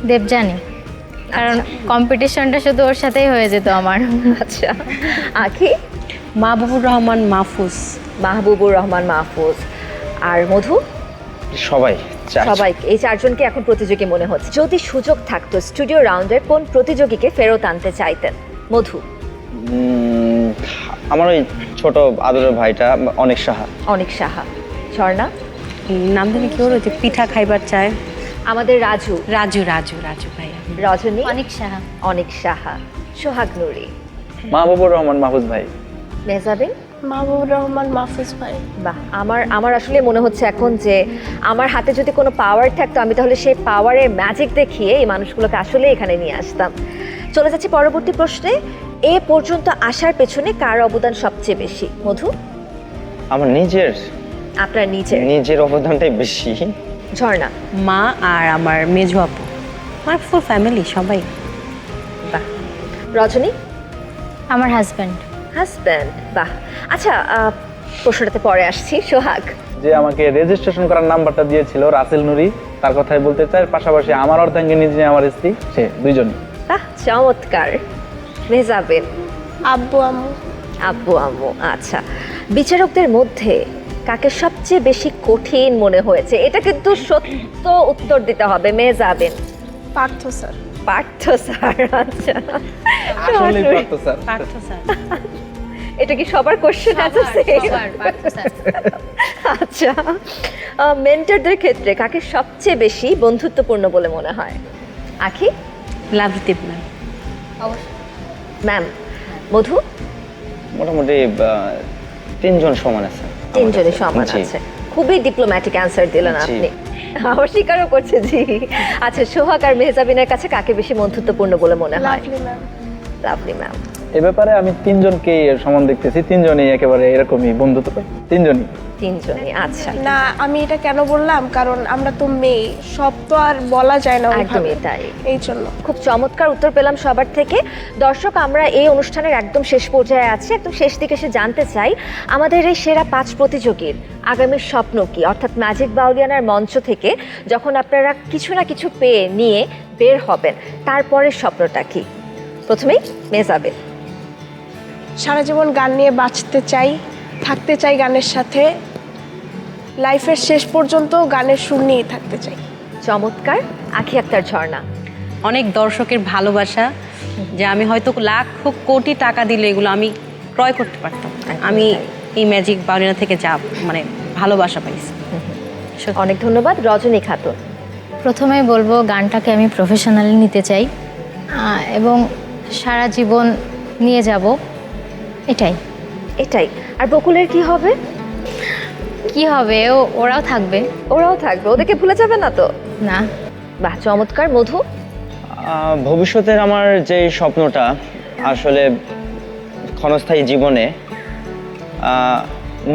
দেবযানী, কারণ কম্পিটিশনটা শুধু ওর সাথেই হয়ে যেত আমার। আচ্ছা। আখি। মাহবুবুর রহমান মাহফুজ। মাহবুবুর রহমান মাহফুজ। আর মধু। সবাই এই 4 জনকে এখন প্রতিযোগী মনে হচ্ছে। যদি সুযোগ থাকতো স্টুডিও রাউন্ডের কোন প্রতিযোগীকে ফেরত আনতে চাইতেন? মধু। আমার ওই ছোট আদরের ভাইটা অনেক সাহা। অনেক সাহা। ঝর্ণা। নাম জানি কি ওর, ওই যে পিঠা খাইবার চায়, আমাদের রাজু। রাজু ভাইয়া। রজনী। অনেক সাহা। অনেক সাহা। সোহাগ নুরি। মাহবুবুর রহমান মাহফুজ ভাই। মেহজাবিন। মাহবুবুর রহমান মাহফুজ ভাই। বাহ। আমার আসলে মনে হচ্ছে এখন যে আমার হাতে যদি কোনো পাওয়ার থাকতো, আমি তাহলে সেই পাওয়ারের ম্যাজিক দেখিয়ে এই মানুষগুলোকে আসলে এখানে নিয়ে আসতাম। চলে যাচ্ছি পরবর্তী প্রশ্নে। এ পর্যন্ত আসার পেছনে কার অবদান সবচেয়ে বেশি? মধু। আমার আপনার নিজের অবদানটাই বেশি। ঝর্ণা। মা আর আমার মেজো আপু, আমার ফুল ফ্যামিলি সবাই। বাহ। রজনী। আমার হাজব্যান্ড। বাহ। আচ্ছা, প্রশ্নটাতে পরে আসছি। সোহাগ। যে আমাকে রেজিস্ট্রেশন করার নাম্বারটা দিয়েছিল রাসেল নুরি, তার কথাই বলতে চাই। পাশাপাশি আমার অর্ধাঙ্গিনী যিনি আমার স্ত্রী, সে দুইজনই। বাহ, চমৎকার। মেহজাবিন। আব্বু আম্মু। আচ্ছা, বিচারকদের মধ্যে কাকে সবচেয়ে বেশি কঠিন মনে হয়েছে? এটা কিন্তু সত্য উত্তর দিতে হবে। মেহজাবিন। পার্থ স্যার। আচ্ছা। আসলে পার্থ স্যার। এটা কি সবার কোশ্চেন আছে? আচ্ছা, মেন্টরদের ক্ষেত্রে কাকে সবচেয়ে বেশি বন্ধুত্বপূর্ণ বলে মনে হয়? আখি। লাভলিদেব ম্যাম। ম্যাম। মধু। মোটামুটি 3 জন সমান আছে। 3 জনের সমান আছে। খুবই ডিপ্লোম্যাটিক অ্যান্সার দিলেন আপনি। অস্বীকারও করছে জি। আচ্ছা, সোহাগ আর মেহজাবিনের কাছে কাকে বেশি বন্ধুত্বপূর্ণ বলে মনে হয়? Lovely ma'am. এ ব্যাপারে আমি 3 জনকে সমান দেখতেছি। 3 জনই একেবারে এরকমই বন্ধুত্ব। 3 জনই। আচ্ছা। না, আমি এটা কেন বললাম, কারণ আমরা তো মেয়ে, সব তো আর বলা যায় না। একদমই তাই। এই জন্য খুব চমৎকার উত্তর পেলাম সবার থেকে। দর্শক, আমরা এই অনুষ্ঠানের একদম শেষ পর্যায়ে আছি। একদম শেষ দিকে এসে জানতে চাই আমাদের এই সেরা 5 প্রতিযোগীর আগামীর স্বপ্ন কি, অর্থাৎ ম্যাজিক বাউলিয়ানার মঞ্চ থেকে যখন আপনারা কিছু না কিছু পেয়ে নিয়ে বের হবেন, তারপরের স্বপ্নটা কি? প্রথমেই মেহজাবিন। সারা জীবন গান নিয়ে বাঁচতে চাই, থাকতে চাই গানের সাথে, লাইফের শেষ পর্যন্ত গানের সুর নিয়ে থাকতে চাই। চমৎকার। আখি আক্তার। ঝর্ণা। অনেক দর্শকের ভালোবাসা, যে আমি হয়তো লাখ কোটি টাকা দিলে এগুলো আমি ক্রয় করতে পারতাম। আমি এই ম্যাজিক বাউলিয়ানা থেকে যা ভালোবাসা পাইছি। অনেক ধন্যবাদ। রজনী খাতুন। প্রথমেই বলবো গানটাকে আমি প্রফেশনালি নিতে চাই এবং সারা জীবন নিয়ে যাব, এটাই। আর বকুলের কি হবে? ওরাও থাকবে। ওদেরকে ভুলে যাবে না তো? না। বাহ, চমৎকার। মধু। ভবিষ্যতের আমার যে স্বপ্নটা, আসলে ক্ষণস্থায়ী জীবনে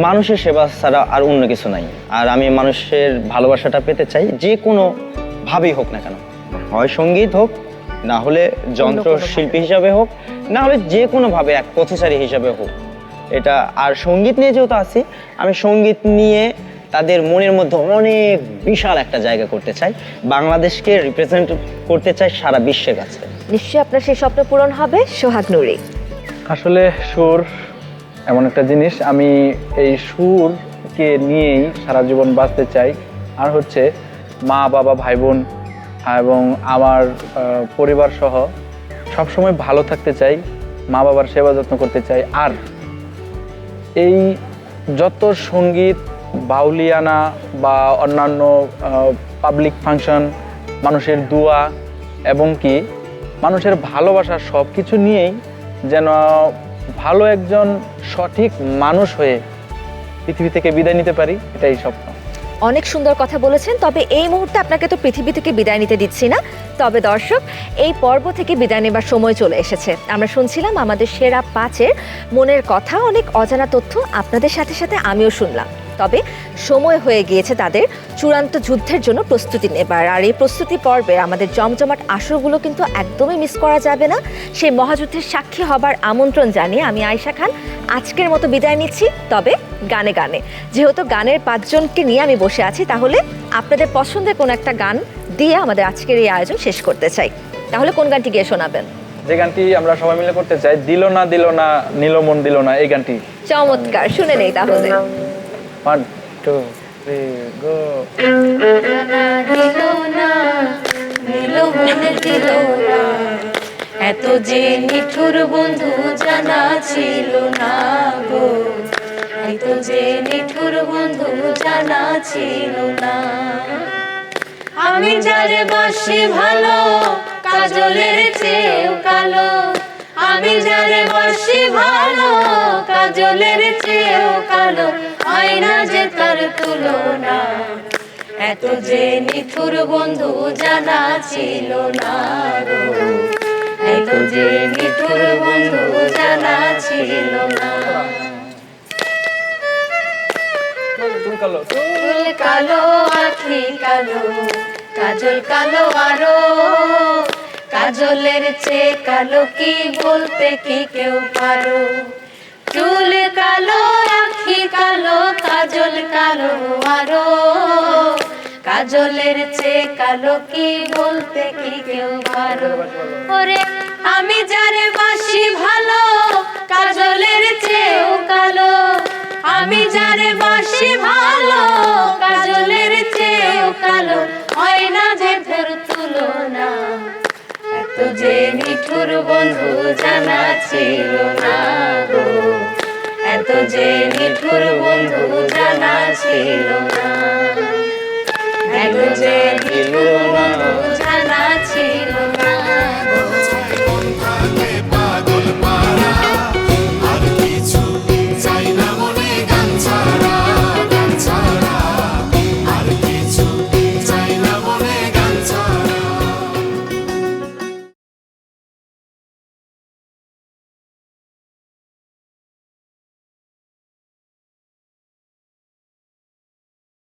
মানুষের সেবা ছাড়া আর অন্য কিছু নাই। আর আমি মানুষের ভালোবাসাটা পেতে চাই, যে কোনো ভাবেই হোক না কেন। হয় সঙ্গীত হোক, না হলে যন্ত্রশিল্পী হিসাবে হোক, না হলে যে কোনোভাবে এক পথচারী হিসাবে হোক। এটা আর সঙ্গীত নিয়ে যেহেতু আছি, আমি সঙ্গীত নিয়ে তাদের মনের মধ্যে অনেক বিশাল একটা জায়গা করতে চাই, বাংলাদেশকে রিপ্রেজেন্ট করতে চাই সারা বিশ্বের কাছে। নিশ্চয়ই আপনার সেই স্বপ্ন পূরণ হবে। সোহাগ নুরি। আসলে সুর এমন একটা জিনিস, আমি এই সুরকে নিয়েই সারা জীবন বাঁচতে চাই। আর হচ্ছে মা বাবা ভাই বোন এবং আমার পরিবার সহ সবসময় ভালো থাকতে চাই, মা বাবার সেবা যত্ন করতে চাই। আর এই যত সঙ্গীত, বাউলিয়ানা বা অন্যান্য পাবলিক ফাংশন, মানুষের দোয়া এবং কি মানুষের ভালোবাসা সব কিছু নিয়েই যেন ভালো একজন সঠিক মানুষ হয়ে পৃথিবী থেকে বিদায় নিতে পারি, এটাই স্বপ্ন। অনেক সুন্দর কথা বলেছেন, তবে এই মুহূর্তে আপনাকে তো পৃথিবী থেকে বিদায় নিতে দিচ্ছি না। তবে দর্শক, এই পর্ব থেকে বিদায় নেবার সময় চলে এসেছে। আমরা শুনছিলাম আমাদের সেরা 5-এর মনের কথা, অনেক অজানা তথ্য আপনাদের সাথে সাথে আমিও শুনলাম। তবে সময় হয়ে গিয়েছে তাদের চূড়ান্ত যুদ্ধের জন্য প্রস্তুতি নেবার। আর এই প্রস্তুতি পর্বে আমাদের জমজমাট আসরগুলো কিন্তু একদমই মিস করা যাবে না। সেই মহাযুদ্ধের সাক্ষী হবার আমন্ত্রণ জানিয়ে আমি আয়েশা খান আজকের মতো বিদায় নিচ্ছি। তবে গানে গানে, যেহেতু গানের 5 জনকে নিয়ে আমি বসে আছি, তাহলে আপনাদের পছন্দের কোন একটা গান দিয়ে আমাদের আজকের এই আয়োজন শেষ করতে চাই। তাহলে কোন গানটি গিয়ে শোনাবেন? যে গানটি আমরা সবাই মিলে করতে চাই, দিল না নীল মন দিল না, এই গানটি। চমৎকার, শুনে নেই তাহলে। 1 2 3 গো। এত যে নিঠুর বন্ধু জানা ছিল না গো, এত যে নিঠুর বন্ধু জানা ছিল না। আমি যারে বাসি ভালো, কাজলের চেয়েও কালো। আমি যারে বাসি ভালো, কাজলের চেয়েও কালো। হয় না যে তার তুলনা, এত যে নিঠুর বন্ধু জানা ছিল না গো, এত যে নিঠুর বন্ধু জানা ছিল না। চুল কালো, আখি কালো, কাজল কালো আরো। কাজলের চেয়ে কালো কি বলতে কি কেউ পারো? চুল কালো, আখি কালো, কাজল কালো আরো। কাজলের চেয়ে কালো কি বলতে কি কেউ পারো? ওরে আমি যারে বাসি ভালো, কাজলের চেয়েও কালো। আমি যারে বাসি ভালো, কাজলের চেয়েও কালো। হয় না যে তোর তুলনা, এত যে নিঠুর বন্ধু জানা ছিল না গো, এত যে নিঠুর বন্ধু জানা ছিল না। এত যে নিঠুর